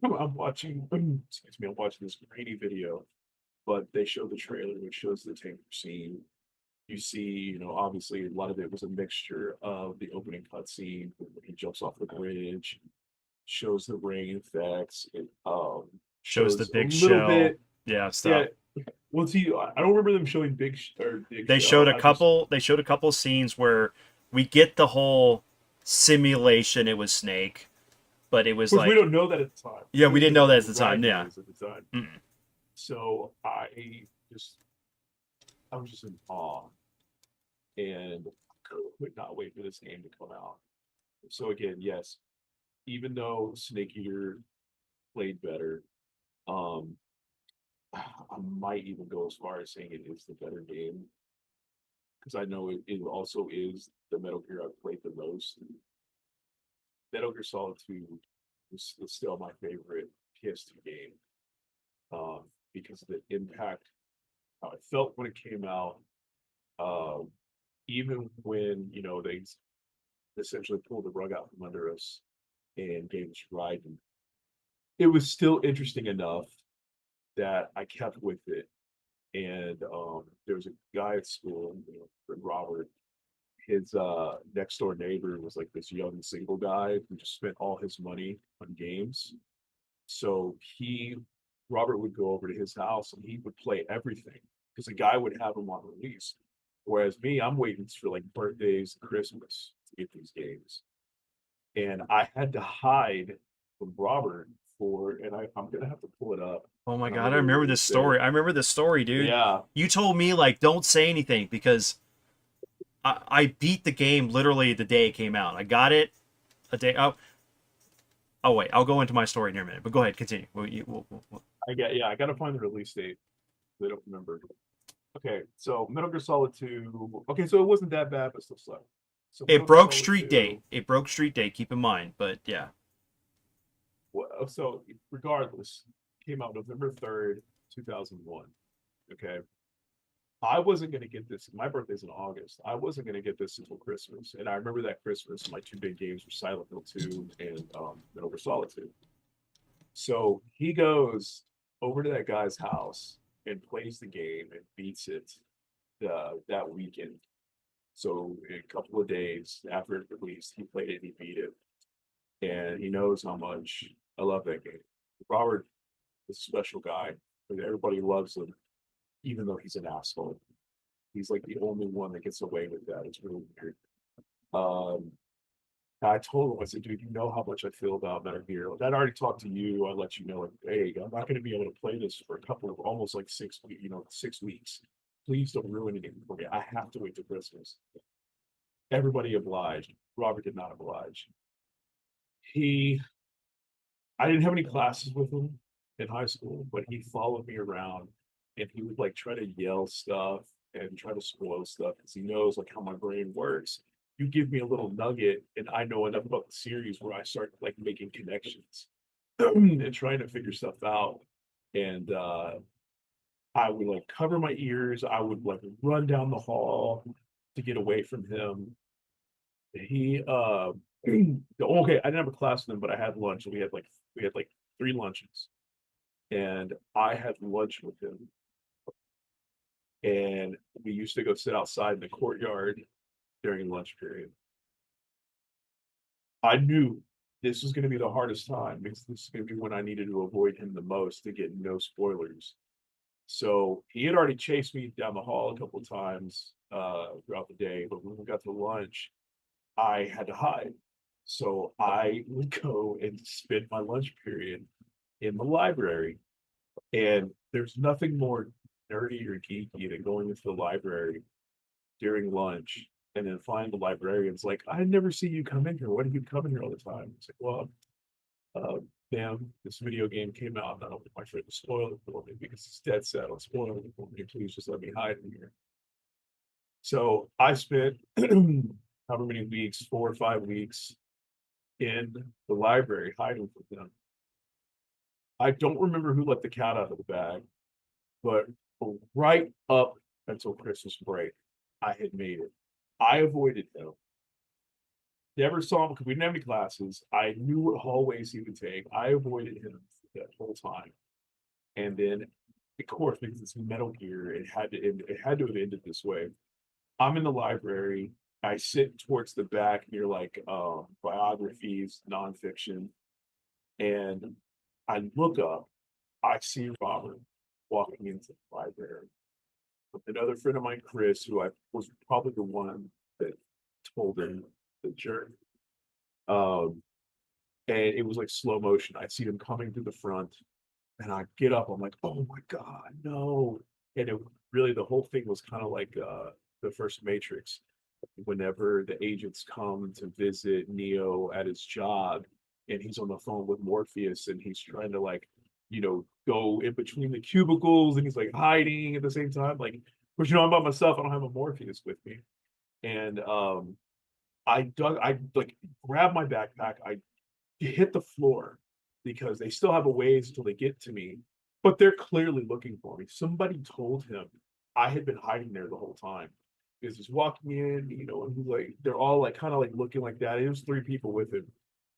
I'm watching, excuse me, I'm watching this grainy video, but they show the trailer, which shows the tanker scene. You see, obviously a lot of it was a mixture of the opening cutscene when he jumps off the bridge, shows the rain effects. It Shows the shows a big little shell. bit. Yeah, stuff. Yeah. Well, see, I don't remember them showing big or big. They shell. showed I a just- couple. They showed a couple scenes where we get the whole simulation. It was Snake, but it was Which like we don't know that at the time. Yeah, we didn't know that at the time, Ryan yeah. knows At the time. Mm. So I was just in awe, and could not wait for this game to come out. So again, yes, even though Snake Eater played better, I might even go as far as saying it is the better game, because I know it also is the Metal Gear I've played the most. Metal Gear Solid 2 is still my favorite PS2 game, because of the impact, how it felt when it came out, even when they essentially pulled the rug out from under us and gave us Raiden. It was still interesting enough that I kept with it. And there was a guy at school, friend Robert. His next door neighbor was like this young single guy who just spent all his money on games. So Robert would go over to his house and he would play everything because the guy would have them on release. Whereas me, I'm waiting for like birthdays, Christmas to get these games. And I had to hide from Robert and I'm gonna have to pull it up. oh my And god, I'm I gonna remember read this it. story. I remember this story, dude. Yeah. You told me like don't say anything because I beat the game literally the day it came out. I got it a day. Oh wait, I'll go into my story in a minute. But go ahead, continue. I gotta find the release date. I don't remember. Okay, so Metal Gear Solid 2. Okay, so it wasn't that bad, but still sucked. So It Metal Gear broke Solid Street 2 Date. It broke Street Date. Keep in mind, but yeah. So regardless, came out November 3rd, 2001. Okay. I wasn't gonna get this. My birthday's in August. I wasn't gonna get this until Christmas. And I remember that Christmas, my two big games were Silent Hill 2 and Metal Gear Solid 2. So he goes over to that guy's house and plays the game and beats it that weekend. So in a couple of days after it released, he played it and he beat it. And he knows how much I love that game. Robert is a special guy. Everybody loves him, even though he's an asshole. He's like the only one that gets away with that. It's really weird. I told him, I said, dude, you know how much I feel about Metal Gear. I'd already talked to you. I let you know, like, hey, I'm not going to be able to play this for a couple of almost like 6 weeks, 6 weeks. Please don't ruin anything for me. I have to wait till Christmas. Everybody obliged. Robert did not oblige. I didn't have any classes with him in high school, but he followed me around and he would like try to yell stuff and try to spoil stuff because he knows like how my brain works. You give me a little nugget and I know enough about the series where I start like making connections and trying to figure stuff out. And I would like cover my ears. I would like run down the hall to get away from him. He okay, I didn't have a class with him, but I had lunch. We had like 3 lunches. And I had lunch with him. And we used to go sit outside in the courtyard during lunch period. I knew this was going to be the hardest time because this is going to be when I needed to avoid him the most to get no spoilers. So he had already chased me down the hall a couple of times throughout the day, but when we got to lunch, I had to hide. So I would go and spend my lunch period in the library. And there's nothing more nerdy or geeky than going into the library during lunch and then find the librarians like, I never see you come in here. Why do you come in here all the time? It's like, well, damn, this video game came out. And I don't want my friend to spoil it for me because it's dead set on spoiling it for me. Please just let me hide in here. So I spent however many weeks, 4 or 5 weeks in the library hiding from them. I don't remember who let the cat out of the bag, but right up until Christmas break, I had made it. I avoided him. Never saw him because we didn't have any classes. I knew what hallways he would take. I avoided him that whole time. And then, of course, because it's Metal Gear, it had to end, it had to have ended this way. I'm in the library. I sit towards the back near like biographies, nonfiction, and I look up. I see Robert walking into the library. Another friend of mine, Chris, who I was probably the one that told him the journey. And it was like slow motion. I see him coming through the front, and I get up. I'm like, oh my god, no! And it really the whole thing was kind of like the first Matrix. Whenever the agents come to visit Neo at his job, and he's on the phone with Morpheus, and he's trying to like, go in between the cubicles, and he's like hiding at the same time. Like, of course, I'm by myself. I don't have a Morpheus with me, and I like grabbed my backpack. I hit the floor because they still have a ways until they get to me, but they're clearly looking for me. Somebody told him I had been hiding there the whole time. Because he's walking in, and he's like, they're all like kind of like looking like that. It was 3 people with him.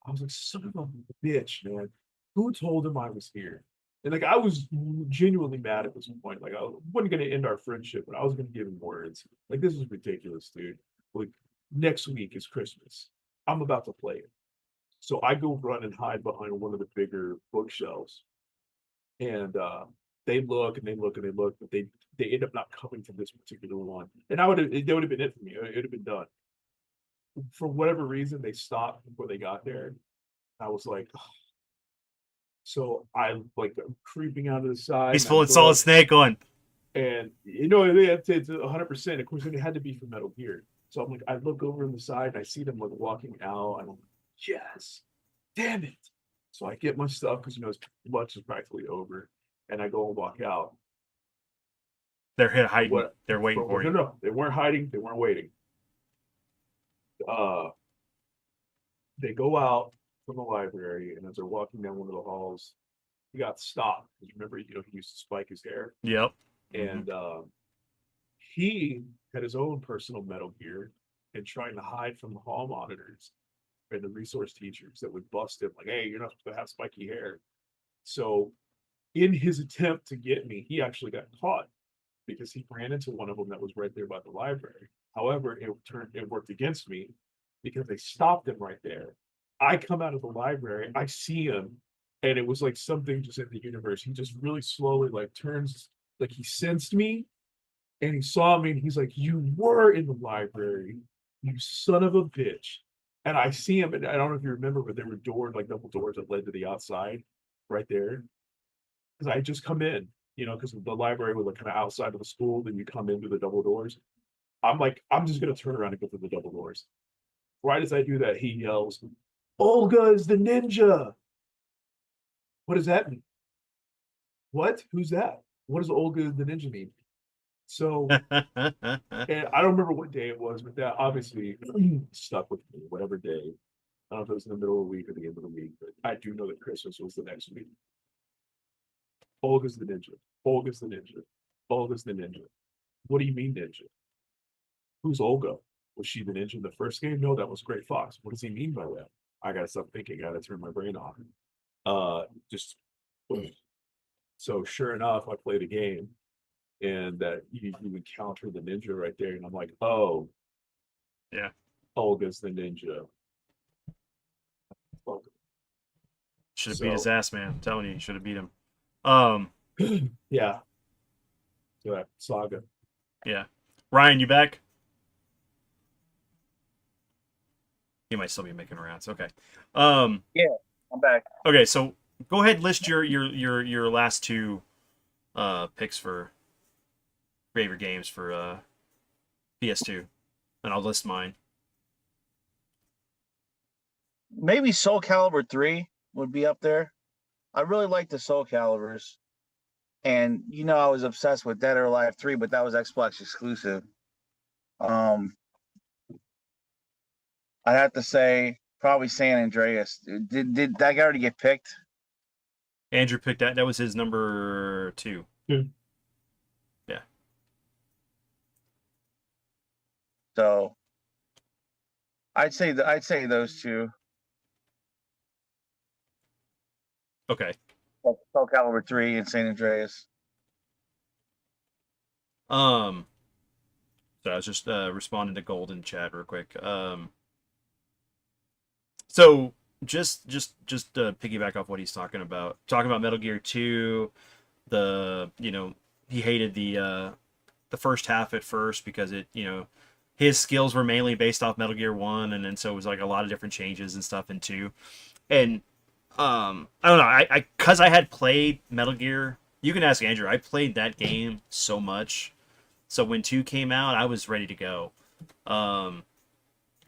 I was like, son of a bitch, man. Who told him I was here? And like I was genuinely mad at this point. Like I wasn't gonna end our friendship, but I was gonna give him words. Like, this is ridiculous, dude. Like, next week is Christmas. I'm about to play it. So I go run and hide behind one of the bigger bookshelves. And they look and they look and they look, but they end up not coming to this particular one. And that would have been it for me. It would have been done. For whatever reason, they stopped before they got there. I was like, ugh. So I like I'm creeping out of the side. He's and I pulling Solid look, Snake on. and it's 100%. Of course, it had to be from Metal Gear. So I'm like, I look over on the side and I see them like walking out, and I'm like, yes, damn it. So I get my stuff because lunch is practically over, and I go and walk out. They're hiding. What? They're waiting for you. No, they weren't hiding. They weren't waiting. They go out from the library, and as they're walking down one of the halls, he got stopped because remember, he used to spike his hair, Yep. and he had his own personal Metal Gear, and trying to hide from the hall monitors and the resource teachers that would bust him, like, "Hey, you're not supposed to have spiky hair." So, in his attempt to get me, he actually got caught because he ran into one of them that was right there by the library. However, it worked against me because they stopped him right there. I come out of the library, I see him, and it was like something just in the universe. He just really slowly like turns, like he sensed me, and he saw me, and he's like, "You were in the library, you son of a bitch." And I see him, and I don't know if you remember, but there were doors, like double doors that led to the outside right there. Because I had just come in, because the library was like kind of outside of the school, then you come in through the double doors. I'm like, I'm just gonna turn around and go through the double doors. Right as I do that, he yells, "Olga is the ninja." What does that mean? What? Who's that? What does Olga is the ninja mean? So, and I don't remember what day it was, but that obviously stuck with me, whatever day. I don't know if it was in the middle of the week or the end of the week, but I do know that Christmas was the next week. Olga's the ninja. Olga's the ninja. Olga's the ninja. What do you mean ninja? Who's Olga? Was she the ninja in the first game? No, that was Great Fox. What does he mean by that? I gotta stop thinking. I gotta turn my brain off. Just so sure enough, I played a game, and that you encounter the ninja right there, and I'm like, oh, Yeah. Olga's the ninja. Should have beat his So- ass, man. I'm telling you, should have beat him. Yeah. So that saga. Yeah. Ryan, you back? He might still be making rounds. Okay. I'm back. Okay, so go ahead, list your last 2 picks for favorite games for PS2, and I'll list mine. Maybe Soul Calibur 3 would be up there. I really like the Soul Caliburs. And I was obsessed with Dead or Alive 3, but that was Xbox exclusive. Um, I have to say probably San Andreas. Did that guy already get picked? Andrew picked that. That was his number 2. Hmm. Yeah. So I'd say those two. Okay. Soul Calibur 3 and San Andreas. Um. So I was just responding to Golden chat real quick. So just to piggyback off what he's talking about Metal Gear 2, he hated the first half at first because his skills were mainly based off Metal Gear 1, and then so it was like a lot of different changes and stuff in 2. And I don't know, I cuz I had played Metal Gear, you can ask Andrew. I played that game so much. So when 2 came out, I was ready to go. Um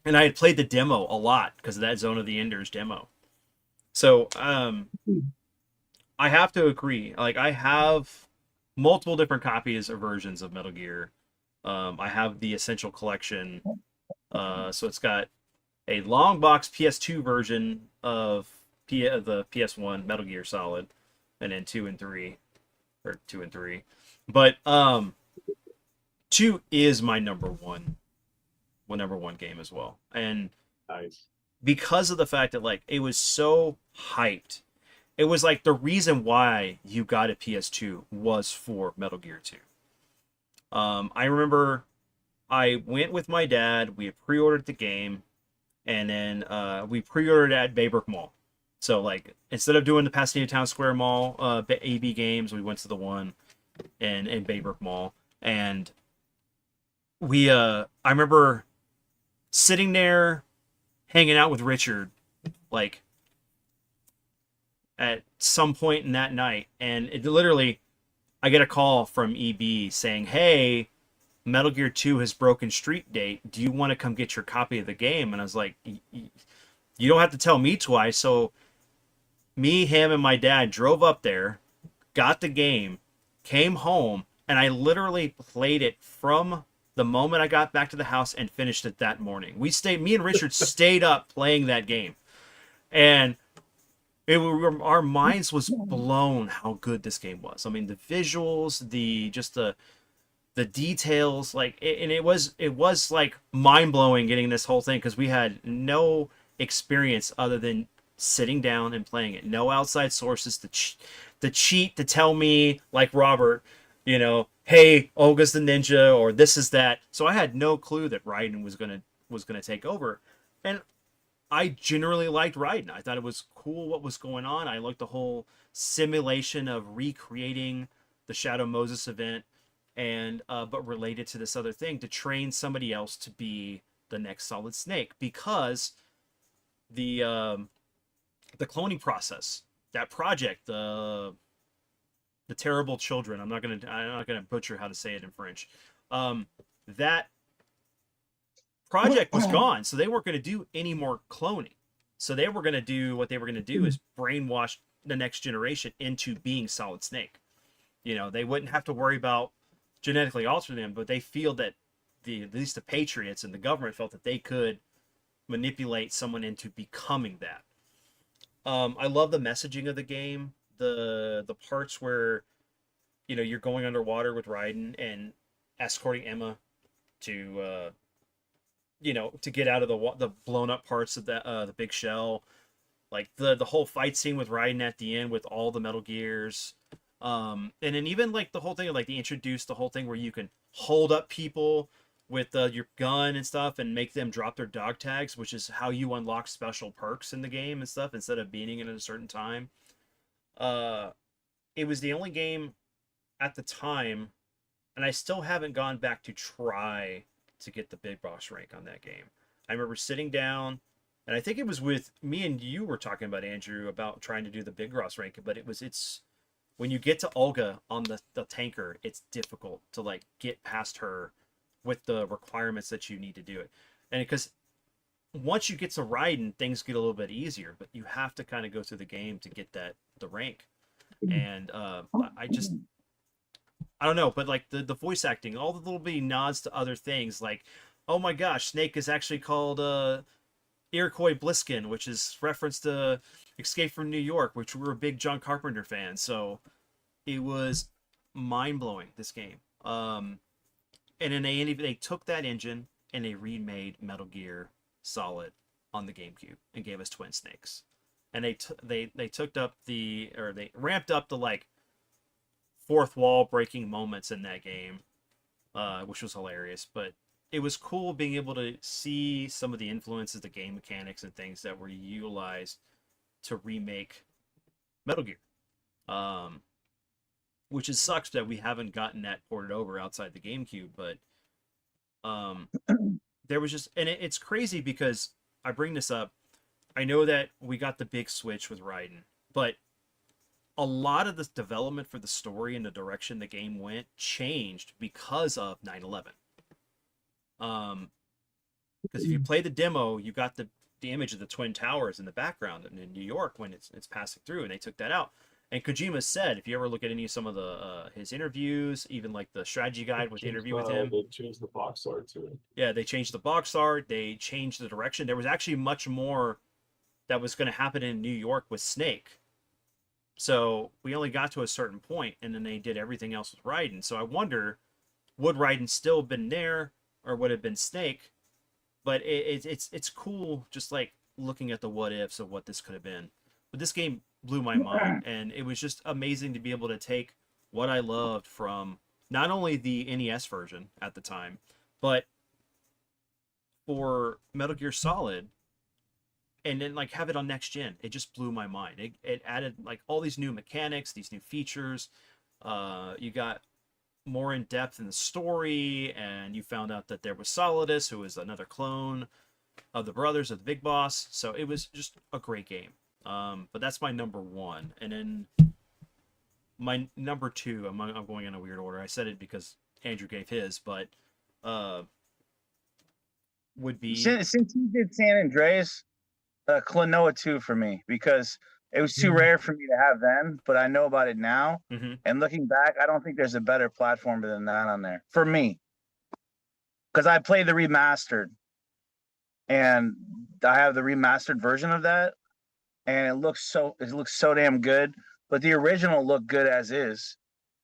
and I had played the demo a lot because of that Zone of the Enders demo. So I have to agree. Like, I have multiple different copies or versions of Metal Gear. I have the Essential Collection. So it's got a long box PS2 version of the PS1 Metal Gear Solid, and then 2 and 3, or 2 and 3. But 2 is my number one game as well. And Nice. because of the fact that, like, it was so hyped. It was like the reason why you got a PS2 was for Metal Gear 2. I remember I went with my dad. We had pre-ordered the game, and then we pre-ordered at Baybrook Mall. So, like, instead of doing the Pasadena Town Square Mall AB games, we went to the one in Baybrook Mall, and I remember sitting there hanging out with Richard, like, at some point in that night, and it literally, I get a call from EB saying, "Hey, Metal Gear 2 has broken street date. Do you want to come get your copy of the game?" And I was like, "You don't have to tell me twice." So me, him, and my dad drove up there, got the game, came home, and I literally played it from the moment I got back to the house and finished it that morning. Me and Richard stayed up playing that game, and our minds was blown how good this game was. I mean, the visuals, the details, like, and it was like mind blowing getting this whole thing because we had no experience other than sitting down and playing it. No outside sources to cheat to tell me, like Robert, hey, Olga's the ninja or this is that. So I had no clue that Raiden was gonna take over, and I generally liked Raiden. I thought it was cool what was going on. I liked the whole simulation of recreating the Shadow Moses event, and but related to this other thing to train somebody else to be the next Solid Snake, because the cloning process, that project, the terrible children. I'm not gonna butcher how to say it in French. That project was gone, so they weren't going to do any more cloning. So they were going to do what they were going to do is brainwash the next generation into being Solid Snake. They wouldn't have to worry about genetically altering them, but they feel that at least the Patriots and the government felt that they could manipulate someone into becoming that. I love the messaging of the game, the parts where you're going underwater with Raiden and escorting Emma to to get out of the blown up parts of the big shell, like the whole fight scene with Raiden at the end with all the Metal Gears, and then even like the whole thing of like they introduced the whole thing where you can hold up people with your gun and stuff and make them drop their dog tags, which is how you unlock special perks in the game and stuff instead of beating it at a certain time. Uh, it was the only game at the time, and I still haven't gone back to try to get the big boss rank on that game. I remember sitting down, and I think it was with me and you were talking about, Andrew, about trying to do the big boss rank, but it's when you get to Olga on the tanker, it's difficult to like get past her with the requirements that you need to do it. And because once you get to Raiden, things get a little bit easier, but you have to kind of go through the game to get the rank. And I just I don't know, but like the voice acting, all the little bitty nods to other things, like, oh my gosh, Snake is actually called Iroquois Bliskin, which is reference to Escape from New York, which we were a big John Carpenter fan. So it was mind blowing, this game. And then they took that engine and they remade Metal Gear Solid on the GameCube and gave us Twin Snakes. And they took up they ramped up the like fourth wall breaking moments in that game, which was hilarious. But it was cool being able to see some of the influences, the game mechanics and things that were utilized to remake Metal Gear. Which is sucks that we haven't gotten that ported over outside the GameCube, but there was just, and it's crazy because I bring this up. I know that we got the big switch with Raiden, but a lot of the development for the story and the direction the game went changed because of 9/11. Because if you play the demo, you got the image of the Twin Towers in the background and in New York when it's passing through, and they took that out. And Kojima said, if you ever look at any of some of the his interviews, even like the strategy guide with the interview with him, They changed the box art to it. yeah, they changed the box art, they changed the direction. There was actually much more that was going to happen in New York with Snake. So we only got to a certain point, and then they did everything else with Raiden. So I wonder, would Raiden still have been there, or would it have been Snake? But it's cool, just like looking at the what ifs of what this could have been. But this game blew my mind, and it was just amazing to be able to take what I loved from not only the NES version at the time, but for Metal Gear Solid, and then like have it on next gen. It just blew my mind. It added like all these new mechanics, these new features. You got more in depth in the story, and you found out that there was Solidus, who was another clone of the brothers of the Big Boss. So it was just a great game. But that's my number one, and then my number two. I'm going in a weird order. I said it because Andrew gave his, but would be Since you did San Andreas, Klonoa 2 for me, because it was too rare for me to have then, but I know about it now. Mhm. And looking back, I don't think there's a better platformer than that on there for me, because I played the remastered, and I have the remastered version of that, and it looks so damn good. But the original looked good as is.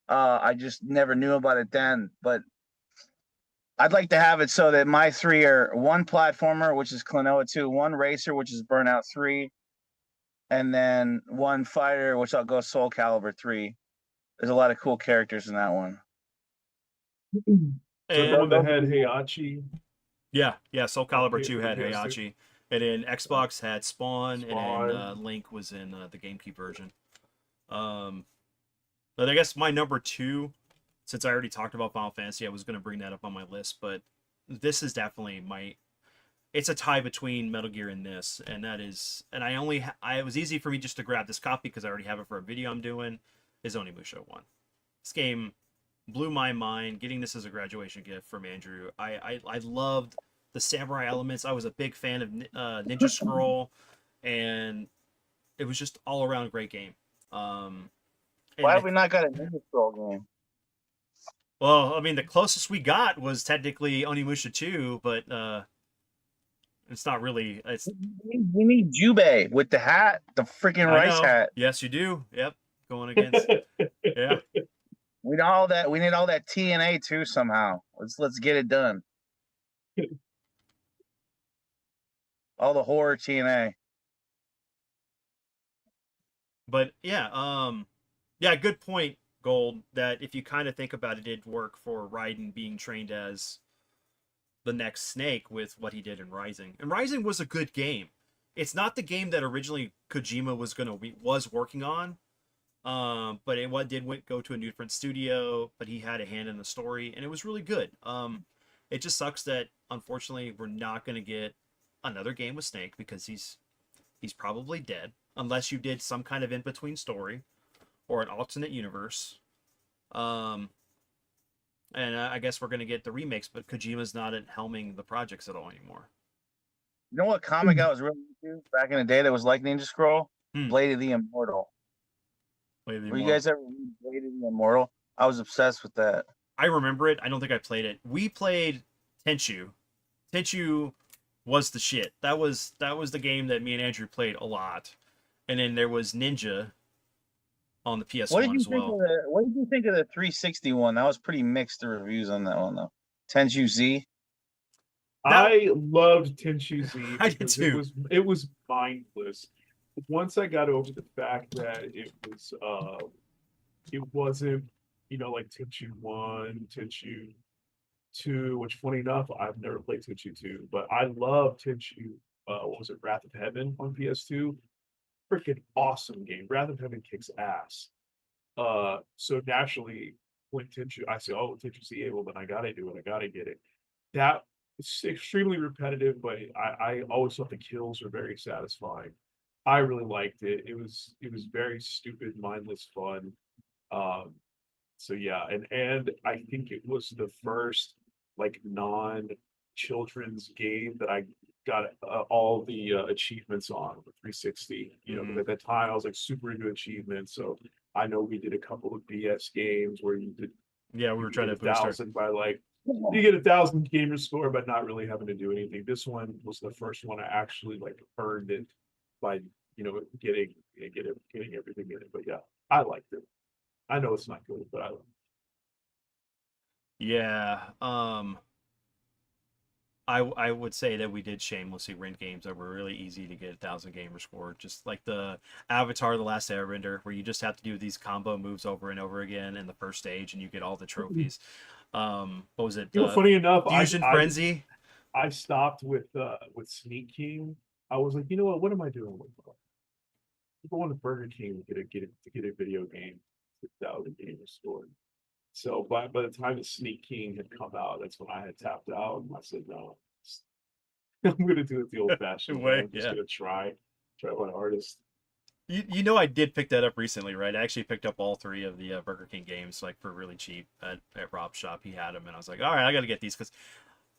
I just never knew about it then, but I'd like to have it so that my three are one platformer, which is Klonoa 2, one racer, which is Burnout 3, and then one fighter, which I'll go Soul Calibur 3. There's a lot of cool characters in that one. So the and one that had Heihachi. yeah, Soul Calibur Okay, 2 had yes, Heihachi, and then Xbox had Spawn, and Spawn. then Link was in the GameCube version. But I guess my number two, since I already talked about Final Fantasy, I was going to bring that up on my list, but this is definitely it's a tie between Metal Gear and this, and that is, and it was easy for me just to grab this copy because I already have it for a video I'm doing, is Onimusha 1. This game blew my mind. Getting this as a graduation gift from Andrew, I loved the samurai elements. I was a big fan of Ninja Scroll, and it was just all around great game. Why have we not got a Ninja Scroll game? Well, I mean, the closest we got was technically Onimusha 2, but it's not really. We need Jubei with the hat, the freaking rice hat. Yes, you do. Yep, going against. Yeah. We need all that. We need all that TNA too somehow. Let's get it done. All the horror TNA. But yeah, good point, Gold. That if you kind of think about it, it'd work for Raiden being trained as the next Snake with what he did in Rising. And Rising was a good game. It's not the game that originally Kojima was working on, but it did go to a new different studio. But he had a hand in the story, and it was really good. It just sucks that unfortunately we're not going to get another game with Snake because he's probably dead unless you did some kind of in between story or an alternate universe. And I guess we're going to get the remakes, but Kojima's not at helming the projects at all anymore. You know what comic I was really into back in the day that was like Ninja Scroll? Blade of the Immortal. Were you guys ever read Blade of the Immortal? I was obsessed with that. I remember it. I don't think I played it. We played Tenchu. Tenchu was the shit. That was the game that me and Andrew played a lot. And then there was Ninja on the What did PS1 you as think well. of the What did you think of the 360 one? That was pretty mixed, the reviews on that one though. Tenju Z. That I loved Tenchu Z I did because too. it was mindless. Once I got over the fact that it wasn't, like Tenchu 1, Tenchu 2, which funny enough, I've never played Tenchu 2, but I love Tenchu, what was it, Wrath of Heaven on PS2? Freaking awesome game. Wrath of Heaven kicks ass. So naturally, when Tenchu, I say, oh, Tenchu CA, well, then I gotta do it. I gotta get it. That is extremely repetitive, but I always thought the kills were very satisfying. I really liked it. It was very stupid, mindless fun. Um, so yeah, and I think it was the first like non-children's game that I got all the achievements on the 360. Mhm. At that time I was like super into achievements, so I know we did a couple of BS games where Yeah, we you were could trying get to a boost our. thousand by like you get 1,000 gamer score, but not really having to do anything. This one was the first one I actually like earned it by getting everything in it. But yeah, I liked it. I know it's not good, but I liked Yeah. I would say that we did shamelessly rent games that were really easy to get 1,000 gamer score, just like the Avatar: The Last Airbender, where you just have to do these combo moves over and over again in the first stage, and you get all the it. trophies. What was it? Funny enough, Fusion Frenzy. I stopped with Sneak King. I was like, you know what? What am I doing with it? I'm going to Burger King to get a video game without a gamer score. So by the time the Sneak King had come out, that's when I had tapped out. And I said, no, I'm gonna do it the old fashioned way. Way, I'm just yeah. gonna try my hardest. You know I did pick that up recently, right? I actually picked up all three of the Burger King games like for really cheap at Rob's shop. He had them, and I was like, all right, I got to get these because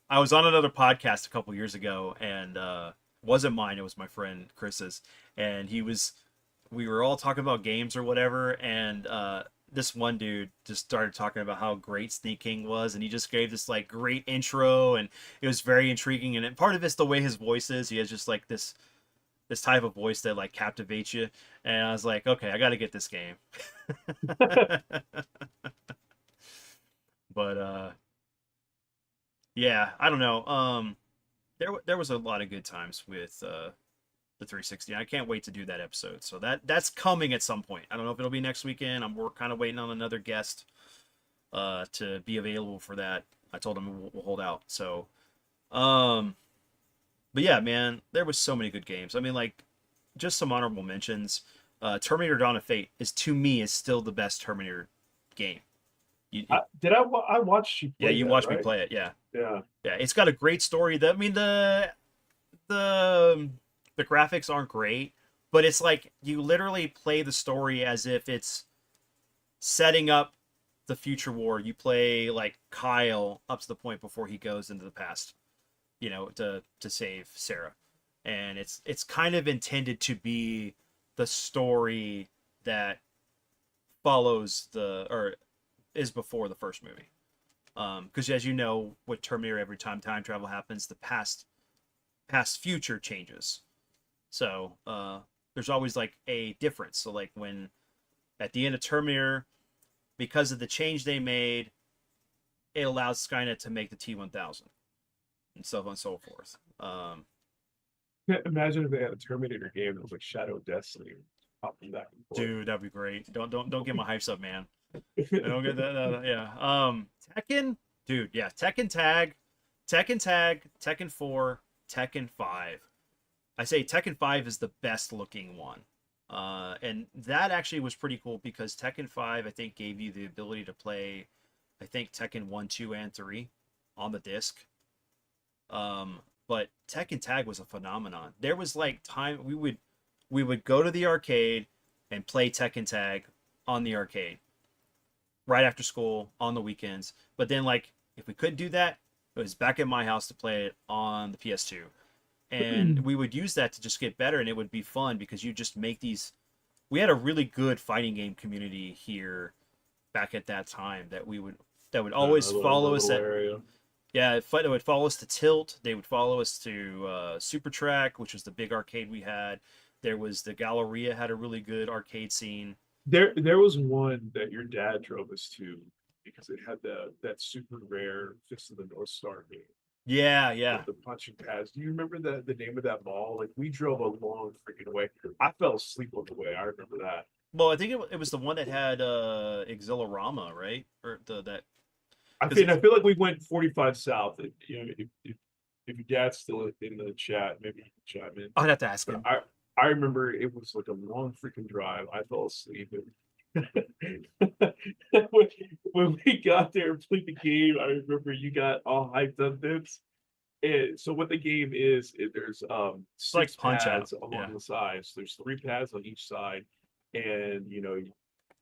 I was on another podcast a couple years ago, and wasn't mine. It was my friend Chris's, and we were all talking about games or whatever, and this one dude just started talking about how great Sneak King was, and he just gave this like great intro, and it was very intriguing. And part of it's the way his voice is. He has just like this type of voice that like captivates you. And I was like, okay, I got to get this game. But yeah, I don't know. There was a lot of good times with the 360. I can't wait to do that episode. So that's coming at some point. I don't know if it'll be next weekend. We're kind of waiting on another guest to be available for that. I told him we'll hold out. So um but yeah, man, there was so many good games. I mean, like, just some honorable mentions. Terminator: Dawn of Fate is to me is still the best Terminator game. I watched you Yeah, play you that, watched me right? play it. Yeah, Yeah. yeah, it's got a great story. I mean, the the graphics aren't great, but it's like you literally play the story as if it's setting up the future war. You play like Kyle up to the point before he goes into the past, to save Sarah. And it's kind of intended to be the story that follows the or is before the first movie. Because as you know, with Terminator, every time time travel happens, the past future changes. So there's always like a difference. So like when at the end of Terminator, because of the change they made, it allows Skynet to make the T-1000 and so on and so forth. Imagine if they had a Terminator game that was like Shadow Destiny, popping back and forth. Dude, that'd be great. Don't get my hypes up, man. I don't get that. Yeah. Tekken, dude. Yeah, Tekken Tag, Tekken 4, Tekken 5. I say Tekken 5 is the best looking one. And that actually was pretty cool because Tekken 5 I think gave you the ability to play I think Tekken 1, 2 and 3 on the disc. But Tekken Tag was a phenomenon. There was like time we would go to the arcade and play Tekken Tag on the arcade right after school on the weekends. But then like if we couldn't do that, it was back at my house to play it on the PS2. And we would use that to just get better, and it would be fun because you just make these. We had a really good fighting game community here back at that time that would in always the follow us little at. area. Yeah, they would follow us to Tilt. They would follow us to Super Track, which was the big arcade we had. There was the Galleria had a really good arcade scene. There was one that your dad drove us to because it had that super rare Fist of the North Star game Yeah, yeah. with the punching pads. Do you remember the name of that mall? Like we drove a long freaking way. I fell asleep on the way. I remember that. Well, I think it was the one that had Exhilarama, right? Or that I 'cause think I feel like we went 45 south. You know, if your dad's still in the chat, maybe you can chime in. I'd have to ask But him. I remember it was like a long freaking drive. I fell asleep. When we got there and played the game, I remember you got all hyped on this. And so what the game is, there's It's like six Punch Out. pads along Yeah. the sides. There's 3 pads on each side, and you know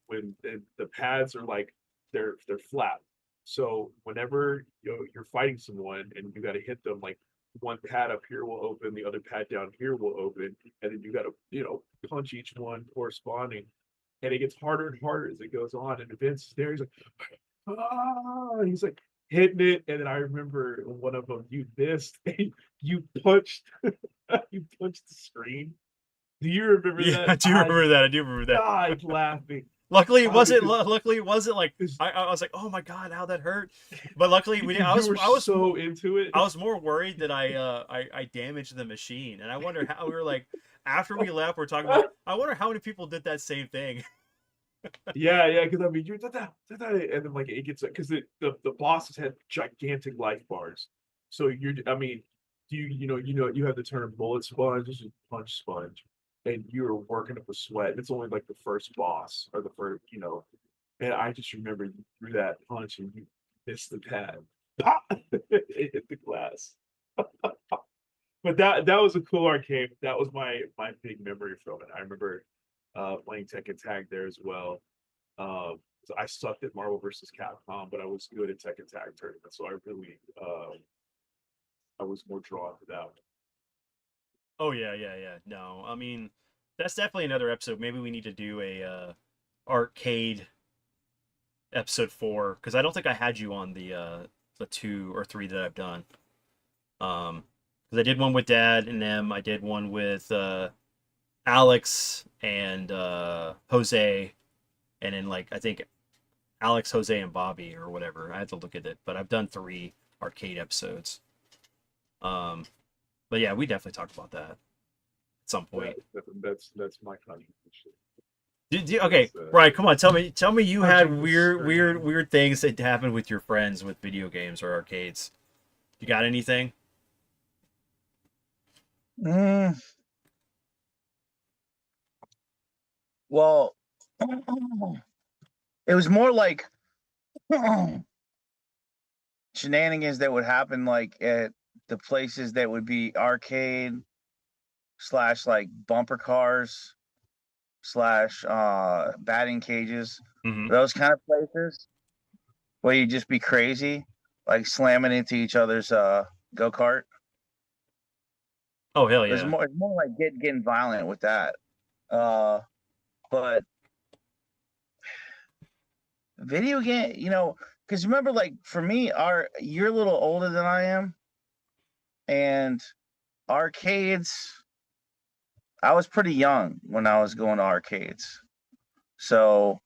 when the pads are like they're flat. So whenever you're fighting someone and you got to hit them, like one pad up here will open, the other pad down here will open, and then you got to punch each one corresponding, and it gets harder and harder as it goes on. And Vince is there, he's like, ah, he's like hitting it, and then I remember one of them you missed, and you punched, you punched the screen. Do you remember Yeah, that? I do remember that. I do remember that. Died laughing. Luckily, it Oh, wasn't. because- Luckily, it wasn't like Because- I was like, "Oh my god, how that hurt!" But luckily, we. You I was. were I was so into it. I was more worried that I damaged the machine, and I wonder how we were like after we left. We're talking about. I wonder how many people did that same thing. Yeah, because I mean, you're and then like it gets because the bosses had gigantic life bars, so I mean, you have the term bullet sponge, this is punch sponge, and you were working up a sweat. It's only like the first boss or the first, and I just remember you threw that punch and you missed the pad, pop, it hit the glass. But that was a cool arcade. That was my big memory from it. I remember playing Tekken Tag there as well. So I sucked at Marvel versus Capcom, but I was good at Tekken Tag tournaments. So I really, I was more drawn to that one. Oh yeah. No, I mean that's definitely another episode. Maybe we need to do a arcade episode 4 because I don't think I had you on the 2 or 3 that I've done. Because I did one with Dad and them. I did one with Alex and Jose, and then like I think Alex, Jose, and Bobby or whatever. I had to look at it, but I've done 3 arcade episodes. But yeah, we definitely talked about that at some point. That's my contribution. Okay, That's, right. Come on, tell me you had punching the weird things that happened with your friends with video games or arcades. You got anything? Well, it was more like shenanigans that would happen like at the places that would be arcade / like bumper cars / batting cages, Mm-hmm. those kind of places where you just be crazy, like slamming into each other's go-kart. Oh hell It's yeah! more like getting violent with that. But video game, because remember, like for me, you're a little older than I am, and arcades. I was pretty young when I was going to arcades, so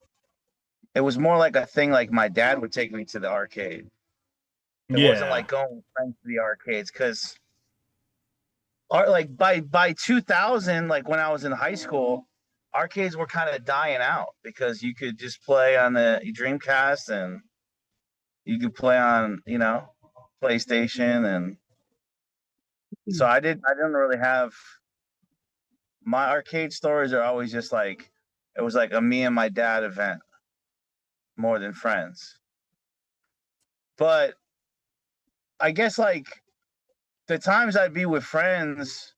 it was more like a thing. Like my dad would take me to the arcade. It wasn't like going with friends to the arcades because, like by 2000, like when I was in high school, arcades were kind of dying out because you could just play on the Dreamcast and you could play on PlayStation, and so I didn't really have my arcade stories are always just like it was like a me and my dad event more than friends. But I guess like the times I'd be with friends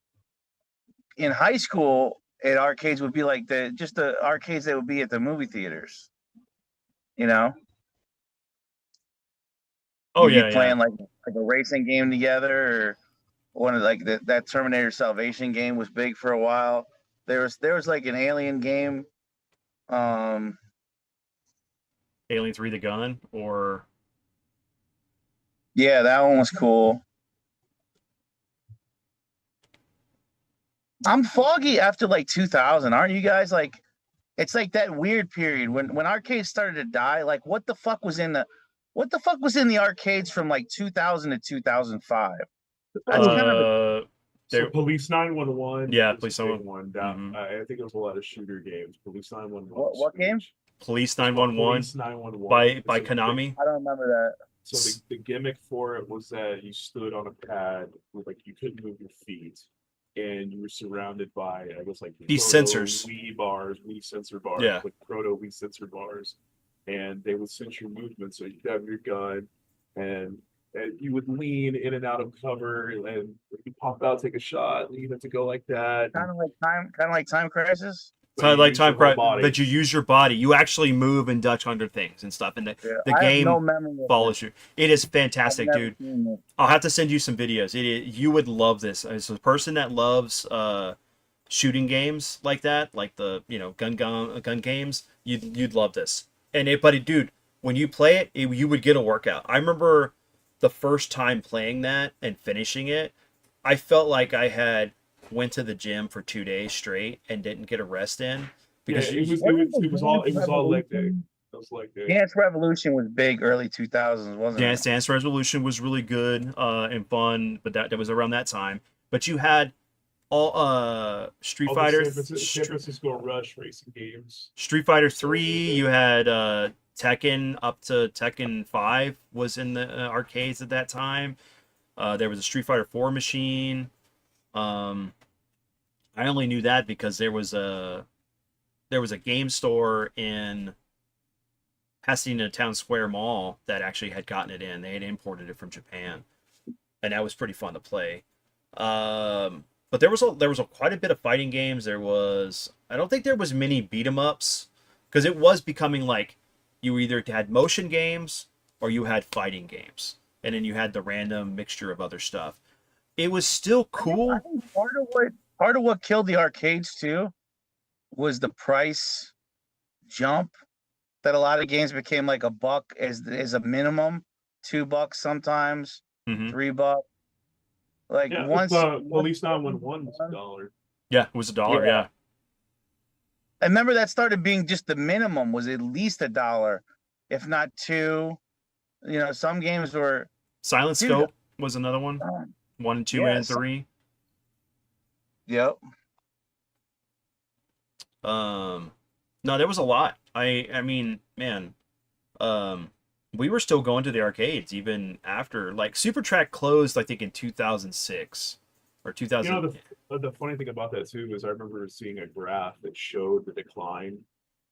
in high school at arcades would be like the arcades that would be at the movie theaters. Oh You'd yeah, be playing like a racing game together, or one of like that Terminator Salvation game was big for a while. There was like an Alien game. Alien 3 The Gun, or Yeah, that one was cool. I'm foggy after like 2000, aren't you guys? Like, it's like that weird period when arcades started to die. Like, what the fuck was in the arcades from like 2000 to 2005? That's kind of uh, So there, Police 911 yeah, was please a big someone. one. That Hmm. I think it was a lot of shooter games. Police 911 was what game? huge. Police It's called 911 Police 911. by Konami. I don't remember that. So the gimmick for it was that you stood on a pad with like you couldn't move your feet, and you were surrounded by I guess like These proto sensors. Wii bars, Wii sensor bars, Yeah. like proto Wii sensor bars, and they would sense your movement. So you'd have your gun, and you would lean in and out of cover, and you pop out, take a shot, and you have to go like that. Kind of like Time Crisis. But So you like use your time whole cry, body. but you use your body. You actually move and duck under things and stuff, and the I have game no memory of follows you. It is I've fantastic, never dude. seen it. I'll have to send you some videos. You would love this. As a person that loves shooting games like that, like the gun games, you'd love this. Dude, when you play it, you would get a workout. I remember the first time playing that and finishing it, I felt like I had went to the gym for 2 days straight and didn't get a rest in Yeah, because it was all leg day. It was leg day. Dance Revolution was big early 2000s, wasn't it? Dance Resolution was really good and fun, but that was around that time. But you had all Street All the Fighter, San Francisco Rush racing games. Street Fighter 3. You had Tekken up to Tekken 5 was in the arcades at that time. There was a Street Fighter 4 machine. I only knew that because there was a game store in Pasadena Town Square Mall that actually had gotten it in. They had imported it from Japan, and that was pretty fun to play. But there was quite a bit of fighting games. I don't think there was many beat 'em ups because it was becoming like you either had motion games or you had fighting games, and then you had the random mixture of other stuff. It was still cool. I think part of what killed the arcades too was the price jump that a lot of games became like a buck as a minimum, $2 sometimes, Mhm. $3. Like Yeah, once Police 911 was $1. Yeah, it was $1. Yeah. I remember that started being just the minimum was at least $1, if not $2. You know, some games were Silent Dude, Scope was another one. 1 and 2 and yes. 3. Yep. No, there was a lot. I mean, man, we were still going to the arcades even after like Super Track closed, I think in 2006 or 2000. You know, the funny thing about that too is I remember seeing a graph that showed the decline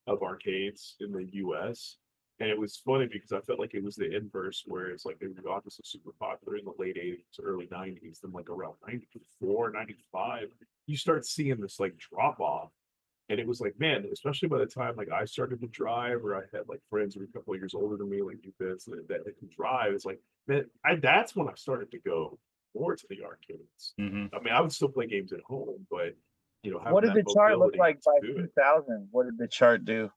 of arcades in the US. And it was funny because I felt like it was the inverse, where it's like they were obviously super popular in the late 80s, early 90s, then like around 94, 95, you start seeing this like drop off. And it was like, man, especially by the time like I started to drive, or I had like friends who were a couple of years older than me, like you Vince, that could drive. It's like, man, that's when I started to go more to the arcades. Hmm. I mean, I would still play games at home, but you know, What having did that the chart look mobility like by to do it. 2000? What did the chart do?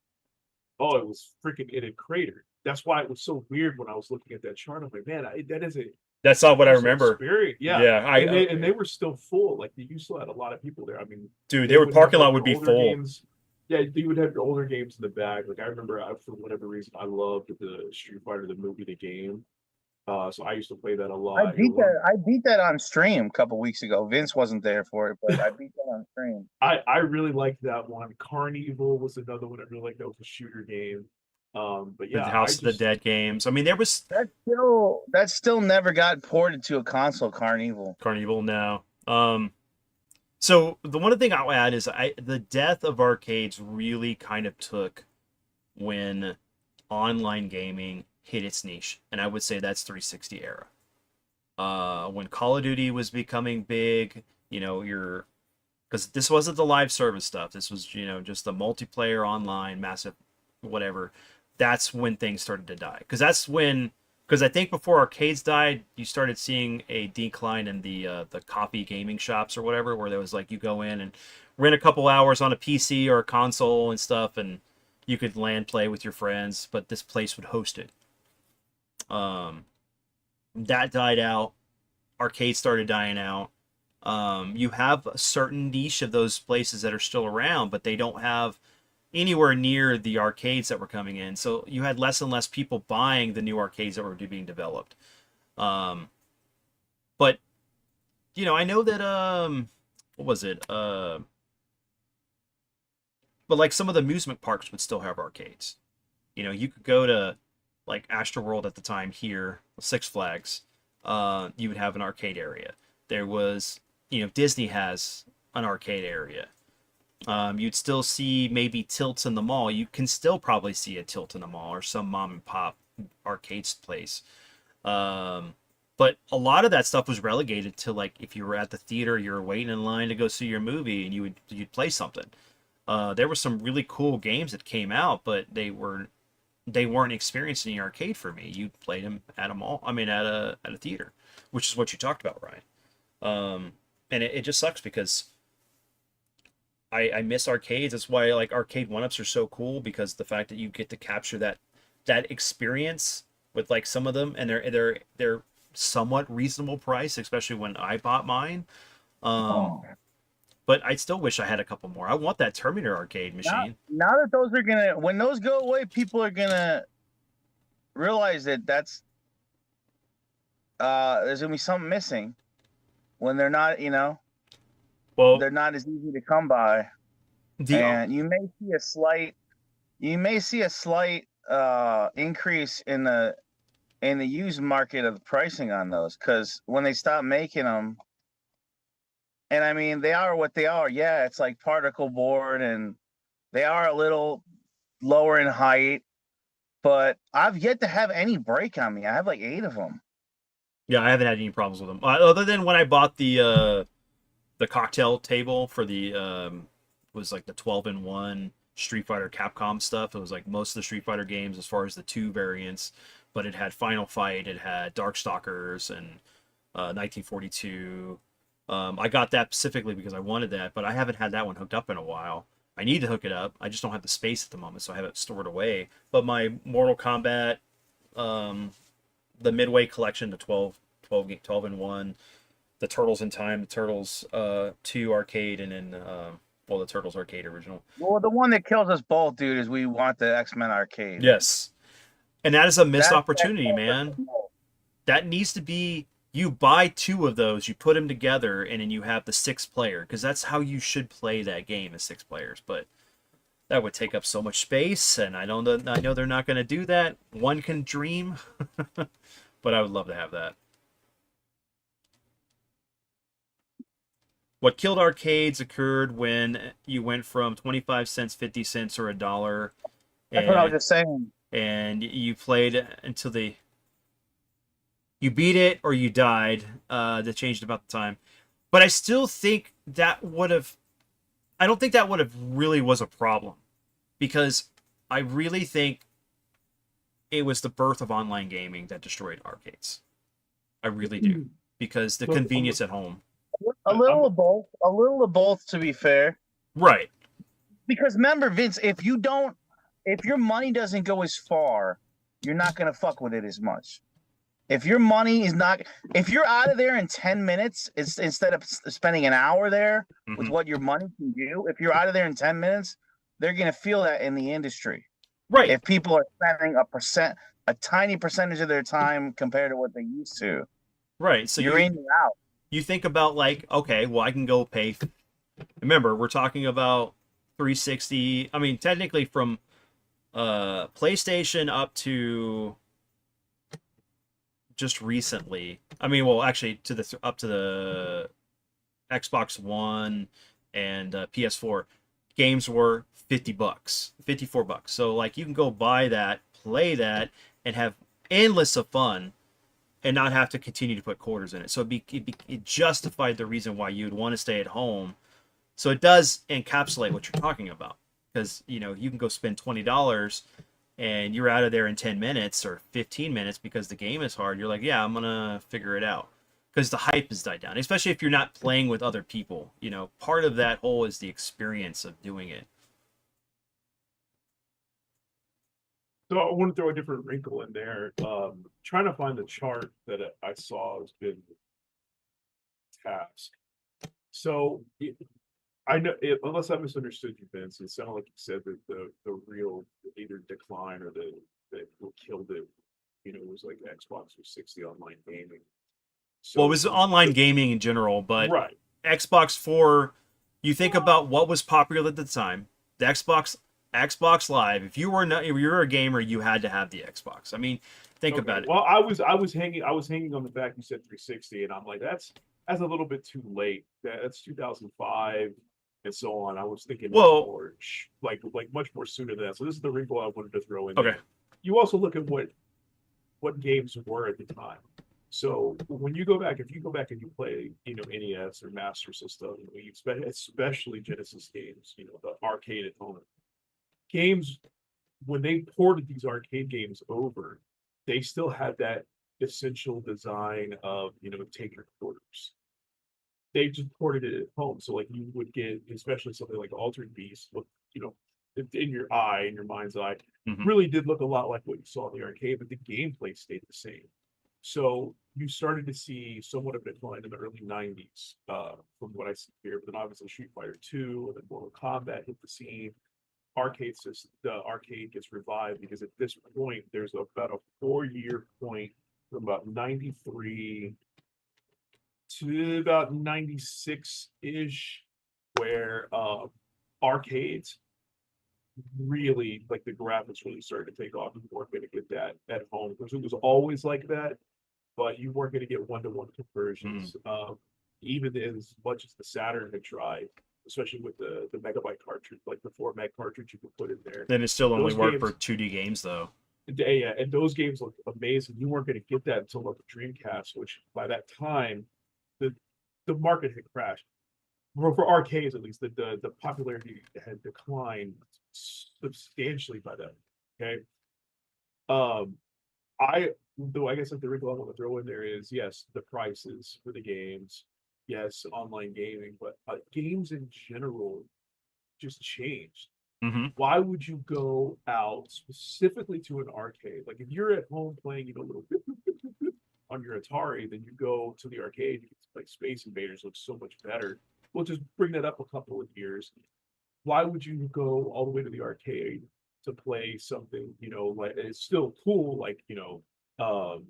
Oh, it was freaking it had cratered. That's why it was so weird when I was looking at that chart. I'm like, man, that is a That's not what I personal remember. experience. Yeah, Yeah, and they were still full. Like you still had a lot of people there. I mean, dude, they they were would parking have, lot like, would be older full. games. Yeah, you would have your older games in the back. Like I remember, for whatever reason, I loved the Street Fighter, the movie, the game. So I used to play that a lot. I beat that on stream a couple weeks ago. Vince wasn't there for it, but I beat that on stream. I really liked that one. Carnival was another one I really liked. That was a shooter game. But yeah, The House of the Dead games. I mean, there was That still never got ported to a console. Carnival. Carnival now. So the one thing I'll add is the death of arcades really kind of took when online gaming hit its niche, and I would say that's 360 era. When Call of Duty was becoming big, because this wasn't the live service stuff. This was just the multiplayer online massive whatever. That's when things started to die. Because I think before arcades died, you started seeing a decline in the copy gaming shops or whatever, where there was like you go in and rent a couple hours on a PC or a console and stuff, and you could LAN play with your friends, but this place would host it. Um, that died out. Arcades started dying out. You have a certain niche of those places that are still around, but they don't have anywhere near the arcades that were coming in. So you had less and less people buying the new arcades that were being developed. Um, but I know that what was it? But like some of the amusement parks would still have arcades. You could go to like Astroworld at the time here, Six Flags. You would have an arcade area. There was, Disney has an arcade area. You'd still see maybe tilts in the mall. You can still probably see a tilt in the mall or some mom and pop arcades place. But a lot of that stuff was relegated to like if you were at the theater, you were waiting in line to go see your movie, and you'd play something. There were some really cool games that came out, but they weren't experienced in the arcade for me. You played them at a mall. I mean, at a theater, which is what you talked about, Ryan. And it just sucks because I miss arcades. That's why like arcade one-ups are so cool, because the fact that you get to capture that experience with like some of them, and they're somewhat reasonable price, especially when I bought mine. But I still wish I had a couple more. I want that Terminator arcade machine. Now that those are when those go away, people are gonna realize that there's gonna be something missing when they're not, Well, they're not as easy to come by. And you may see a slight increase in the used market of the pricing on those, because when they stop making them, and I mean they are what they are. Yeah, it's like particle board, and they are a little lower in height, but I've yet to have any break on me. I have like 8 of them. Yeah, I haven't had any problems with them, other than when I bought the cocktail table for the was like the 12-in-1 Street Fighter Capcom stuff. It was like most of the Street Fighter games as far as the 2 variants, but it had Final Fight, it had Darkstalkers, and 1942. I got that specifically because I wanted that, but I haven't had that one hooked up in a while. I need to hook it up. I just don't have the space at the moment, so I have it stored away. But my Mortal Kombat, the Midway collection, the 12-in-1, the Turtles in Time, the Turtles 2 arcade, and then the Turtles arcade original. Well, the one that kills us both, dude, is we want the X-Men arcade. Yes, and that is a missed opportunity, man. That needs to be. You buy 2 of those, you put them together, and then you have the 6th player, because that's how you should play that game, as 6 players. But that would take up so much space, and I know they're not going to do that. One can dream, but I would love to have that. What killed arcades occurred when you went from 25 cents, 50 cents, or $1. That's what I was just saying. And you played until you beat it or you died. That changed about the time. But I still think that I don't think that would have really was a problem, because I really think it was the birth of online gaming that destroyed arcades. I really do, because the convenience at home. A little of both, to be fair. Right. Because remember, Vince, if your money doesn't go as far, you're not gonna fuck with it as much. If your money is not, if you're out of there in 10 minutes, instead of spending an hour there with what your money can do, if you're out of there in 10 minutes, they're going to feel that in the industry. Right. If people are spending a tiny percentage of their time compared to what they used to. Right. So you're in and out. You think about like, okay, well, I can go pay. Remember, we're talking about 360. I mean, technically from PlayStation up to just recently. I mean, well, actually, up to the Xbox One and PS4, games were $50, $54. So like, you can go buy that, play that, and have endless of fun, and not have to continue to put quarters in it. So it justified the reason why you'd want to stay at home. So it does encapsulate what you're talking about, because you can go spend $20. And you're out of there in 10 minutes or 15 minutes because the game is hard. You're like, yeah, I'm going to figure it out. Because the hype has died down, especially if you're not playing with other people. Part of that whole is the experience of doing it. So I want to throw a different wrinkle in there. Trying to find the chart that I saw has been task. So I know, unless I misunderstood you, Vince, it sounded like you said that the real either decline or that what killed it, was like Xbox 360 online gaming. Well, it So was online gaming in general, but right, Xbox 4, you think about what was popular at the time, the Xbox Live. If you were a gamer, you had to have the Xbox. I mean, think okay. about it. Well, I was hanging on the fact you said 360, and I'm like, that's a little bit too late. That's 2005 and so on. I was thinking much Well, more like much more sooner than that. So this is the wrinkle I wanted to throw in okay. there. You also look at what games were at the time. So when you go back, if you go back and you play, NES or Master System, especially Genesis games, the arcade at home games, when they ported these arcade games over, they still had that essential design of, take your quarters. They just ported it at home. So like you would get, especially something like Altered Beast, look, in your eye, in your mind's eye, Mhm. really did look a lot like what you saw in the arcade, but the gameplay stayed the same. So you started to see somewhat of a decline in the early 90s, from what I see here. But then obviously Street Fighter 2 and then Mortal Kombat hit the scene. The arcade gets revived because at this point there's about a 4-year point from about 93 to about 96-ish where arcades really, like, the graphics really started to take off. You weren't going to get that at home because it was always like that, but you weren't going to get one-to-one conversions. Even as much as the Saturn had tried, especially with the megabyte cartridge, like the 4 meg cartridge you could put in there. Then it still only Those worked games- for 2D games, though. Yeah, and those games look amazing. You weren't going to get that until the Dreamcast, which by that time, the market had crashed. For arcades, at least, the popularity had declined substantially by then. Okay. I guess like the wrinkle I want to throw in there is, yes, the prices for the games, yes, online gaming, but games in general just changed. Mm-hmm. Why would you go out specifically to an arcade? Like if you're at home playing, little on your Atari, then you go to the arcade, you can play Space Invaders, looks so much better. We'll just bring that up a couple of years. Why would you go all the way to the arcade to play something, like it's still cool, like, I'm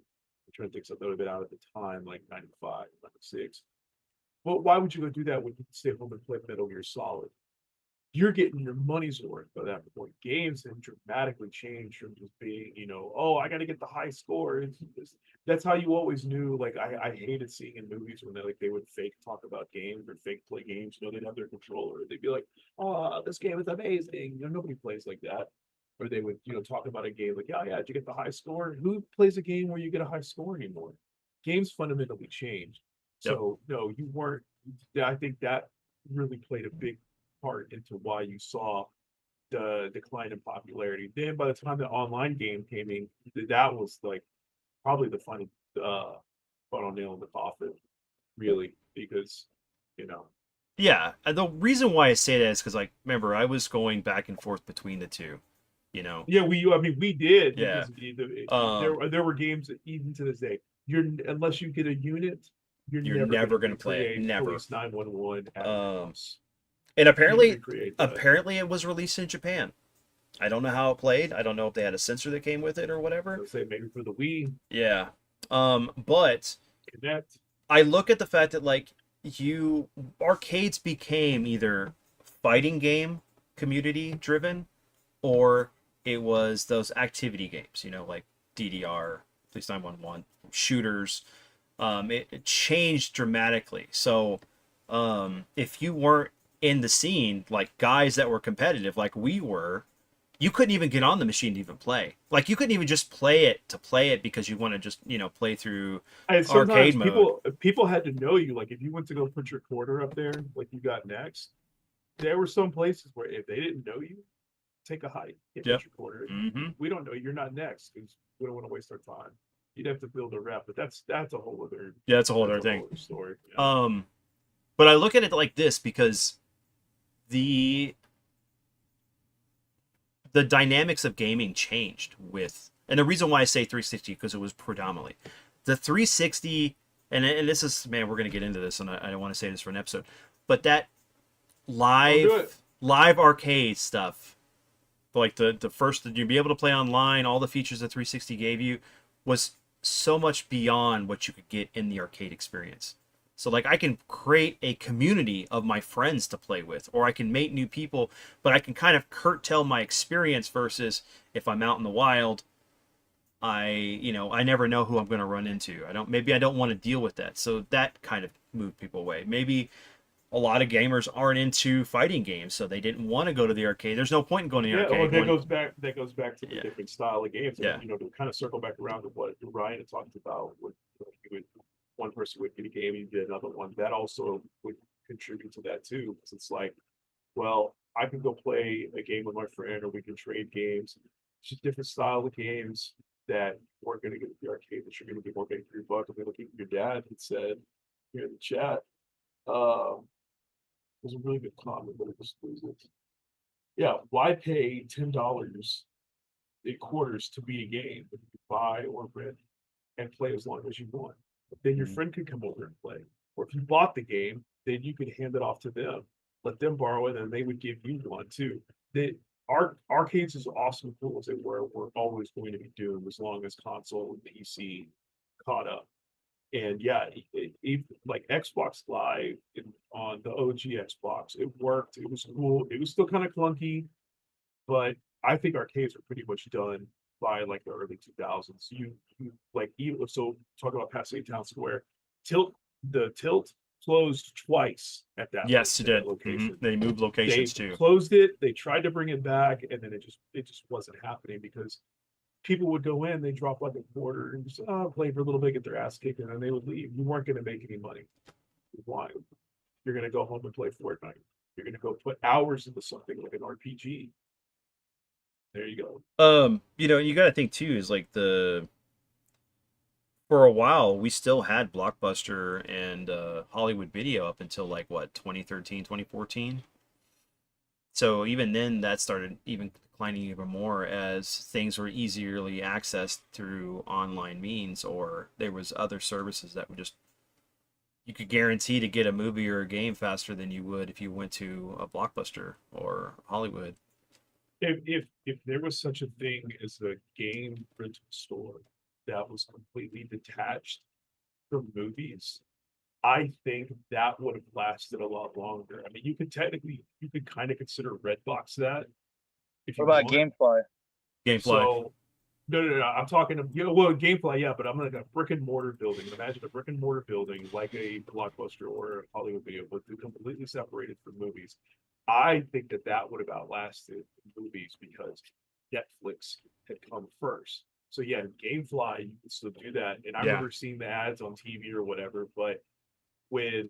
trying to think something a bit out at the time, like 95, 96. But why would you go do that when you can stay home and play Metal Gear Solid? You're getting your money's worth by that point. Games have dramatically changed from just being, oh, I got to get the high score. That's how you always knew. Like I hated seeing in movies when they would fake talk about games or fake play games. They'd have their controller. They'd be like, oh, this game is amazing. Nobody plays like that. Or they would, talk about a game like, yeah, did you get the high score? Who plays a game where you get a high score anymore? Games fundamentally changed. So no, you weren't. I think that really played a big part into why you saw the decline in popularity. Then by the time the online game came in, that was like probably the final nail in the coffin, really, because Yeah, and the reason why I say that is because, like, remember, I was going back and forth between the two. Yeah, we did. Yeah. There were games that even to this day, unless you get a unit, You're never gonna play it. Never. Police 911 at your house. And apparently, Recreate that. it was released in Japan. I don't know how it played. I don't know if they had a sensor that came with it or whatever. Let's say maybe for the Wii, Yeah. But Connect. I look at the fact that, like, arcades became either fighting game community driven, or it was those activity games, like DDR, Police 911, shooters. It changed dramatically. So if you weren't in the scene, like guys that were competitive, like we were, you couldn't even get on the machine to even play. Like you couldn't even just play it to play it because you want to just play through And arcade sometimes mode. people had to know you. Like if you went to go put your quarter up there, like you got next, there were some places where if they didn't know you, take a hike, get Yep. your quarter. Mm-hmm. We don't know you're not next because we don't want to waste our time. You'd have to build a rep, but that's a whole other Yeah, that's a whole other that's a thing. whole other story. But I look at it like this because the the dynamics of gaming changed with, and the reason why I say 360 because it was predominantly the 360, and this is, man, we're gonna get into this, and I don't want to say this for an episode, but that do live it. live arcade stuff, like the first that you'd be able to play online, all the features that 360 gave you was so much beyond what you could get in the arcade experience. So like I can create a community of my friends to play with, or I can meet new people, but I can kind of curtail my experience versus if I'm out in the wild, I never know who I'm going to run into. I don't want to deal with that. So that kind of moved people away. Maybe a lot of gamers aren't into fighting games, so they didn't want to go to the arcade. There's no point in going to the Yeah, arcade. well, that when- goes back to the Yeah. different style of games. And, Yeah. you know, to kind of circle back around to what Ryan had talked about, with one person would get a game, you get another one. That also would contribute to that too, because it's like, well, I can go play a game with my friend, or we can trade games. It's just different style of games that weren't going to get at the arcade that you're going to get more bang for your buck. I mean, looking at your dad, he said here in the chat, was a really good comment, but it was yeah, why pay $10 in quarters to beat a game that you can buy or rent and play as long as you want? Then your Mhm. friend could come over and play. Or if you bought the game, then you could hand it off to them, let them borrow it, and they would give you one too. Arcades, as awesome cool as they were always going to be doomed as long as console and PC caught up. And yeah, like Xbox Live on the OG Xbox, it worked. It was cool. It was still kind of clunky, but I think arcades are pretty much done by like the early 2000s. You like, even so, talk about Pasadena Town Square. The Tilt closed twice at that Yes, it at that did. location. They moved They locations too. closed it. They tried to bring it back, and then it just wasn't happening because people would go in, they drop like a quarter and just play for a little bit, get their ass kicked, and then they would leave. You weren't going to make any money. Why? You're going to go home and play Fortnite. You're going to go put hours into something like an RPG. There you go. You got to think too is like for a while we still had Blockbuster and Hollywood Video up until like what 2013, 2014. So even then that started even declining even more as things were easily accessed through online means, or there was other services that would just, you could guarantee to get a movie or a game faster than you would if you went to a Blockbuster or Hollywood. If there was such a thing as a game rental store that was completely detached from movies, I think that would have lasted a lot longer. I mean, you could kind of consider Redbox that. If you What about want. Gamefly? Gamefly. So no. I'm talking, well, Gamefly, yeah, but I'm like a brick and mortar building. Imagine a brick and mortar building like a Blockbuster or a Hollywood Video, but they're completely separated from movies. I think that would have outlasted movies because Netflix had come first. So yeah, Gamefly, you can still do that. And I Yeah. remember seeing the ads on TV or whatever, but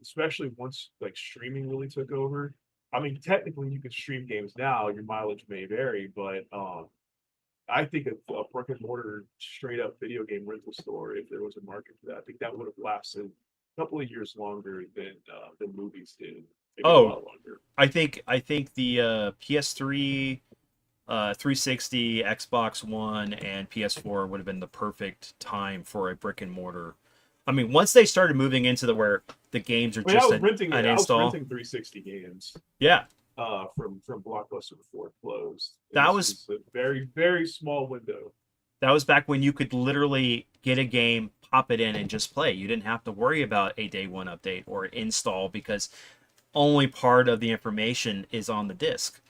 especially once like streaming really took over. I mean, technically you can stream games now, your mileage may vary, but I think a brick and mortar straight up video game rental store, if there was a market for that, I think that would have lasted a couple of years longer than movies did. Maybe a lot longer. I think the PS3, 360, Xbox One, and PS4 would have been the perfect time for a brick and mortar. I mean, once they started moving into where the games are just an install. I was renting 360 games. Yeah. From Blockbuster before it closed. That was a very, very small window. That was back when you could literally get a game, pop it in, and just play. You didn't have to worry about a day one update or install because only part of the information is on the disc.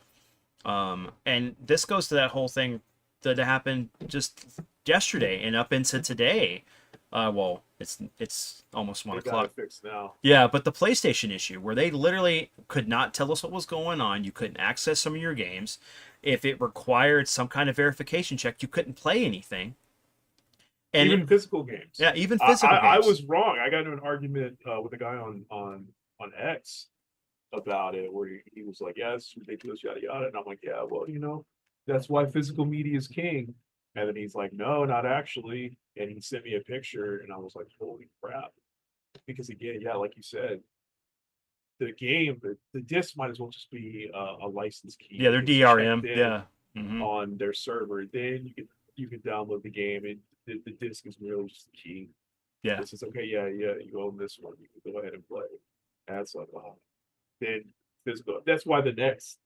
And this goes to that whole thing that happened just yesterday and up into today. Well, it's almost 1 o'clock. Fixed now. Yeah, but the PlayStation issue where they literally could not tell us what was going on. You couldn't access some of your games. If it required some kind of verification check, you couldn't play anything. And even physical games. Yeah, even physical games. I was wrong. I got into an argument with a guy on X about it where he was like, yeah, it's ridiculous, yada yada. And I'm like, yeah, well, that's why physical media is king. And then he's like, no, not actually. And he sent me a picture and I was like, holy crap. Because again, yeah, like you said, the game, the disc might as well just be a license key. Yeah, they're It's DRM. checked in. Yeah. Mhm. on their server, then you can download the game, and the disc is really just the key. Yeah. This is okay, yeah, you own this one, you can go ahead and play. That's like, then physical. That's why the next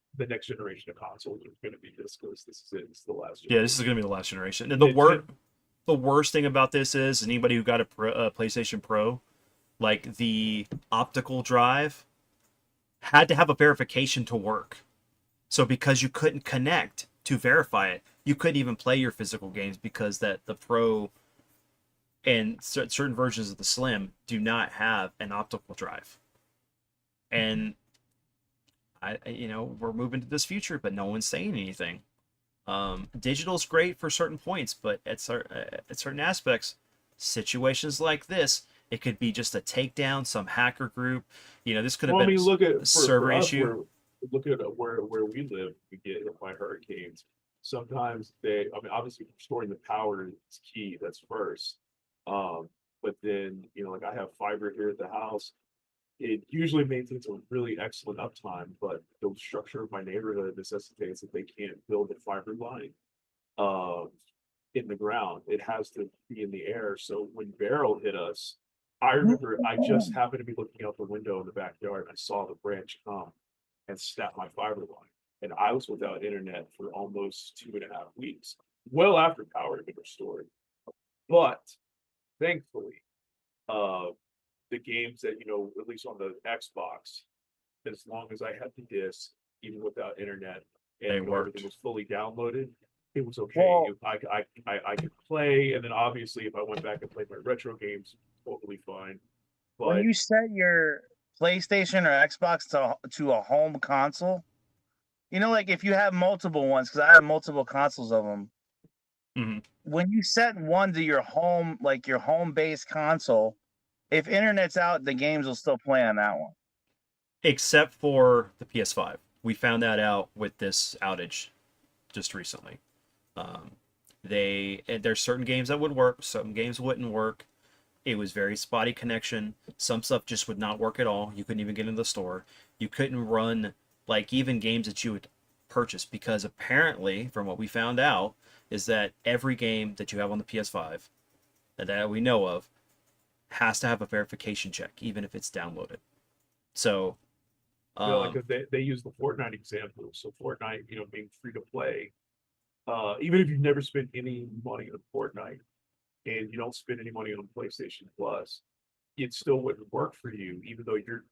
generation of consoles are going to be discless. This is it. This is the last Yeah, generation. this is gonna be the last generation. And Nintendo- the worst thing about this is anybody who got a PlayStation Pro, like the optical drive, had to have a verification to work. So because you couldn't connect to verify it, you couldn't even play your physical games because that the Pro and certain versions of the Slim do not have an optical drive. And we're moving to this future, but no one's saying anything. Digital's great for certain points, but at certain aspects, situations like this, it could be just a takedown, some hacker group. This could have Well, I been mean, look at a server for us, issue. look at where we live. We get hit by hurricanes. Sometimes I mean, obviously restoring the power is key. That's first. But then like I have fiber here at the house. It usually maintains a really excellent uptime, but the structure of my neighborhood necessitates that they can't build a fiber line uh, in the ground. It has to be in the air. So when Beryl hit us, I remember I just happened to be looking out the window in the backyard. And I saw the branch come and snap my fiber line. And I was without internet for almost 2.5 weeks, well after power had been restored. But thankfully, uh, the games that at least on the Xbox, as long as I had the disc, even without internet, and They everything worked. was fully downloaded, it was okay. Well- I could play, and then obviously if I went back and played my retro games, totally fine. When But you set your PlayStation or Xbox to a home console, like if you have multiple ones, because I have multiple consoles of them. Mhm. When you set one to your home, like your home-based console, if internet's out, the games will still play on that one. Except for the PS5. We found that out with this outage just recently. There's certain games that would work, some games wouldn't work. It was very spotty connection. Some stuff just would not work at all. You couldn't even get into the store. You couldn't run like even games that you would purchase because apparently, from what we found out, is that every game that you have on the PS5 that we know of has to have a verification check, even if it's downloaded. So, like they use the Fortnite example. So Fortnite, being free to play, even if you've never spent any money on Fortnite and you don't spend any money on PlayStation Plus, it still wouldn't work for you, even though you're,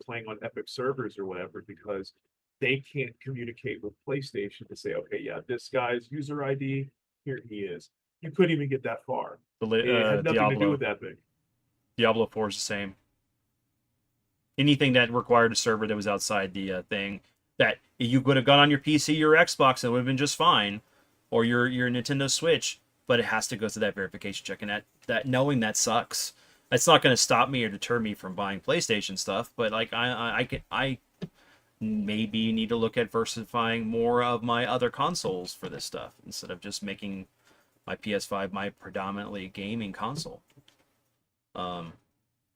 playing on Epic servers or whatever, because they can't communicate with PlayStation to say, okay, yeah, this guy's user ID, here he is. You couldn't even get that far. It had nothing to do with Epic. Diablo 4 is the same. Anything that required a server that was outside the thing, that you could have gone on your PC or Xbox and it would have been just fine, or your Nintendo Switch, but it has to go through that verification check, and that knowing that sucks. It's not going to stop me or deter me from buying PlayStation stuff, but like I maybe need to look at diversifying more of my other consoles for this stuff instead of just making my PS5 my predominantly gaming console.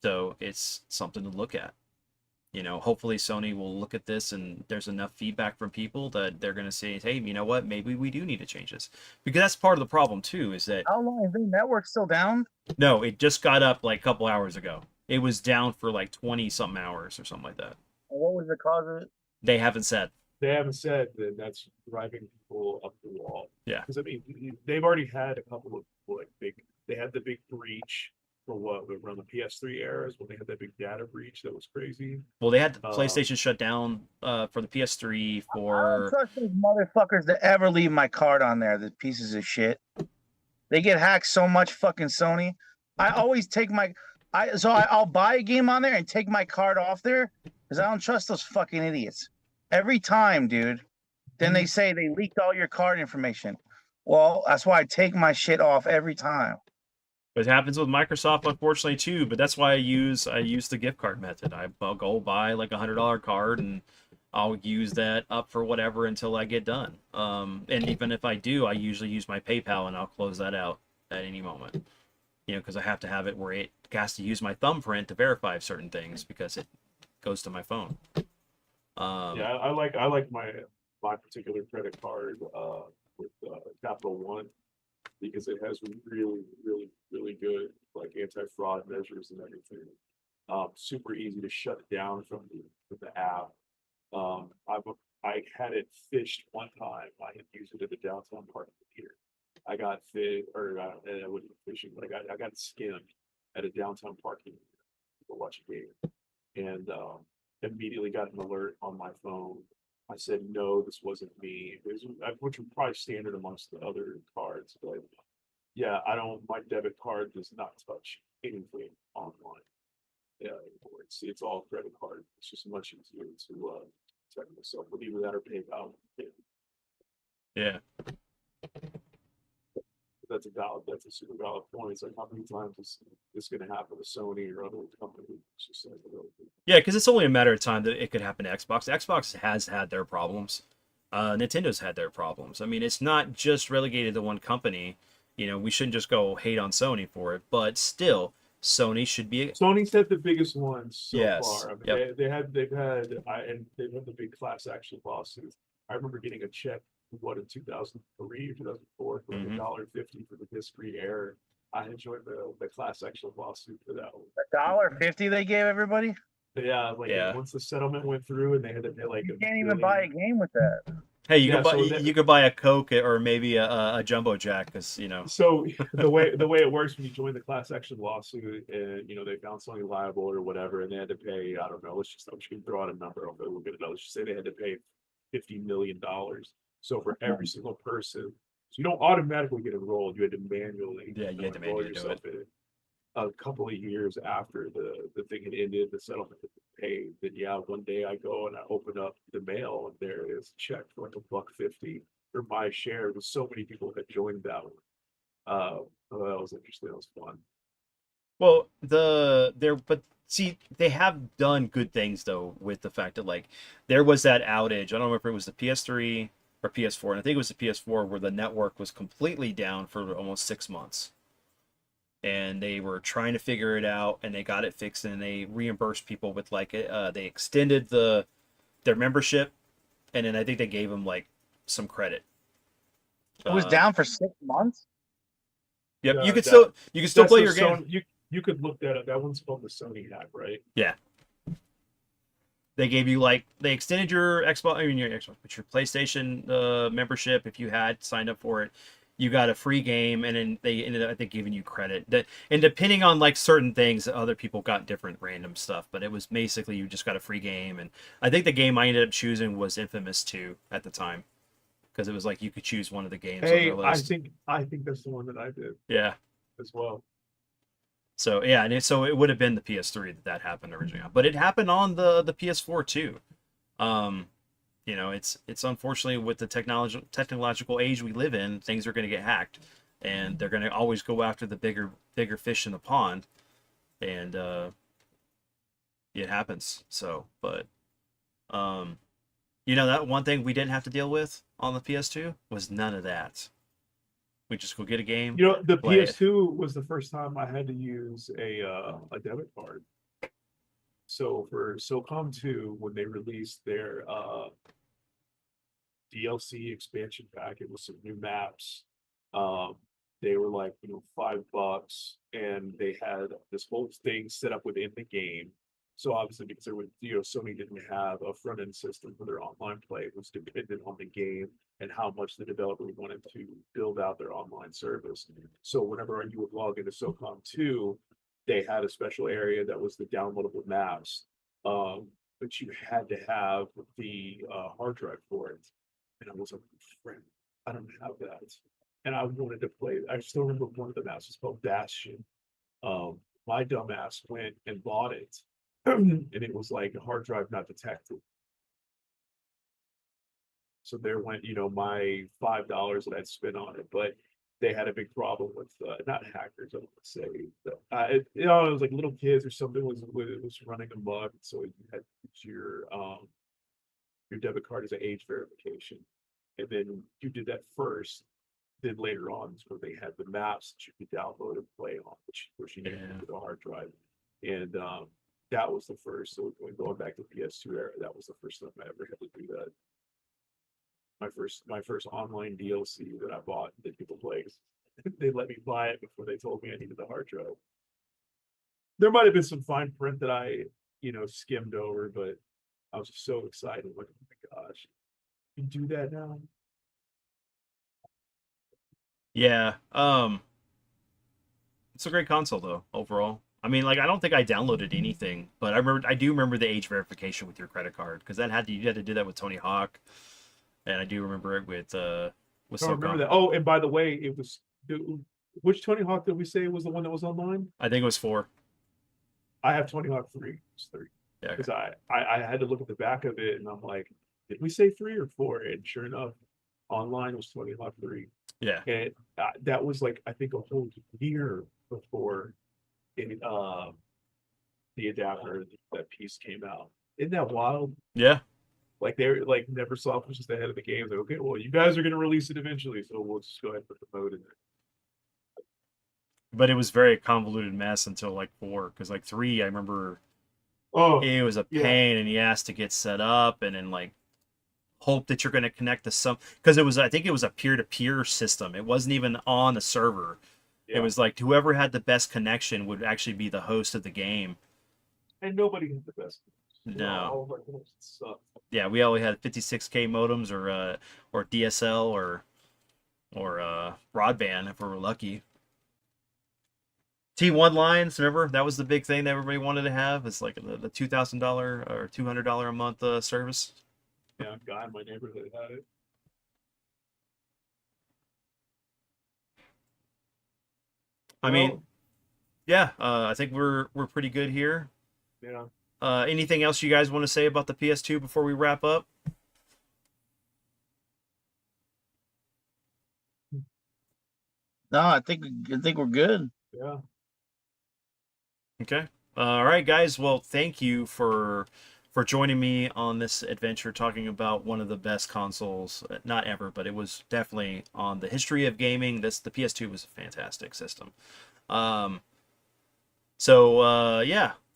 So it's something to look at. Hopefully Sony will look at this and there's enough feedback from people that they're going to say, hey, you know what, maybe we do need to change this. Because that's part of the problem too, is that How long is the network still down? no, it just got up like a couple hours ago. It was down for like 20 something hours or something like that. What was the cause of it? They haven't said. They haven't said that that's driving people up the wall. Yeah. Because I mean, they've already had a couple of they had the big breach for around the PS3 eras when they had that big data breach that was crazy. Well, they had the PlayStation shut down for the PS3 I don't for. trust those motherfuckers to ever leave my card on there. The pieces of shit. They get hacked so much, fucking Sony. I always take I'll buy a game on there and take my card off there because I don't trust those fucking idiots. Every time, dude. Then they say they leaked all your card information. Well, that's why I take my shit off every time. It happens with Microsoft, unfortunately, too. But that's why I use the gift card method. I'll go buy like $100 card and I'll use that up for whatever until I get done. And even if I do, I usually use my PayPal and I'll close that out at any moment. Because I have to have it where it has to use my thumbprint to verify certain things because it goes to my phone. Yeah, I like my particular credit card with Capital One because it has really good like anti-fraud measures and everything. Super easy to shut down from the app. I had it phished one time. I had used it at the downtown parking meter. I got fit or and I wasn't fishing, but I got skimmed at a downtown parking meter to watch a game, and immediately got an alert on my phone. I said no, this wasn't me. Which was probably standard amongst the other cards, but yeah, I don't. My debit card does not touch anything online. Yeah, anymore. It's all credit card. It's just much easier to protect myself with either that or PayPal. Yeah. That's a super valid point. It's like how many times is this going to happen with Sony or other companies? It's just like, Yeah, because it's only a matter of time that it could happen to Xbox. Xbox has had their problems. Nintendo's had their problems. I mean, it's not just relegated to one company. You know, we shouldn't just go hate on Sony for it, but still, Sony should be. Sony's had the biggest ones so Yes. far. I mean, Yep. they've had they've had the big class action lawsuits. I remember getting a check in 2003 or 2004 for Mhm. $1.50 for the discrete error. I enjoyed the class action lawsuit for that one. $1.50 they gave everybody. But yeah, like Yeah. once the settlement went through and they had to pay like You can't even buy a game with that. Hey, you Yeah, could buy so that- you could buy a Coke or maybe a Jumbo Jack, because So the way it works when you join the class action lawsuit and they found somebody liable or whatever and they had to pay, I don't know, let's just throw out a number, okay, we'll get it. Let's just say they had to pay $50 million. So for every single person, so you don't automatically get enrolled, you had to manually Yeah, you had to enroll manually do yourself in it. A couple of years after the thing had ended, the settlement had been paid. Then yeah, one day I go and I open up the mail and there is a check for like $1.50 for my share. With so many people had joined that one. Oh, that was interesting. That was fun. Well, but see, they have done good things though with the fact that like there was that outage. I don't know if it was the PS3 or PS4, and I think it was the PS4 where the network was completely down for almost 6 months. And they were trying to figure it out, and they got it fixed, and they reimbursed people with like they extended their membership, and then I think they gave them like some credit. It was down for 6 months. Yep, Yeah, you could still That's play the your game. You could look that up. That one's called the Sony hack, right? Yeah. They gave you they extended your Xbox, I mean your Xbox, but your PlayStation membership. If you had signed up for it, you got a free game, and then they ended up, I think, giving you credit. And depending on like certain things, other people got different random stuff. But it was basically you just got a free game, and I think the game I ended up choosing was Infamous 2 at the time, because it was like you could choose one of the games on Hey, their list. I think that's the one that I did Yeah. as well. So yeah, and so it would have been the PS3 that happened originally on, but it happened on the PS4 too. It's unfortunately with the technological age we live in, things are going to get hacked, and they're going to always go after the bigger fish in the pond, and it happens. So, but that one thing we didn't have to deal with on the PS2 was none of that. We just go get a game. The play it. PS2 was the first time I had to use a debit card. So for SOCOM 2, when they released their DLC expansion pack, it was some new maps. They were like, $5, and they had this whole thing set up within the game. So obviously, because Sony didn't have a front end system for their online play, it was dependent on the game and how much the developer wanted to build out their online service. So whenever you would log into SOCOM 2, they had a special area that was the downloadable maps. But you had to have the hard drive for it. And I was like, friend, I don't have that. And I wanted to play. I still remember one of the maps was called Bastion. My dumbass went and bought it. And it was like a hard drive not detected. So there went, my $5 that I'd spent on it. But they had a big problem with not hackers, I would say. It was like little kids or something was running amok. So you had to use your debit card as an age verification. And then you did that first. Then later on is where they had the maps that you could download and play on, which you needed to the hard drive. And that was the first. So going back to PS2 era, that was the first time I ever had to do that. my first online DLC that I bought that people played. They let me buy it before they told me I needed the hard drive. There might have been some fine print that I, skimmed over, but I was just so excited. Like, oh my gosh, you can do that now? Yeah. It's a great console though, overall. I mean, like I don't think I downloaded anything, but I do remember the age verification with your credit card because you had to do that with Tony Hawk, and I do remember it with I don't remember SOCOM. that. Oh, and by the way, it was which Tony Hawk did we say was the one that was online? I think it was 4. I have Tony Hawk 3. It's 3. Yeah. Because I had to look at the back of it and I'm like, did we say 3 or 4? And sure enough, online was Tony Hawk 3. Yeah. And that was like, I think a whole year before the adapter, that piece came out. Isn't that wild? Yeah. Like they're like Neversoft was just ahead of the game. Like, okay, well, you guys are going to release it eventually, so we'll just go ahead and put the mode in there. But it was very convoluted mess until like 4, because like 3, I remember Oh, it was a yeah. pain, and you asked to get set up, and then like hope that you're going to connect to some, because I think it was a peer-to-peer system. It wasn't even on a server. Yeah. It was like whoever had the best connection would actually be the host of the game. And nobody had the best. No. All of our connections suck. Yeah, we only had 56K modems or DSL or broadband if we were lucky. T1 lines, remember that was the big thing that everybody wanted to have. It's like the $2,000 or $200 a month service. Yeah, a guy in my neighborhood had it. I mean, yeah, I think we're pretty good here. Yeah. Anything else you guys want to say about the PS2 before we wrap up? No, I think we're good. Yeah. Okay. All right, guys. Well, thank you for joining me on this adventure talking about one of the best consoles, not ever, but it was definitely on the history of gaming. The PS2 was a fantastic system. Yeah,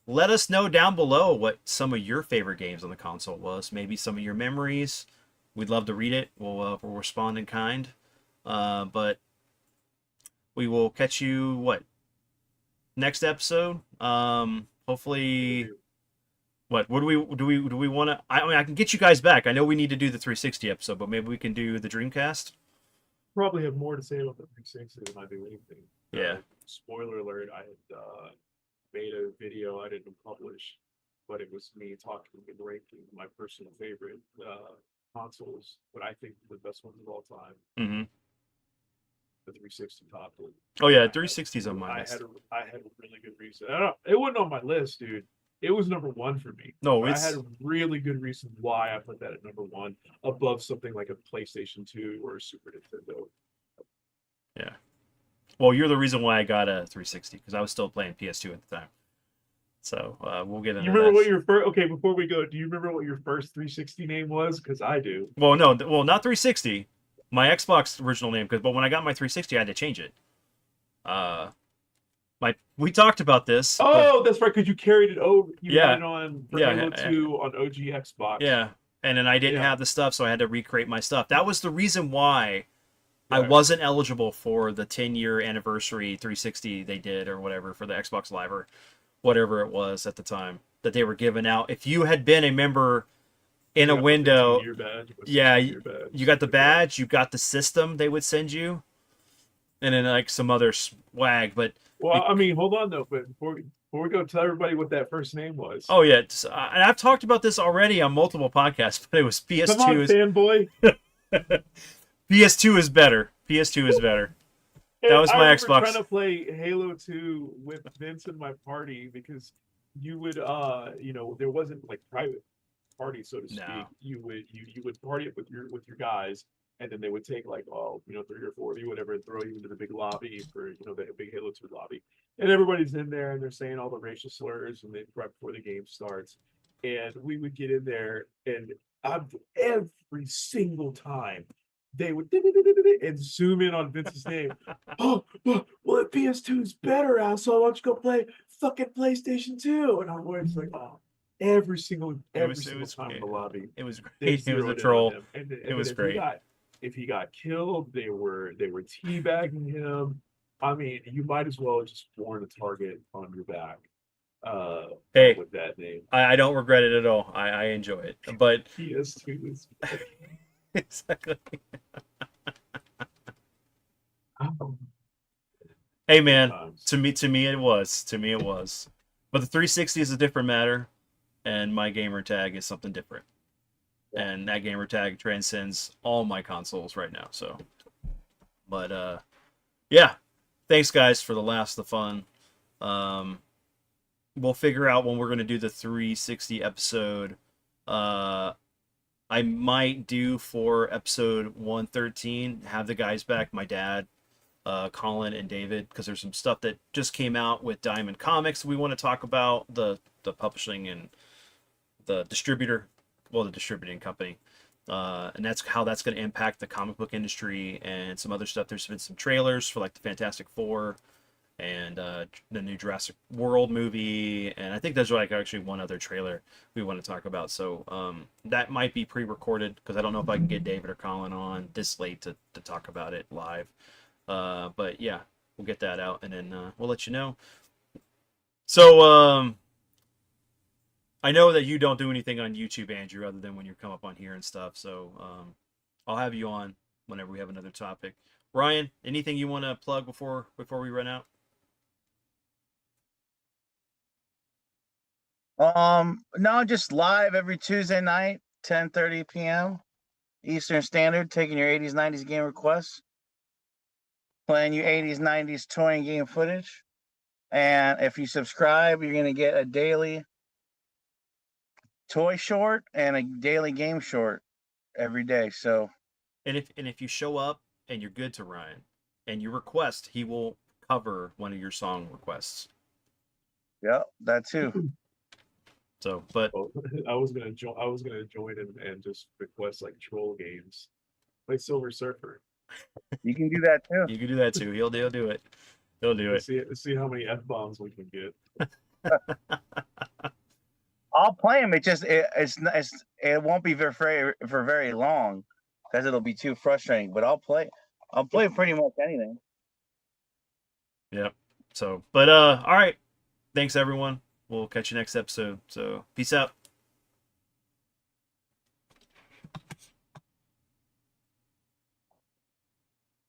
let us know down below what some of your favorite games on the console was. Maybe some of your memories. We'd love to read it. We'll respond in kind. But we will catch you next episode. Hopefully. What do we want to? I mean, I can get you guys back. I know we need to do the 360 episode, but maybe we can do the Dreamcast. Probably have more to say about the 360 than I do anything. Yeah. Spoiler alert: I had made a video I didn't publish, but it was me talking and ranking my personal favorite consoles, what I think are the best ones of all time. Mm-hmm. The 360 topped it. Oh yeah, 360's on my list. I had a really good reason. It wasn't on my list, dude. It was number 1 for me. No, I had a really good reason why I put that at number 1 above something like a PlayStation 2 or a Super Nintendo. Yeah. Well, you're the reason why I got a 360 because I was still playing PS2 at the time. So we'll get into You remember that. what your first? Okay, before we go, do you remember what your first 360 name was? Because I do. Well, no, not 360. My Xbox original name, but when I got my 360, I had to change it. We talked about this. Oh, that's right, because you carried it over. You Yeah. had it on Halo 2 on OG Xbox. Yeah, and then I didn't Yeah. have the stuff, so I had to recreate my stuff. That was the reason why I Right. wasn't eligible for the 10-year anniversary 360 they did or whatever for the Xbox Live or whatever it was at the time that they were giving out. If you had been a member in a window, yeah, you got the badge, you got the system they would send you, and then like some other swag. But well, I mean, hold on though, but before we go, tell everybody what that first name was. Oh yeah, and I've talked about this already on multiple podcasts, but it was PS2. Come on, fanboy. PS2 is better. PS2 is better. That was my Xbox. I remember trying to play Halo 2 with Vince in my party because you would, there wasn't like private party, so to speak. No. You would party it with your guys, and then they would take like 3 or 4 of you, whatever, and throw you into the big lobby for the big Halo 2 lobby, and everybody's in there and they're saying all the racial slurs and right before the game starts, and we would get in there and every single time they would and zoom in on Vince's name. Oh, well, PS2 is better, asshole. Why don't you go play fucking PlayStation 2? And I'm always like, oh, every single It was time in the lobby. it was They great. It was a zeroed in on troll. him. And It was if great. if he got killed, they were teabagging him. I mean, you might as well have just worn a target on your back. Hey. With that name. I don't regret it at all. I enjoy it. But PS2 is exactly. oh, Hey man, times. to me it was. To me it was. But the 360 is a different matter, and my gamer tag is something different. And that gamer tag transcends all my consoles right now. So, but yeah, thanks guys for the laughs, the fun. We'll figure out when we're gonna do the 360 episode. I might do for episode 113 have the guys back, my dad, Colin and David, because there's some stuff that just came out with Diamond Comics we want to talk about, the publishing and the distributor, well, the distributing company, and that's how that's going to impact the comic book industry and some other stuff. There's been some trailers for like the Fantastic Four and the new Jurassic World movie, and I think there's like actually one other trailer we want to talk about. So that might be pre-recorded because I don't know if I can get David or Colin on this late to talk about it live. But yeah, we'll get that out and then we'll let you know. So I know that you don't do anything on YouTube, Andrew, other than when you come up on here and stuff. So I'll have you on whenever we have another topic. Ryan, anything you want to plug before we run out? No, just live every Tuesday night, 10:30 p.m. Eastern Standard, taking your 80s, 90s game requests, playing you 80s, 90s toy and game footage. And if you subscribe, you're gonna get a daily toy short and a daily game short every day. So And if you show up and you're good to Ryan and you request, he will cover one of your song requests. yeah, that too. So, but I was gonna join and just request like troll games, like Silver Surfer. You can do that too. you can do that too. He'll do it. He'll do it. See how many F-bombs we can get. I'll play them. It won't be for very long because it'll be too frustrating. But I'll play pretty much anything. Yep. So, but all right. Thanks everyone. We'll catch you next episode. So, peace out.